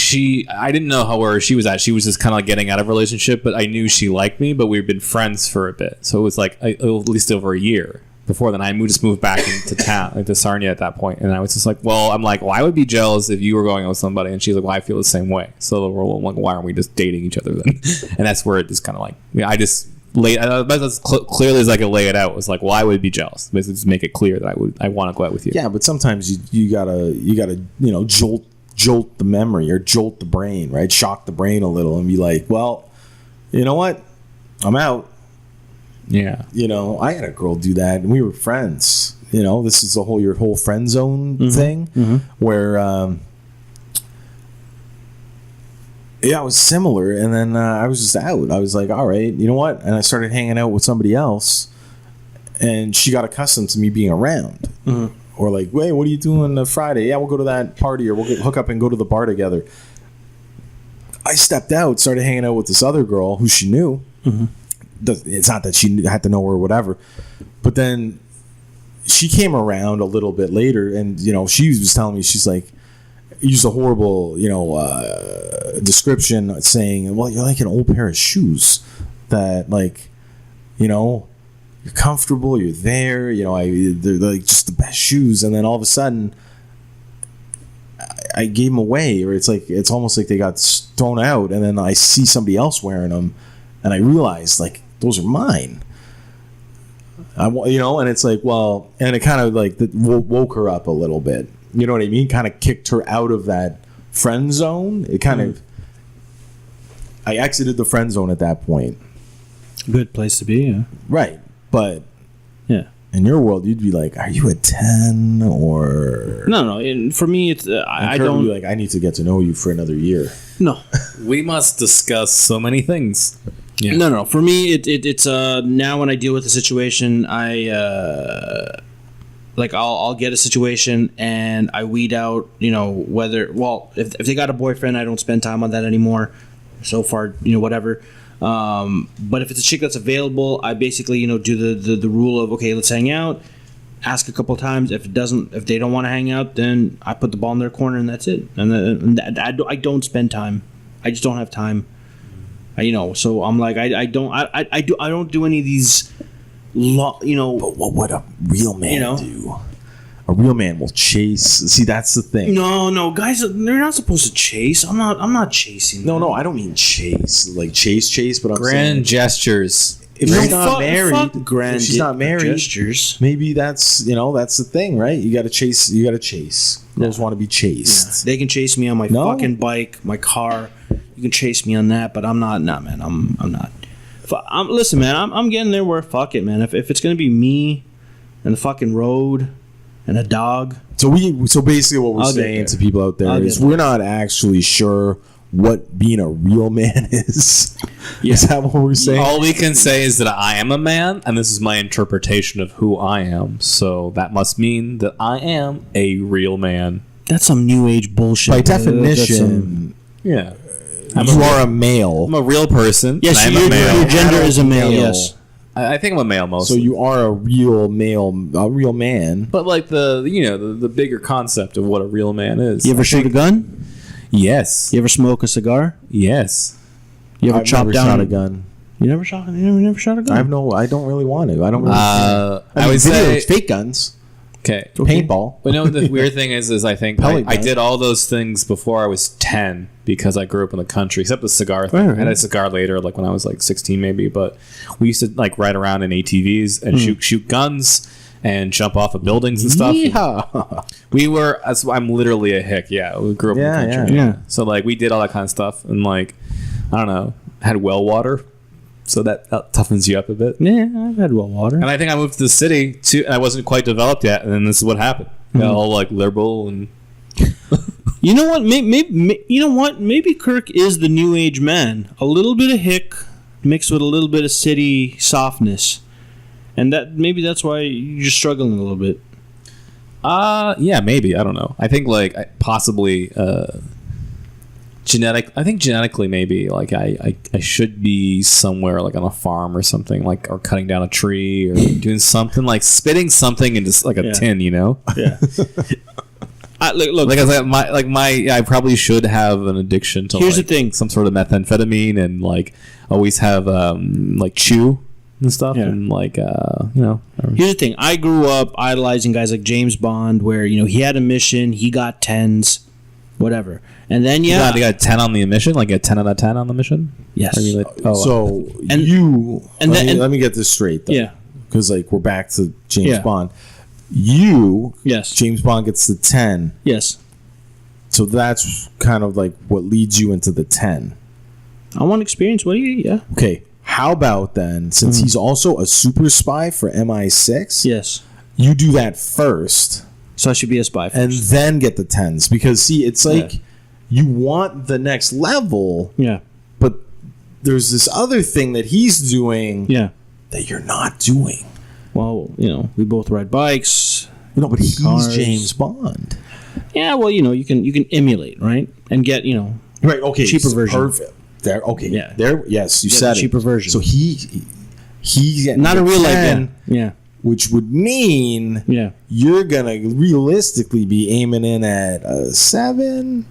I didn't know where she was at. She was just kind of like getting out of a relationship, but I knew she liked me. But we've been friends for a bit, so it was like at least over a year. Before then, I just moved back into town, into Sarnia at that point, and I was just like, well, I'm like, well, I would be jealous if you were going out with somebody, and she's like, well, I feel the same way. So we're like, why aren't we just dating each other then? And that's where it just kind of like, I just as clearly as I could lay it out, was like, well, I would be jealous. Basically, just make it clear that I want to go out with you. Yeah, but sometimes you gotta jolt the memory or jolt the brain, right? Shock the brain a little and be like, well, you know what? I'm out. Yeah. I had a girl do that, and we were friends. This is your whole friend zone thing, where it was similar, and then I was just out. I was like, all right, you know what? And I started hanging out with somebody else, and she got accustomed to me being around. Or like, hey, what are you doing on Friday? Yeah, we'll go to that party, or we'll hook up and go to the bar together. I stepped out, started hanging out with this other girl who she knew. It's not that she had to know her or whatever, but then she came around a little bit later, and she was telling me, she's like, used a horrible description, saying, well, you're like an old pair of shoes that, like, you're comfortable, you're there, they're like just the best shoes, and then all of a sudden I gave them away, or it's almost like they got thrown out, and then I see somebody else wearing them, and I realized, like, those are mine. And it's like, well, and it kind of like woke her up a little bit. You know what I mean? Kind of kicked her out of that friend zone. It kind of, I exited the friend zone at that point. Good place to be, yeah. Right, but yeah, in your world, you'd be like, "Are you a 10 or?" No. For me, it's I don't like. I need to get to know you for another year. No, we must discuss so many things. Yeah. No. For me, it's now when I deal with the situation, I like I'll get a situation and I weed out, whether if they got a boyfriend, I don't spend time on that anymore. So far, whatever. But if it's a chick that's available, I basically do the rule of, okay, let's hang out. Ask a couple times. If they don't want to hang out, then I put the ball in their corner and that's it. And I don't spend time. I just don't have time. So I'm like I don't do any of these. But what would a real man do? A real man will chase. See, that's the thing. No, guys, they're not supposed to chase. I'm not chasing. No, I don't mean chase. Like chase. But I'm grand saying gestures. If she's not married, if she's not married, gestures. Maybe that's that's the thing, right? You got to chase. Girls want to be chased. Yeah. They can chase me on my fucking bike, my car. You can chase me on that, but I'm not. Nah, man, I'm not. Listen, man, I'm getting there. Where fuck it, man. If it's gonna be me and the fucking road and a dog. So basically, what we're saying to people out there is we're not actually sure what being a real man is. Yeah. Is that what we're saying? All we can say is that I am a man, and this is my interpretation of who I am. So that must mean that I am a real man. That's some new age bullshit. By definition, yeah. You are a male. I'm a real person. Yes, I'm a male. Your gender is a male. Yes, I think I'm a male mostly. So you are a real male, a real man. But like the bigger concept of what a real man is. You ever shoot a gun? Yes. You ever smoke a cigar? Yes. You ever chop down shot a gun? You never shot a gun? I don't really want to. I don't really. I would say fake guns. Okay. Paintball. But the weird thing is I think I did all those things before I was 10 because I grew up in the country, except the cigar thing. Right. I had a cigar later, like when I was like 16 maybe, but we used to like ride around in ATVs and shoot guns and jump off of buildings and stuff. Yeah. I'm literally a hick. Yeah. We grew up in the country. Yeah. So like we did all that kind of stuff and like, I don't know, had well water. So that toughens you up a bit. Yeah, I've had well water. And I think I moved to the city too, and I wasn't quite developed yet. And then this is what happened. Got all like liberal and. You know what? Maybe Kirk is the new age man. A little bit of hick mixed with a little bit of city softness, and that's why you're struggling a little bit. Yeah, maybe. I don't know. I think like possibly. I think genetically maybe like I should be somewhere like on a farm or something, like, or cutting down a tree or doing something like spitting something into like a tin, Yeah. Look, like I probably should have an addiction to here's the thing. Some sort of methamphetamine and like always have like chew and stuff and like Here's the thing. I grew up idolizing guys like James Bond, where he had a mission, he got 10s, whatever. And then you got a 10 on the mission, like a 10 out of 10 on the mission. Yes. Let me get this straight though. Yeah. Because like we're back to James Bond. Yes. James Bond gets the 10. Yes. So that's kind of like what leads you into the 10. I want experience. What do you? Yeah. Okay. How about then, since he's also a super spy for MI6? Yes. You do that first. So I should be a spy first. And then get the 10s. Because, see, it's like you want the next level. Yeah. But there's this other thing that he's doing that you're not doing. Well, we both ride bikes. But he's cars. James Bond. Yeah, well, you can emulate, right? And get, right, okay, cheaper version. Perfect. There, okay. Yeah. There, yes, you said cheaper version. So he not a real life 10, yeah. Which would mean you're gonna realistically be aiming in at a 7.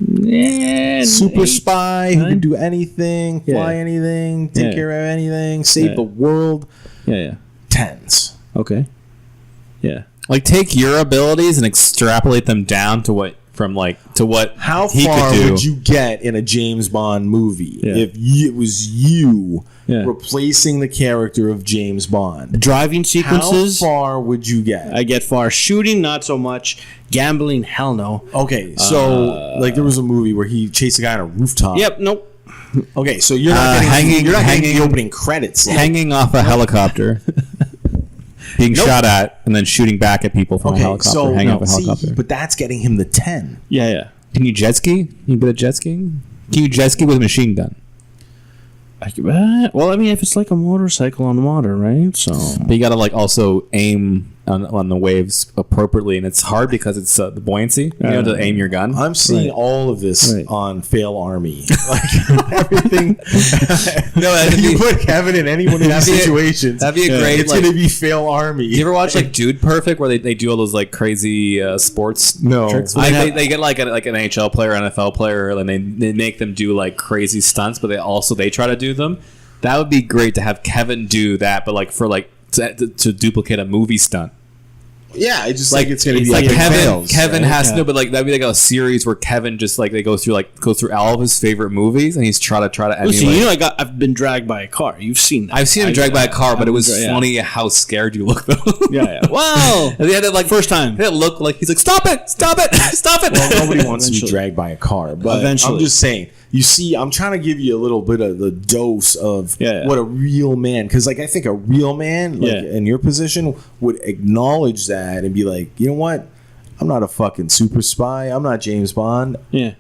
Yeah, super 8, spy 9. Who can do anything, fly anything, take care of anything, save the world. Yeah. 10s. Okay. Yeah. Like take your abilities and extrapolate them down to what how he far could do. would you get in a James Bond movie if it was you replacing the character of James Bond? Driving sequences. How far would you get? I get far. Shooting, not so much. Gambling, hell no. Okay, so like there was a movie where he chased a guy on a rooftop. Yep. Nope. Okay, so you're not getting the opening credits. Hanging off a helicopter. Being shot at and then shooting back at people from a helicopter, hanging off a helicopter. But that's getting him the 10. Yeah. Can you jet ski? You good at jet skiing? Can you jet ski with a machine gun? Well, I mean, if it's like a motorcycle on water, right? So, But you got to like also aim on the waves appropriately, and it's hard because it's the buoyancy. You know, to aim your gun. I'm seeing all of this on Fail Army. Like everything. No, you put Kevin in any one of these situations. That'd be a great. It's gonna be Fail Army. You ever watch like Dude Perfect, where they do all those like crazy sports tricks? They get like an NHL player, NFL player, and they make them do like crazy stunts, but they try to do them. That would be great to have Kevin do that, but like for like to duplicate a movie stunt. Yeah, I just like it's gonna be like Kevin. Kevin has to, but like that'd be like a series where Kevin just like they go through all of his favorite movies, and he's trying to emulate. Listen, you know, I've been dragged by a car. You've seen that. I've seen him dragged by a car, but it was funny how scared you look though. Yeah. Wow. And they had it like first time. It looked like he's like, stop it, stop it. Well, nobody wants to be dragged by a car, but eventually. I'm just saying. You see, I'm trying to give you a little bit of the dose of what a real man, because like I think a real man, like in your position, would acknowledge that and be like, you know what, I'm not a fucking super spy. I'm not James Bond. Yeah.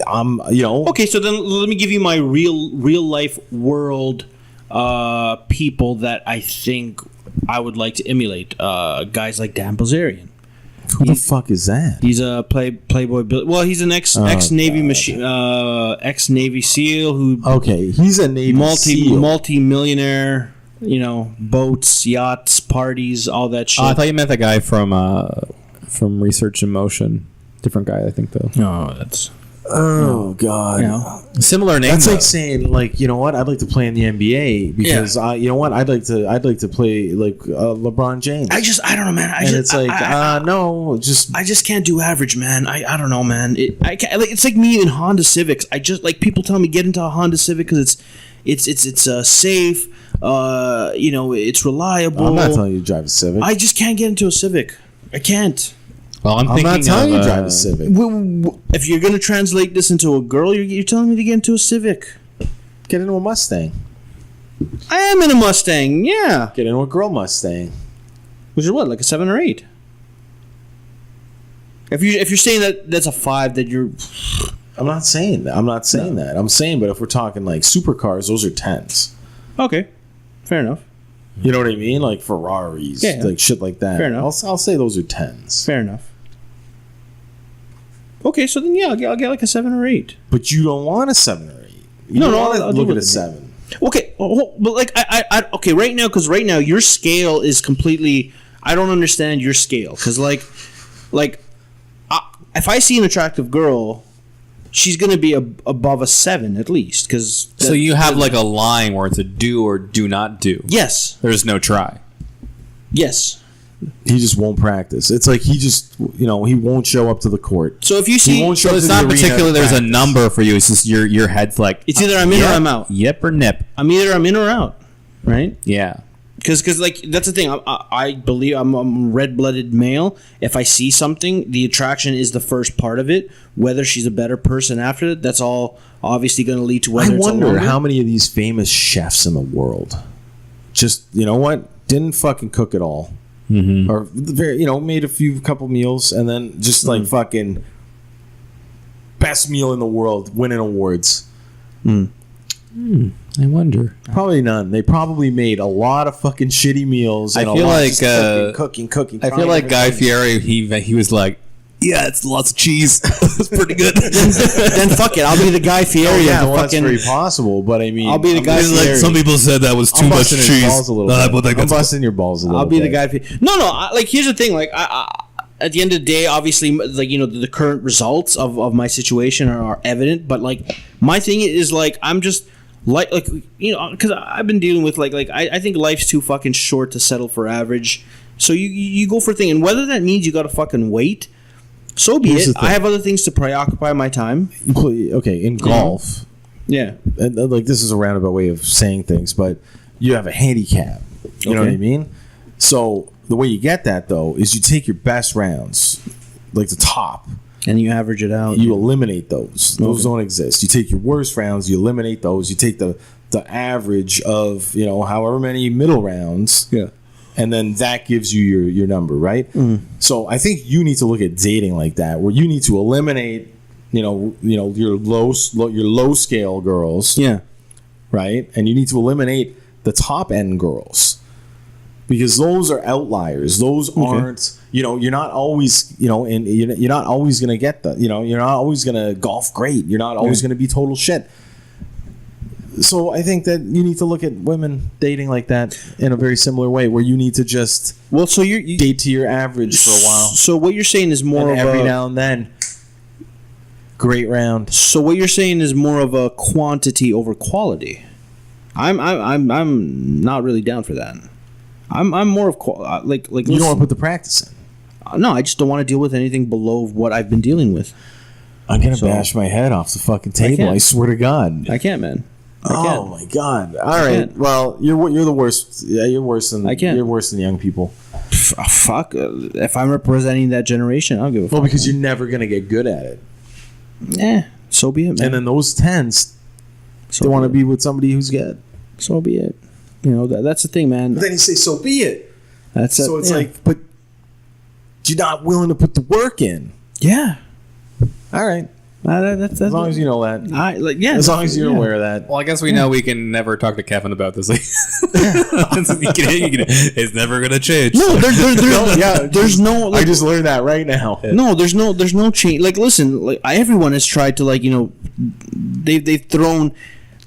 I'm, you know. Okay, so then let me give you my real life world people that I think I would like to emulate. Guys like Dan Bilzerian. Who the fuck is that? He's a Playboy. Well, he's an ex Navy machine, ex Navy SEAL who. Okay, he's a Navy SEAL. Multi-millionaire. You know, boats, yachts, parties, all that shit. I thought you meant that guy from Research in Motion. Different guy, I think though. No, that's. Oh God! You know, similar name. That's though. like saying, like, you know what? I'd like to play in the NBA because you know what? I'd like to play like LeBron James. I don't know, man. I just can't do average, man. I don't know, man. It's like me in Honda Civics. I just like people tell me get into a Honda Civic because it's safe. You know, it's reliable. I'm not telling you to drive a Civic. I just can't get into a Civic. I can't. Well, I'm not telling you to drive a Civic. If you're going to translate this into a girl, you're telling me to get into a Civic. Get into a Mustang. I am in a Mustang, yeah. Get into a girl Mustang. Which is what, like a 7 or 8? If you're saying that's a 5, that you're... I'm not saying that. I'm saying, but if we're talking like supercars, those are 10s. Okay, fair enough. You know what I mean? Like Ferraris, like shit like that. Fair enough. I'll say those are 10s. Fair enough. Okay, so then I'll get like a 7 or 8. But you don't want a 7 or 8. I'll look at a 7. Okay, but like I okay right now, because right now your scale is completely. I don't understand your scale because like if I see an attractive girl, she's gonna be above a 7 at least. Because so you have like a line where it's a do or do not do. Yes. There's no try. Yes. He just won't practice. It's like he just, he won't show up to the court. So if you see, so it's not particularly there's a number for you. It's just your head's like it's either I'm in or I'm out. Yep or nip. I'm in or out, right? Yeah. Because like that's the thing. I believe I'm a red-blooded male. If I see something, the attraction is the first part of it. Whether she's a better person after it, that's all obviously going to lead to whether. I wonder it's a how many of these famous chefs in the world just didn't fucking cook at all. Mm-hmm. Or made a couple meals and then just like fucking best meal in the world, winning awards. I wonder. Probably none. They probably made a lot of fucking shitty meals. I And feel like cooking. I feel like Guy Fieri. He was like, yeah, it's lots of cheese. It's pretty good. then fuck it. I'll be the Guy Fieri. That's very possible. But I mean, I'll be the Guy Fieri. Like some people said that was too much cheese. I'm busting your balls a little. I'll be bit. the Guy Fieri. No. Like here's the thing. Like at the end of the day, obviously, like the current results of my situation are evident. But like my thing is like I'm just. Like because I've been dealing with like I think life's too fucking short to settle for average. So you go for a thing, and whether that means you got to fucking wait, so be it. I have other things to preoccupy my time. Okay, in golf, yeah, and like this is a roundabout way of saying things, but you have a handicap. You know what I mean? So the way you get that though is you take your best rounds, like the top. And you average it out. You eliminate those. Those don't exist. You take your worst rounds, you eliminate those. You take the average of, however many middle rounds. Yeah. And then that gives you your number, right? Mm. So I think you need to look at dating like that, where you need to eliminate your low scale girls, Yeah. right? And you need to eliminate the top end girls because those are outliers. Those aren't, you're not always, and you're not always going to get the, you're not always going to golf great. You're not always going to be total shit. So I think that you need to look at women dating like that in a very similar way, where you need to just So you date to your average for a while. So what you're saying is more And of every a, now and then, great round. So what you're saying is more of a quantity over quality. I'm not really down for that. I'm more of like You don't want to put the practice in. No, I just don't want to deal with anything below what I've been dealing with. I'm gonna bash my head off the fucking table. I swear to God. I can't, man. Oh my God! All right. Well, you're the worst. Yeah, you're worse than You're worse than young people. Fuck. If I'm representing that generation, I don't give a fuck. Well, because you're never gonna get good at it. Yeah. So be it, man. And then those 10s, they want to be with somebody who's good. So be it. That's the thing, man. But then you say, "So be it." So it's like, but you're not willing to put the work in. Yeah. All right. That's as long as you know that. As long as you're aware of that. Well, I guess we know we can never talk to Kevin about this. It's never going to change. No, there's no. Like, I just learned that right now. No, there's no change. Like, listen, everyone has tried to they've thrown.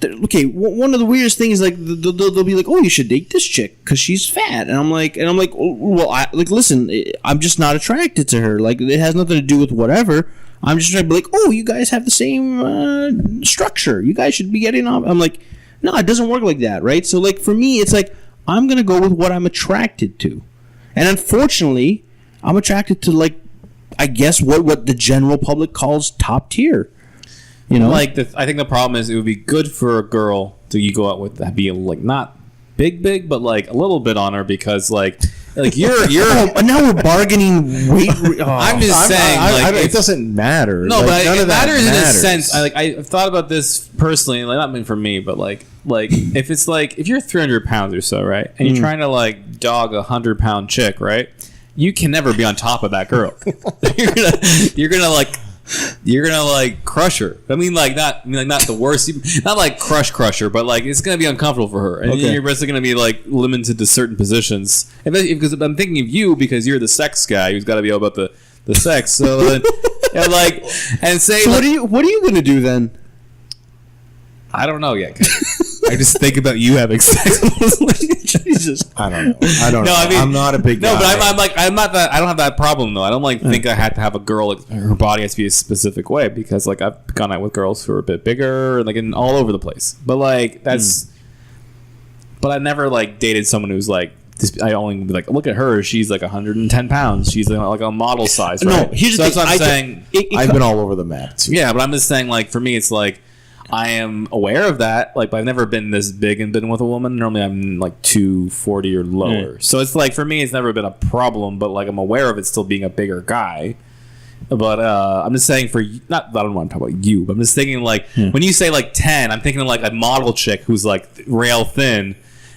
Okay, one of the weirdest things they'll be like, "Oh, you should date this chick because she's fat," and I'm like, well, listen, I'm just not attracted to her. Like, it has nothing to do with whatever. I'm just trying to be like, oh, you guys have the same structure. You guys should be getting off. I'm like, no, it doesn't work like that, right? So, for me, it's like, I'm going to go with what I'm attracted to. And unfortunately, I'm attracted to, I guess what the general public calls top tier. I think the problem is it would be good for a girl to go out with that, be not big, but a little bit on her because you're now we're bargaining weight. I'm just saying it doesn't matter. No, but it matters in a sense. I've thought about this personally, not meant for me, but if it's if you're 300 pounds or so, right, and you're trying to dog 100-pound chick, right, you can never be on top of that girl. You're gonna crush her. I mean, not the worst, not crush her, but it's gonna be uncomfortable for her, and you're basically gonna be limited to certain positions. Because I'm thinking of you because you're the sex guy who's got to be all about the sex. So and say, so what are you gonna do then? I don't know yet. I just think about you having sex. Jesus, I don't know. I mean, I'm not a big guy. No, but I'm not that. I don't have that problem though. I don't think I had to have a girl. Her body has to be a specific way because I've gone out with girls who are a bit bigger, and all over the place. But that's. But I never dated someone who's this. I only be look at her. She's 110 pounds. She's a model size. Right? No, here's the thing. That's what I'm saying. I've been all over the map too. Yeah, but I'm just saying for me it's I am aware of that. But I've never been this big and been with a woman. Normally, I'm 240 or lower. So it's for me, it's never been a problem. But I'm aware of it still being a bigger guy. But I'm just saying I don't want to talk about you. But I'm just thinking when you say 10, I'm thinking of a model chick who's rail thin,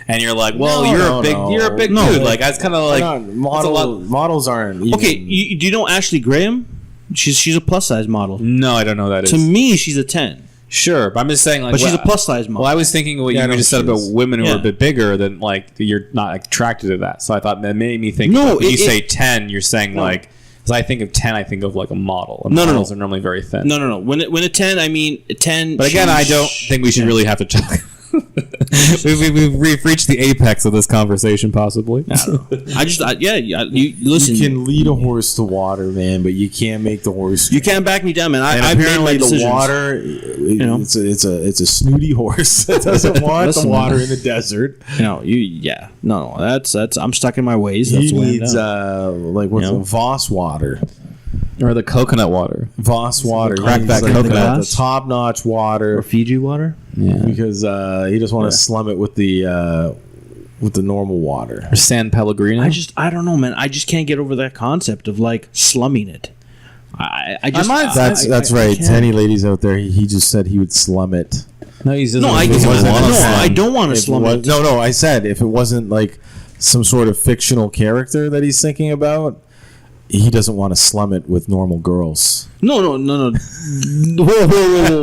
and you're you're a big dude. That's kind of models aren't. Even. Okay, do you know Ashley Graham? She's a plus size model. No, I don't know who that is. To me, she's a 10. Sure, but I'm just saying, but she's a plus size model. Well, I was thinking what you just said about women who are a bit bigger than you're not attracted to that. So I thought that made me think. No, when you say 10, you're saying because I think of 10, I think of a model. And models are normally very thin. No. When a 10, I mean a 10. But again, I don't think we should really have to talk. We've reached the apex of this conversation, possibly. You listen. You can lead a horse to water, man, but you can't make the horse. You can't back me down, man. I've made my decisions. The water, it's a snooty horse that doesn't want the water in the desert. That's I'm stuck in my ways. He needs Voss water. Or the coconut water. Voss water. Crack that coconut. The top-notch water. Or Fiji water? Yeah. Because he just want to slum it with the normal water. Or San Pellegrino. I don't know, man. I just can't get over that concept of slumming it. That's right. Any ladies out there, he just said he would slum it. No, I don't want to slum it. No, I said if it wasn't some sort of fictional character that he's thinking about, he doesn't want to slum it with normal girls. No. Whoa.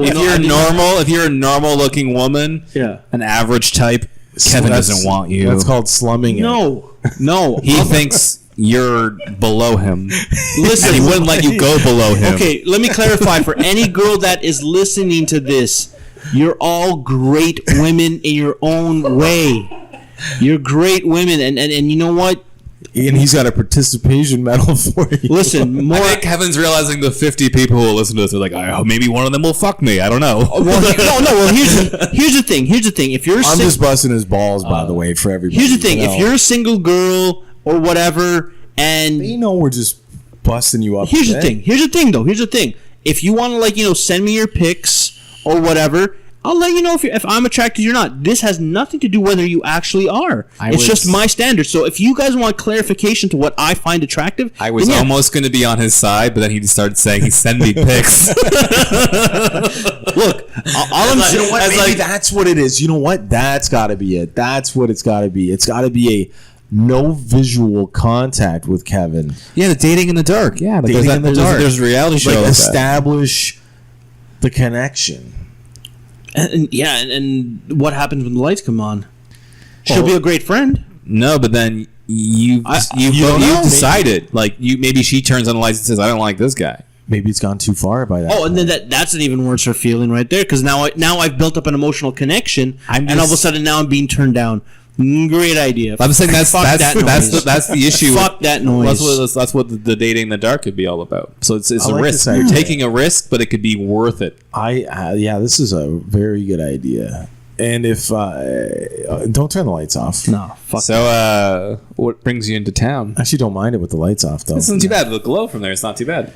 If you're a normal looking woman, Yeah. an average type, Kevin doesn't want you. That's called slumming. No. He thinks you're below him. Listen, and he wouldn't let you go below him. Okay, let me clarify for any girl that is listening to this. You're all great women in your own way. You're great women, and you know what? And he's got a participation medal for you. Listen, I think Kevin's realizing the 50 people who will listen to this are like, I hope maybe one of them will fuck me. I don't know. Well, here's the thing. If you're I'm just busting his balls, by the way, for everybody. Here's the thing. If you're a single girl or whatever, and they know we're just busting you up. Here's the thing. If you want to send me your pics or whatever, I'll let you know if I'm attracted or not. This has nothing to do whether you actually are. It's just my standard. So if you guys want clarification to what I find attractive, I was almost going to be on his side, but then he just started saying he send me pics. Look, all I'm saying, maybe that's what it is. You know what? That's got to be it. That's what it's got to be. It's got to be a no visual contact with Kevin. Yeah, the dating in the dark. Yeah, dating in the dark. There's a reality show. Like establish the connection. And what happens when the lights come on? She'll be a great friend. No, but then you've decided. Like maybe she turns on the lights and says, "I don't like this guy." Maybe it's gone too far by that. Oh, and then that's an even worse feeling right there because now I've built up an emotional connection, and all of a sudden now I'm being turned down. Great idea. I'm saying that's the issue. Fuck that noise. That's what the dating in the dark could be all about. So it's a like risk. You're taking a risk, but it could be worth it. This is a very good idea. And if don't turn the lights off. No, fuck. So what brings you into town? Actually, don't mind it with the lights off though. It's not too bad. The glow from there, it's not too bad.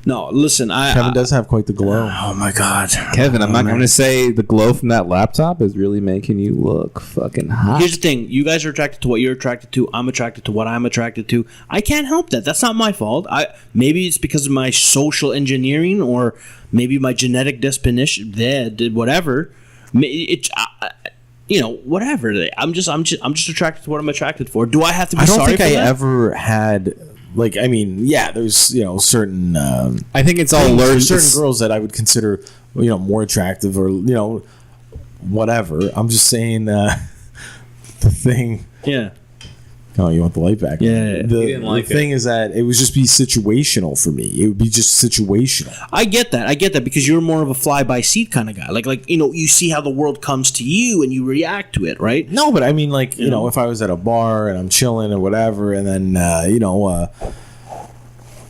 No, listen, Kevin does have quite the glow. Oh my god, Kevin, I'm going to say the glow from that laptop is really making you look fucking hot. Here's the thing: you guys are attracted to what you're attracted to. I'm attracted to what I'm attracted to. I can't help that. That's not my fault. Maybe it's because of my social engineering, or maybe my genetic disposition. Whatever. Whatever. I'm just attracted to what I'm attracted for. Do I have to be sorry for that? I don't think I ever had. There's certain. I think it's all learned. Certain girls that I would consider more attractive or whatever. I'm just saying the thing. Yeah. Oh, you want the light back? Yeah. The thing is that it would just be situational for me. It would be just situational. I get that because you're more of a fly by seat kind of guy. Like you see how the world comes to you and you react to it, right? No, but I mean, if I was at a bar and I'm chilling or whatever, and then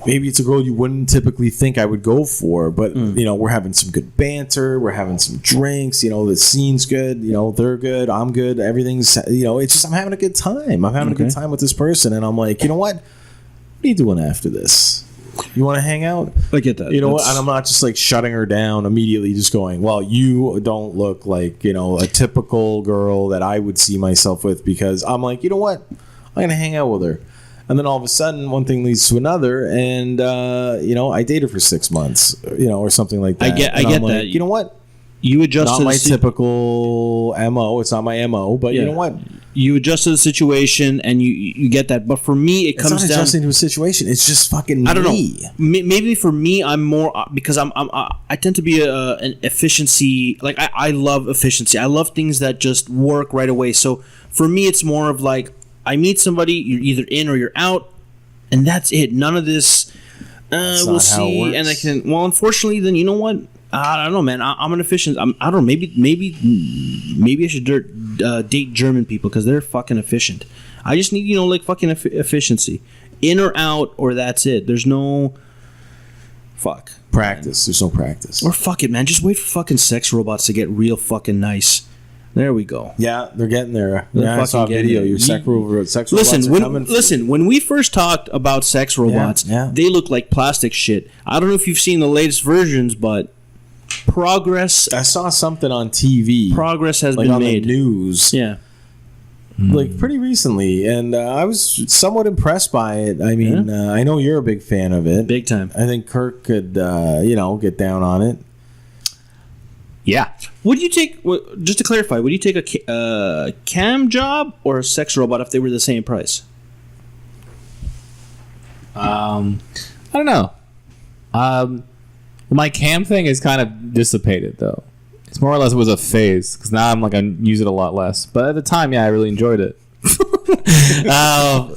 maybe it's a girl you wouldn't typically think I would go for, but we're having some good banter, we're having some drinks, the scene's good, they're good, I'm good, everything's it's just I'm having a good time. I'm having a good time with this person, and I'm like, you know what are you doing after this? You want to hang out? I get that. You know what? And I'm not just like shutting her down immediately, just going, well, you don't look like a typical girl that I would see myself with, because I'm like, you know what, I'm gonna hang out with her. And then all of a sudden, one thing leads to another, and I dated for 6 months, or something like that. I get that. You know what? You adjust not to my typical MO. It's not my MO, but you know what? You adjust to the situation, and you get that. But for me, it comes down. It's not adjusting to a situation. It's just fucking. I don't know. Maybe for me, I'm more because I tend to be an efficiency. Like I love efficiency. I love things that just work right away. So for me, it's more of like, I meet somebody, you're either in or you're out, and that's it. None of this, we'll see. And I can, unfortunately, then you know what? I don't know, man. I'm an efficient. I don't know. Maybe I should date German people because they're fucking efficient. I just need, fucking efficiency. In or out, or that's it. There's no practice. There's no practice. Or fuck it, man. Just wait for fucking sex robots to get real fucking nice. There we go. Yeah, they're getting there. I saw a video. Your sex robots are coming. Listen, when we first talked about sex robots, they look like plastic shit. I don't know if you've seen the latest versions, but progress. I saw something on TV. Progress has been made. The news. Yeah. Pretty recently, and I was somewhat impressed by it. I mean, I know you're a big fan of it. Big time. I think Kirk could, get down on it. Yeah. Would you take, just to clarify, would you take a cam job or a sex robot if they were the same price? I don't know. My cam thing is kind of dissipated though. It's more or less it was a phase because now I'm like I use it a lot less. But at the time, yeah, I really enjoyed it. I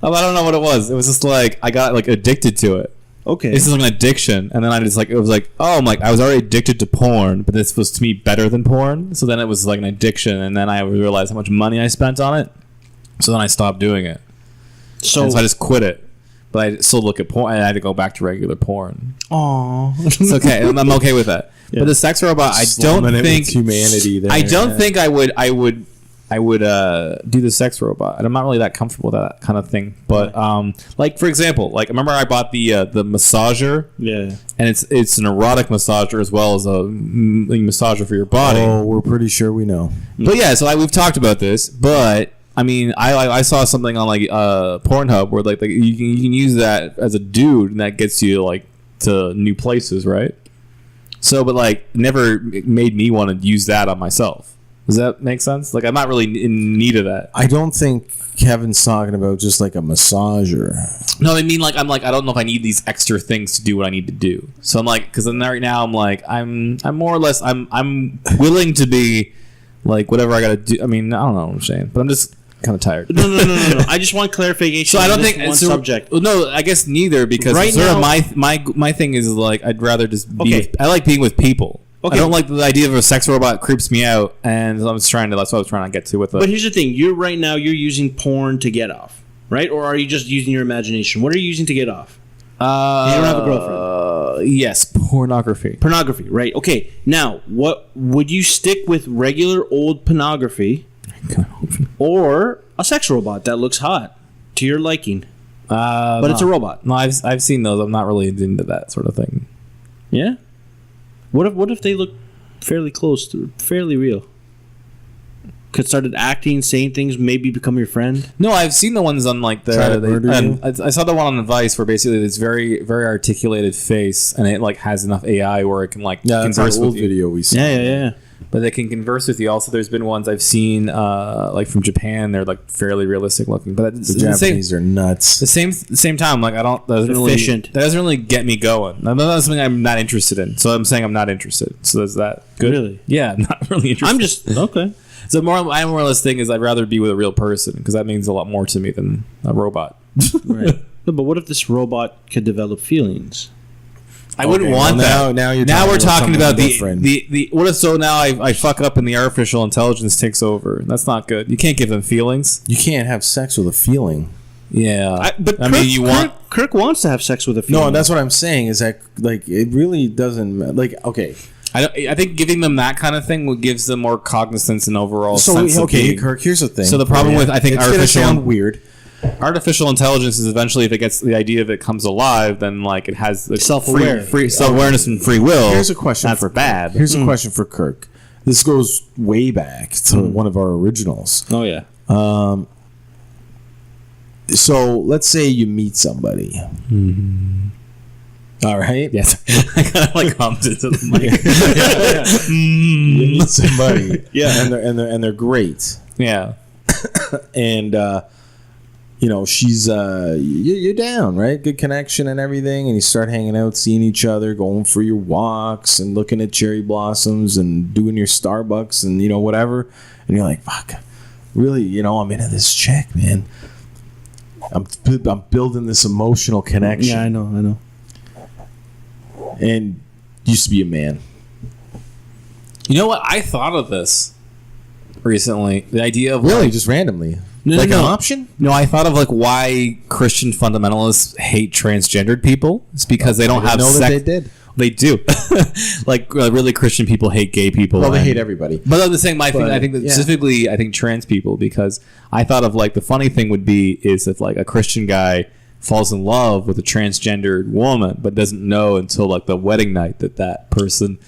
don't know what it was. It was just like I got like addicted to it. Okay, this is like an addiction, and then I just like it was like oh, I'm like I was already addicted to porn, but this was to me better than porn. So then it was like an addiction, and then I realized how much money I spent on it. So then I stopped doing it. So I just quit it. But I still look at porn. I had to go back to regular porn. Aww, it's okay. I'm okay with that. Yeah. But the sex robot, I don't think humanity. There, I don't think I would do the sex robot. And I'm not really that comfortable with that kind of thing. But like for example, like remember I bought the massager. Yeah. And it's an erotic massager as well as a massager for your body. Oh, we're pretty sure we know. But yeah, so we've talked about this, but. I mean, I saw something on like Pornhub where like you can use that as a dude and that gets you like to new places, right? So, but like never made me want to use that on myself. Does that make sense? Like I'm not really in need of that. I don't think Kevin's talking about just like a massager. No, I mean like I don't know if I need these extra things to do what I need to do. So I'm like, because then right now I'm like I'm more or less I'm willing to be like whatever I got to do. I mean I don't know what I'm saying, but I'm just. Kind of tired. No. I just want clarification. So I don't think one subject. No, I guess neither because right sort now, of my thing is like I'd rather just be. Okay. I like being with people. Okay. I don't like the idea of a sex robot creeps me out, and that's what I was trying to get to with it. But here's the thing: you're using porn to get off, right? Or are you just using your imagination? What are you using to get off? You don't have a girlfriend. Yes, pornography. Pornography, right? Okay. Now, what would you stick with? Regular old pornography? Or a sex robot that looks hot to your liking, but it's a robot. No, I've seen those. I'm not really into that sort of thing. Yeah. What if they look fairly close to fairly real? Could started acting, saying things, maybe become your friend. No, I've seen the ones on like I saw the one on Vice where basically it's very very articulated face and it like has enough AI where it can like converse with you. Video we saw. Yeah. But they can converse with you. Also, there's been ones I've seen, like from Japan. They're like fairly realistic looking. But the Japanese are nuts. The same time, like that doesn't really get me going. That's something I'm not interested in. So I'm saying I'm not interested. So is that good? Really? Yeah, I'm not really interested. I'm just okay. So my more or less thing is I'd rather be with a real person because that means a lot more to me than a robot. Right. No, but what if this robot could develop feelings? I wouldn't want that. Now we're talking about the what if so now I fuck up and the artificial intelligence takes over. That's not good. You can't give them feelings. You can't have sex with a feeling. Yeah, Kirk wants to have sex with a feeling. No, that's what I'm saying. Is that like it really doesn't like okay. I think giving them that kind of thing gives them more cognizance and overall sense of being. Kirk, here's the thing. So the problem with I think artificial intelligence is eventually if it gets the idea of it comes alive, then like it has like self-awareness and free will. Here's a question for bad. Here's a question for Kirk. This goes way back to one of our originals. Oh yeah. So let's say you meet somebody. Mm-hmm. All right. Yes. I kind of like commented to the mic. You meet somebody. Yeah. And they're great. Yeah. And she's you're down, right? Good connection and everything, and you start hanging out, seeing each other, going for your walks and looking at cherry blossoms and doing your Starbucks and whatever. And you're like, fuck, really, I'm into this chick, man. I'm building this emotional connection. Yeah, I know. And used to be a man. You know what? I thought of this recently. The idea of really just randomly. An option? No, I thought of like why Christian fundamentalists hate transgendered people. It's because they don't have sex. They did. They do. Like really Christian people hate gay people. Well, they hate everybody. But I'm saying I think specifically I think trans people because I thought of like the funny thing would be is if like a Christian guy falls in love with a transgendered woman but doesn't know until like the wedding night that person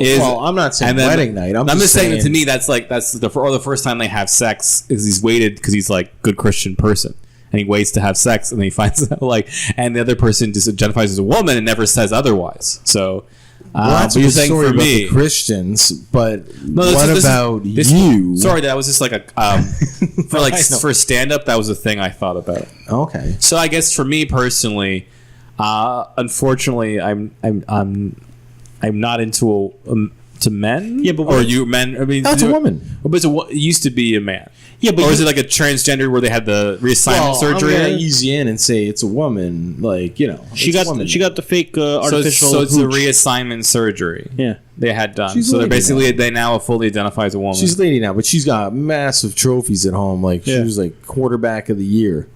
is. Well, I'm not saying wedding night. I'm just saying that to me that's the first time they have sex is he's waited because he's like good Christian person and he waits to have sex and then he finds out like and the other person just identifies as a woman and never says otherwise. So Well, that's but a you're good saying story for about me. the Christians, but No, what about you? Sorry, that was just like a for like I know. for stand up. That was a thing I thought about. Okay. So I guess for me personally, unfortunately, I'm not into to men. Yeah, but or what- you men. I mean, That's a woman. But it used to be a man. Yeah, but or is you- it like a transgender where they had the reassignment Well, surgery? I'm gonna ease you in and say it's a woman. Like, you know, She it's a got woman. the fake so artificial. it's a hooch. reassessment surgery. Yeah. They had done. She's So they're lady basically now. they now fully identify as a woman. She's a lady now, but she's got massive trophies at home. Like she Yeah. was like quarterback of the year.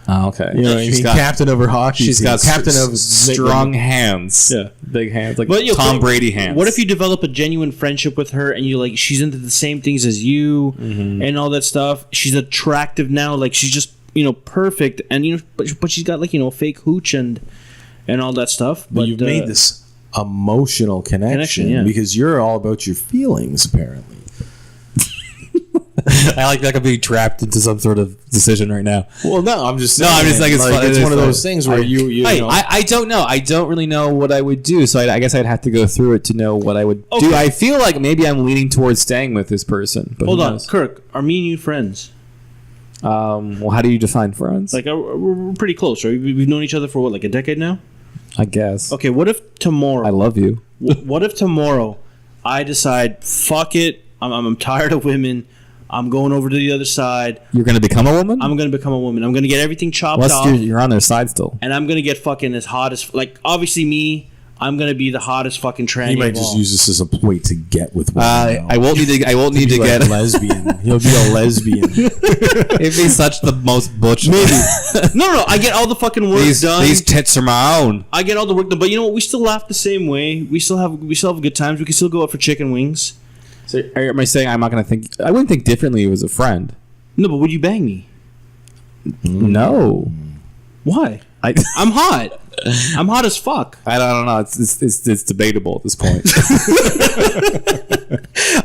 oh, okay. You know what I She's mean? got Captain of her hockey she's team. got captain of strong hands. Yeah. Big hands like But, Tom Brady hands. What if you develop a genuine friendship with her and you like she's into the same things as you and all that stuff? She's attractive now, like she's just perfect, and but she's got like fake hooch and all that stuff. But you've made this emotional connection yeah. because you're all about your feelings, apparently. I like that could be trapped into some sort of decision right now. Well, no, I'm just No, I'm just like, it's fun- it's it's one of fun. those things where you know. I don't know. I don't really know what I would do. So I guess I'd have to go through it to know what I would do. Okay. I feel like maybe I'm leaning towards staying with this person. But Hold who on, knows? Kirk. Are me and you friends? Well, how do you define friends? Like we're pretty close, right? We've known each other for what, like a decade now? I guess. Okay, what if tomorrow? I love you. What if tomorrow I decide, fuck it, I'm tired of women. I'm going over to the other side. You're going to become a woman? I'm going to become a woman. I'm going to get everything chopped off. You're on their side still. And I'm going to get fucking as hot as... Like, obviously me, I'm going to be the hottest fucking tranny he might of just all. use this as a point to get with women. I won't need to. I won't need to Be like get. a lesbian. He'll be a lesbian. It'd be such the most butch. No, I get all the fucking work done. These tits are my own. I get all the work done. But you know what? We still laugh the same way. We still have good times. We can still go out for chicken wings. So am I saying I'm not going to think? I wouldn't think differently as a friend. No, but would you bang me? No. Why? I'm hot. I'm hot as fuck. I don't know. It's debatable at this point.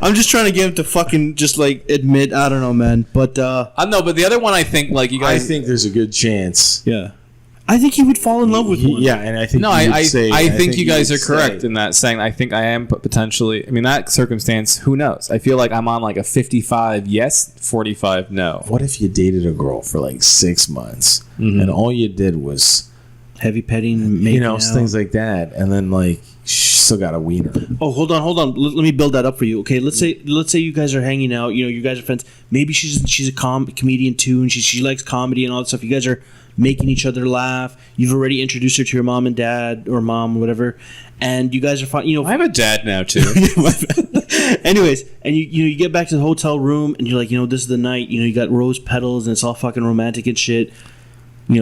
I'm just trying to get him to fucking just like admit. I don't know, man. But I know, but the other one, I think, like you I guys. think there's a good chance. yeah, I think he would fall in love with one. Yeah, and I think No, you would I say, think you guys would are correct say- in that saying. I think I am potentially. I mean, that circumstance. Who knows? I feel like I'm on like a 55 yes, 45 no. What if you dated a girl for like 6 months and all you did was, Heavy petting, making out. things like that, and then like she still got a wiener. Oh, hold on. Let me build that up for you. Okay, let's say you guys are hanging out. You guys are friends. Maybe she's a comedian too, and she likes comedy and all that stuff. You guys are making each other laugh. You've already introduced her to your mom and dad, or mom, or whatever, and you guys are fine. I have a dad now too. Anyways, and you get back to the hotel room, and you're like, this is the night. You got rose petals, and it's all fucking romantic and shit.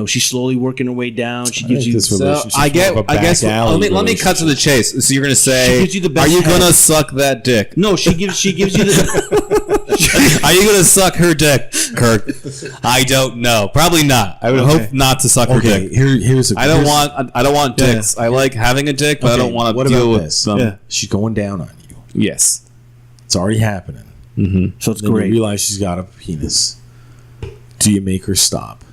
She's slowly working her way down. She gives think you. this So relationship's I more of a get. I guess. back alley Let me cut to the chase. So you're gonna say, She gives you the best "Are you head." gonna suck that dick? No, she gives you the. Are you gonna suck her dick, Kirk? I don't know. Probably not. I would hope not to suck her Okay, dick. here's a. I don't here's- want dicks. I like having a dick, but I Okay, don't want what to deal about with this? them. Yeah. She's going down on you. Yes. It's already happening. So it's Then you great. realize she's got a penis. Do you make her stop?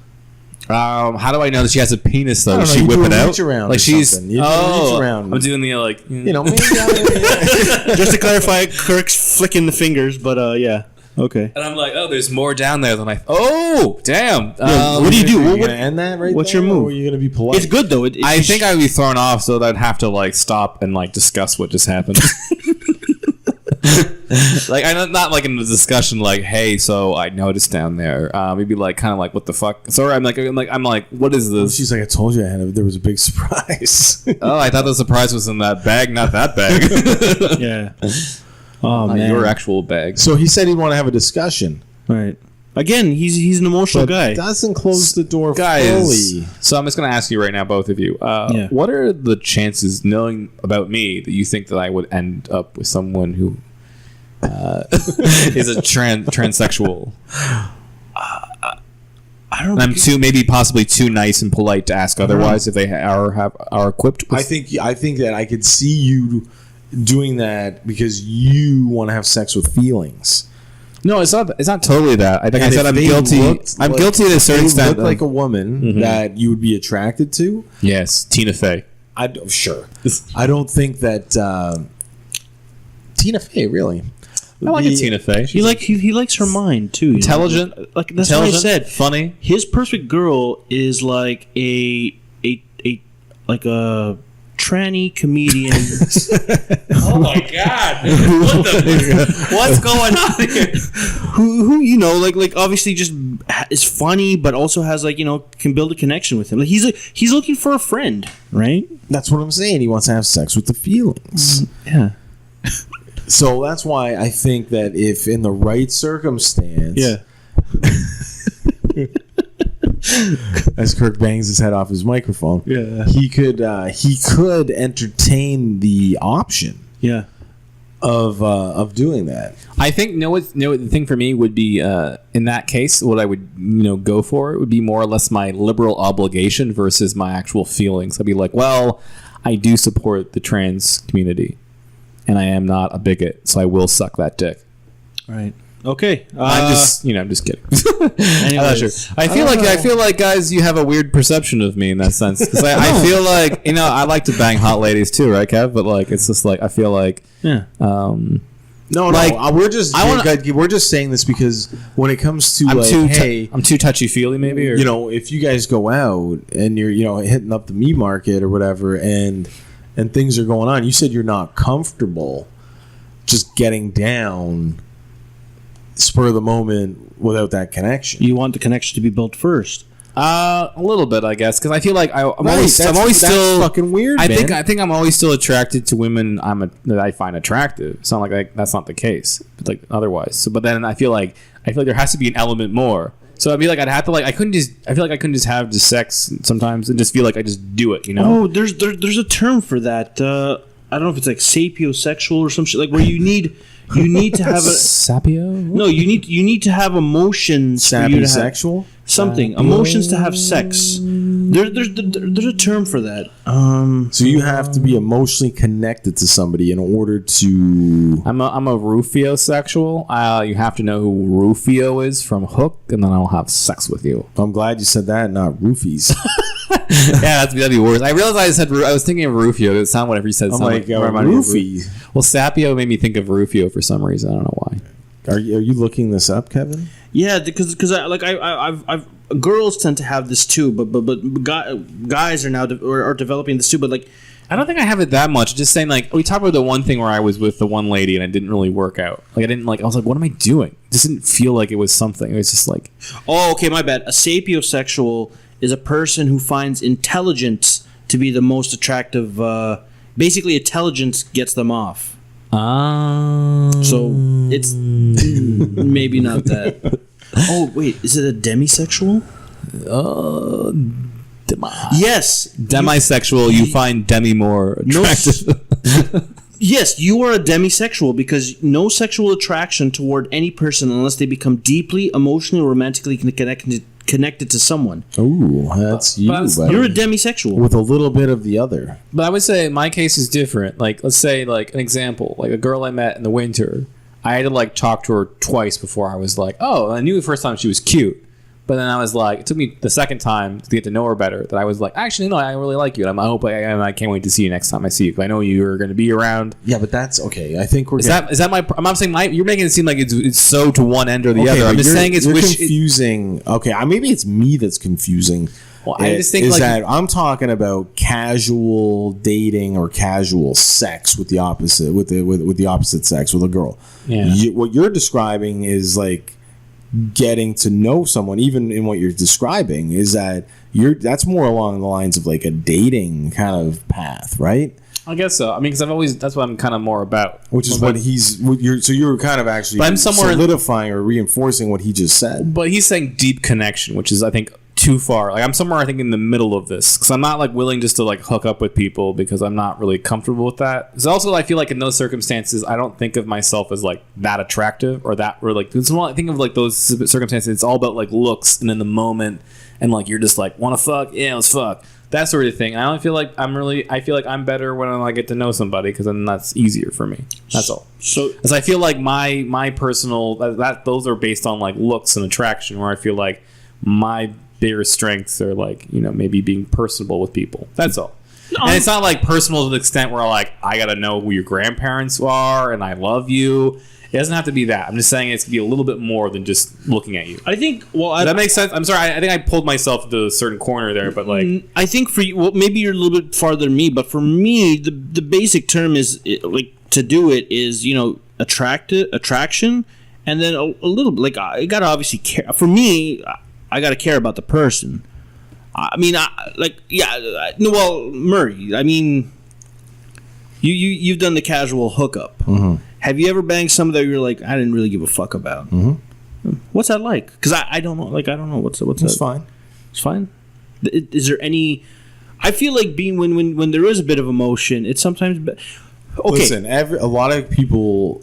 How do I know that she has a penis though? I don't Does know, she you whip do a it out? reach around Like or she's something. You do a reach around. I'm doing the like You know, maybe Just to clarify, Kirk's flicking the fingers, but yeah. Okay. and I'm like, oh, there's more down there than I. Oh, damn. What do you do? Are you What- gonna end that right what's there, your move? Or are you gonna be polite? It's good though. I think I would be thrown off, so that I'd have to like stop and like discuss what just happened. Like I'm not like in a discussion like, hey, so I noticed down there. Maybe like kind of like what the fuck. Sorry, I'm like, what is this? She's like, I told you, there was a big surprise. Oh, I thought the surprise was in that bag, not that bag. Yeah. Oh Not man. your actual bag. So he said he'd want to have a discussion. Right. Again, he's an emotional guy. Doesn't close the door Guys, fully. so I'm just going to ask you right now, both of you. Yeah. What are the chances, knowing about me, that you think that I would end up with someone who is a transsexual? I don't. And I'm maybe possibly too nice and polite to ask otherwise if they are equipped with. I think that I could see you doing that because you want to have sex with feelings. No, it's not totally that. Like I And said, if I'm they guilty. looked Guilty to a certain They extent. look like a woman that you would be attracted to. Yes, Tina Fey. Sure. I don't think that Tina Fey really. I like a Tina Fey. He likes her mind too. Intelligent. Like that's what I said. Funny. His perfect girl is like a tranny comedian. Oh my god! What's going on here? Who like obviously just is funny, but also has can build a connection with him. Like he's looking for a friend, right? That's what I'm saying. He wants to have sex with the feelings. Yeah. So that's why I think that if in the right circumstance, as Kirk bangs his head off his microphone, he could entertain the option, of doing that. I think the thing for me would be in that case, what I would go for it would be more or less my liberal obligation versus my actual feelings. I'd be like, well, I do support the trans community. And I am not a bigot, so I will suck that dick. Right. Okay. I'm just kidding. Anyways, I feel like guys, you have a weird perception of me in that sense. Because I feel like I like to bang hot ladies too, right, Kev? But like, it's just like I feel like No, we're just saying this because when it comes to I'm too touchy feely, maybe, or if you guys go out and you're hitting up the meat market or whatever, and things are going on, you said you're not comfortable just getting down spur of the moment without that connection. You want the connection to be built first. A little bit, I guess, because I feel like I'm always still fucking weird. I think I'm always still attracted to women that I find attractive. It's not like that's not the case, but like otherwise. So, but then I feel like there has to be an element more. So I'd be like, I'd have to I feel like I couldn't just have just sex sometimes and just feel like I just do it, Oh, there's a term for that. I don't know if it's like sapiosexual or some shit, like where you need to have a sapio. No, you need to have emotions. Sapiosexual? Something. Emotions to have sex. There's a term for that. So you have to be emotionally connected to somebody in order to... I'm a Rufio-sexual. You have to know who Rufio is from Hook, and then I'll have sex with you. I'm glad you said that, not roofies. Yeah, that'd be worse. I realized I was thinking of Rufio. It sounded whatever you said. Roofie. Well, Sapio made me think of Rufio for some reason. I don't know why. Are you looking this up, Kevin? Yeah, because I've girls tend to have this too, but guys are now are developing this too. But like, I don't think I have it that much. Just saying, like, we talked about the one thing where I was with the one lady and it didn't really work out. Like, I was like, what am I doing? It just didn't feel like it was something. It was just like, oh, okay, my bad. A sapiosexual is a person who finds intelligence to be the most attractive. Basically, intelligence gets them off. So it's maybe not that. Oh wait, is it a demisexual? Yes, demisexual. You find demi more attractive. Yes, you are a demisexual because no sexual attraction toward any person unless they become deeply emotionally or romantically connected to someone. Oh, that's you. Buddy. You're a demisexual with a little bit of the other. But I would say my case is different. Like, let's say, like an example, like a girl I met in the winter. I had to like talk to her twice before I was like, oh, I knew the first time she was cute. But then I was like, it took me the second time to get to know her better that I was like, actually, no, I really like you. And I can't wait to see you next time I see you because I know you're going to be around. Yeah, but that's okay. I think is that my? I'm not saying you're making it seem like it's so to one end or the other. I'm just saying it's confusing. Okay, maybe it's me that's confusing. Well, I just think that I'm talking about casual dating or casual sex with the opposite with the opposite sex with a girl. Yeah. What you're describing is like getting to know someone. Even in what you're describing is that's more along the lines of like a dating kind of path, right? I guess so. I mean, because that's what I'm kind of more about. Which is you're kind of actually solidifying or reinforcing what he just said. But he's saying deep connection, which is I think too far. Like I'm somewhere I think in the middle of this because I'm not like willing just to like hook up with people because I'm not really comfortable with that. Because also I feel like in those circumstances I don't think of myself as like that attractive or that or like I think of like those circumstances. It's all about like looks and in the moment and like you're just like want to fuck, yeah, let's fuck, that sort of thing. And I don't feel like I feel like I'm better when I get to know somebody because then that's easier for me. That's all. So as I feel like my personal those are based on like looks and attraction where I feel like my bigger strengths are like maybe being personable with people. That's all. And it's not like personal to the extent where like I gotta know who your grandparents are and I love you. It doesn't have to be that. I'm just saying it's gonna be a little bit more than just looking at you. I think. Well, Does that makes sense? I'm sorry. I think I pulled myself into a certain corner there, but like I think for you, well, maybe you're a little bit farther than me, but for me, the basic term is like to do it is attraction, and then a little bit like I gotta obviously care. For me, I gotta care about the person. I mean, Murray. I mean, you've done the casual hookup. Mm-hmm. Have you ever banged somebody that you're like, I didn't really give a fuck about? Mm-hmm. What's that like? Because I don't know. Like I don't know what's It's that? fine. It's fine. Is there any? I feel like being when there is a bit of emotion, it's sometimes. Okay. Listen, a lot of people,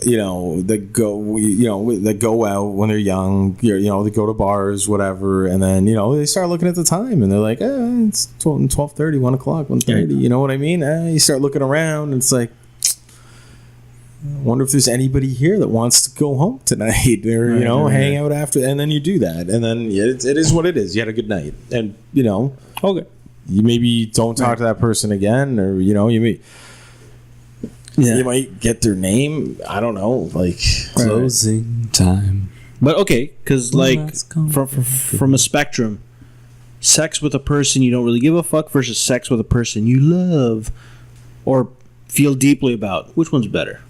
that go out when they're young, they go to bars, whatever, and then they start looking at the time and they're like, it's 12:30, 1 o'clock, 1:30. You know what I mean? You start looking around and it's like, I wonder if there's anybody here that wants to go home tonight or hang out after, and then you do that, and then it is what it is. You had a good night, and Okay. you maybe don't talk to that person again, or you might get their name. I don't know, like closing time. But okay, because like from a spectrum, sex with a person you don't really give a fuck versus sex with a person you love or feel deeply about. Which one's better?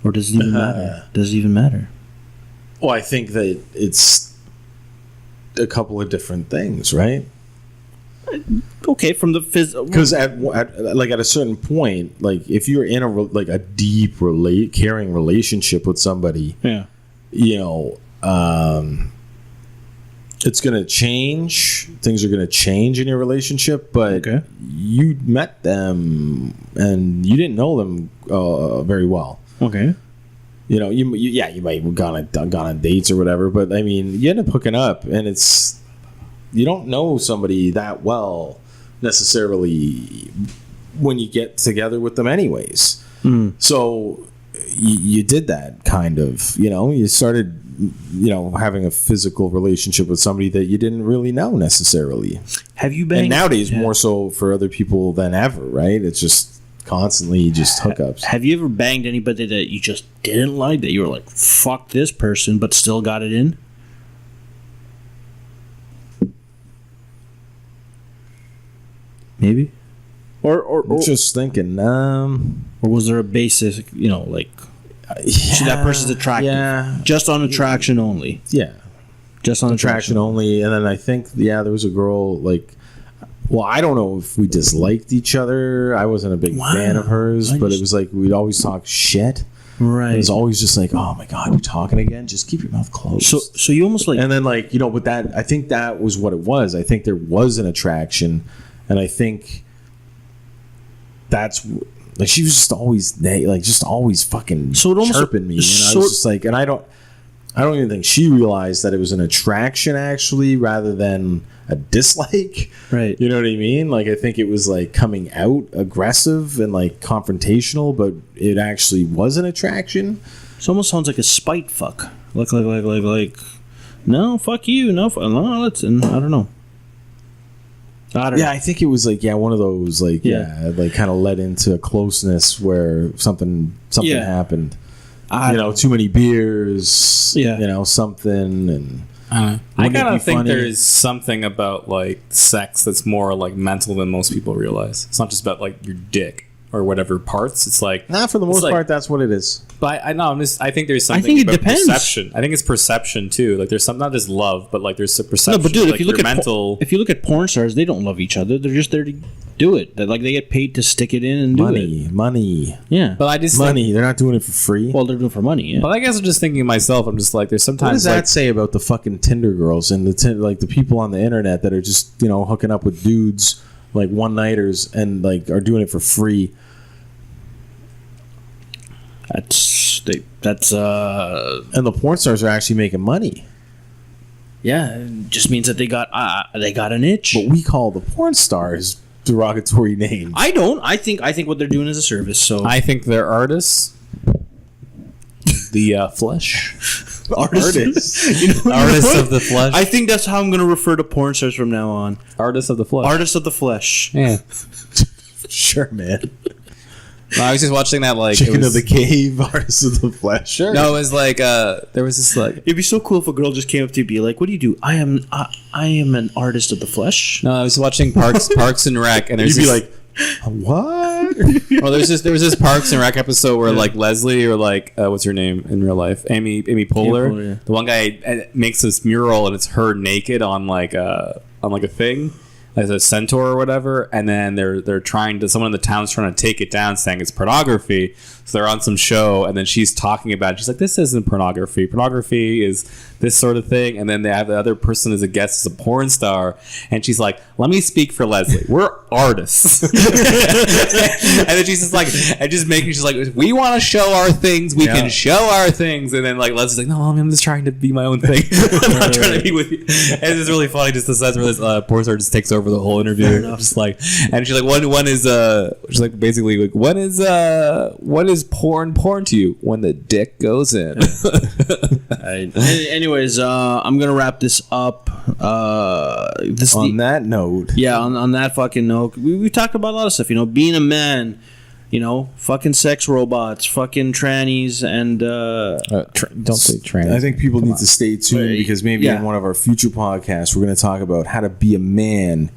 Or does it even matter? Does it even matter? Well, I think that it's a couple of different things, right? Okay, from the physical. Because at a certain point, like if you're in a deep caring relationship with somebody, yeah, it's gonna change. Things are gonna change in your relationship, but you met them and you didn't know them very well. Okay. You might have gone on dates or whatever, but I mean, you end up hooking up, and you don't know somebody that well necessarily when you get together with them, anyways. Mm. So you did that kind of, you started, having a physical relationship with somebody that you didn't really know necessarily. Have you been? And nowadays, more so for other people than ever, right? It's just constantly just hookups. Have you ever banged anybody that you just didn't like, that you were like, fuck this person, but still got it in? Maybe. Or just thinking, or was there a basis, that person's attractive? Yeah. Just on attraction only. Yeah. Just on attraction only. And then I think, there was a girl, I don't know if we disliked each other. I wasn't a big fan of hers, but it was like we'd always talk shit. Right. It was always just like, oh my God, you're talking again? Just keep your mouth closed. So you almost like... And then but that, I think that was what it was. I think there was an attraction, and I think that's... Like, she was just always fucking chirping me. And I was just like, and I don't even think she realized that it was an attraction, actually, rather than a dislike. Right. You know what I mean? Like, I think it was like coming out aggressive and like confrontational, but it actually was an attraction. It almost sounds like a spite fuck. Like no, fuck you. No, let's... And I don't know. I think it was one of those kind of led into a closeness where something happened. Too many beers. Yeah. Something, and I kind of think there's something about sex that's more mental than most people realize. It's not just about your dick or whatever parts. It's not for the most part. That's what it is. But I think there's something. I think it about depends. Perception. I think it's perception too. There's some, not just love, but there's a perception. No, but dude, if you look at mental, if you look at porn stars, they don't love each other. They're just there to do it. They get paid to stick it in and do it. Money. Yeah, but I just money. They're not doing it for free. Well, they're doing it for money. Yeah. But I guess I'm just thinking to myself. I'm just there's sometimes. What does that say about the fucking Tinder girls and the people on the internet that are just hooking up with dudes one nighters and are doing it for free? And the porn stars are actually making money. Yeah, it just means that they got an itch. But we call the porn stars derogatory names. I don't. I think what they're doing is a service. So I think they're artists. The flesh. Artist. Artist of the flesh. I think that's how I'm going to refer to porn stars from now on. Artist of the flesh. Artist of the flesh. Yeah. Sure, man. No, I was just watching that like Chicken of the Cave, Artist of the Flesh. Sure. No, it was like there was this like It'd be so cool if a girl just came up to you and be like, "What do you do?" I am an artist of the flesh. no, I was watching Parks and Rec, and there's You'd be this, like, what? well, there was this Parks and Rec episode where like Leslie or like what's her name in real life, Amy Poehler, Poehler, yeah. the one guy makes this mural and it's her naked on like a thing. As a centaur or whatever, and then they're trying to, someone in the town's trying to take it down, saying it's pornography. So they're on some show, and then she's talking about it. She's like, "This isn't pornography. Pornography is this sort of thing." And then they have the other person as a guest as a porn star, and she's like, "Let me speak for Leslie. We're artists." And then she's just like, and just making, she's like, "We want to show our things. We can show our things." And then like Leslie's like, "No, I'm just trying to be my own thing. I'm not trying to be with you." And it's really funny just the sense where this porn star just takes over the whole interview. Just like, and she's like, "When is she's like basically like, what is porn to you? When the dick goes in." Anyways, I'm gonna wrap this up. On that note. Yeah, on that fucking note, we talked about a lot of stuff. Being a man. Fucking sex robots, fucking trannies, and Don't say trans. I think people need to stay tuned because maybe in one of our future podcasts we're going to talk about how to be a man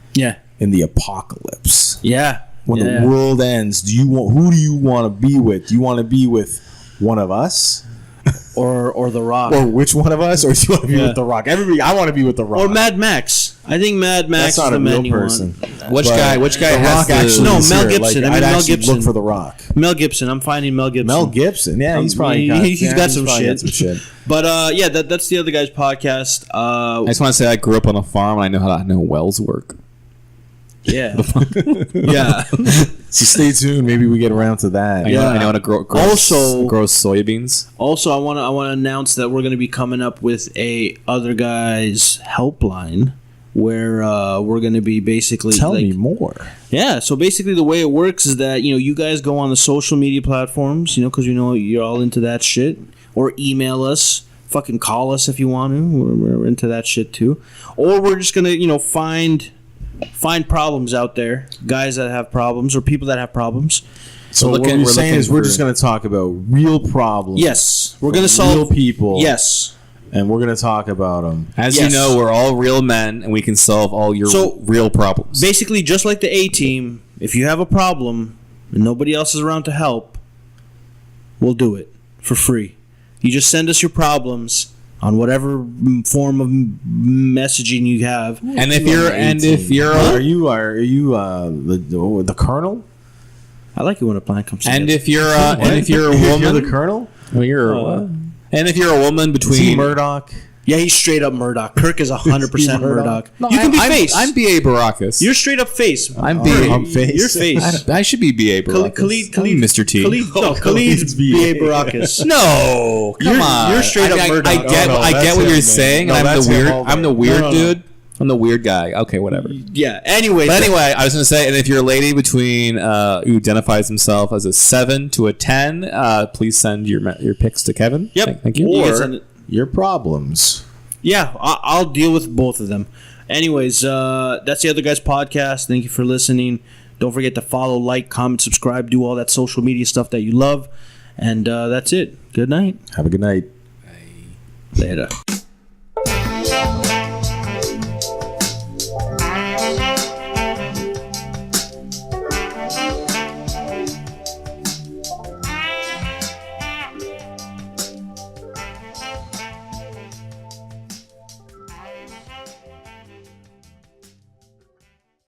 in the apocalypse. Yeah. When the world ends, who do you want to be with? Do you want to be with one of us? Or The Rock. Or which one of us? Or do you want to be with The Rock? Everybody, I want to be with The Rock. Or Mad Max. I think Mad Max That's not is the a real man person. Which guy The has Rock the... actually No, is Mel here. Gibson. Like, I mean, I'd Mel actually Gibson. look for The Rock. Mel Gibson. I'm finding Mel Gibson. Mel Gibson. Yeah, he's probably he's got some probably shit. got some shit. But that's the other guy's podcast. I just want to say I grew up on a farm and I know how wells work. Yeah. Yeah. So stay tuned. Maybe we get around to that. I know how to grow soybeans. Also, I want to announce that we're going to be coming up with a other guys helpline where we're going to be basically Tell me more. Yeah, so basically the way it works is that you guys go on the social media platforms, because you're all into that shit, or email us, fucking call us if you want to. We're into that shit too. Or we're just going to find problems out there, guys that have problems or people that have problems. So what we're saying is we're just going to talk about real problems. Yes, we're going to solve real people. Yes. And we're going to talk about them. As you know, we're all real men, and we can solve all your real problems. Basically, just like the A-Team, if you have a problem and nobody else is around to help, we'll do it for free. You just send us your problems on whatever form of messaging you have. And if you're are you the colonel? I like it when a plan comes together. And if you're a woman, you're the colonel. Well, you're what? And if you're a woman between Murdoch. Yeah, he's straight up Murdoch. Kirk is 100% Murdoch. No, you can be I'm face. I'm B.A. Baracus. You're straight up face. I'm face. You're face. I should be B.A. Baracus. Khalid, I'm Mr. T. Khalid's B.A. Baracus. No, come on. You're straight up Murdoch. I get what you're saying. I'm the weird dude. I'm the weird guy. Okay, whatever. Yeah. Anyway, I was going to say, and if you're a lady between who identifies himself as a 7 to a 10, please send your pics to Kevin. Yep. Thank you. Or your problems. Yeah, I'll deal with both of them. Anyways, that's the Other Guys podcast. Thank you for listening. Don't forget to follow, like, comment, subscribe, do all that social media stuff that you love. And that's it. Good night. Have a good night. Later.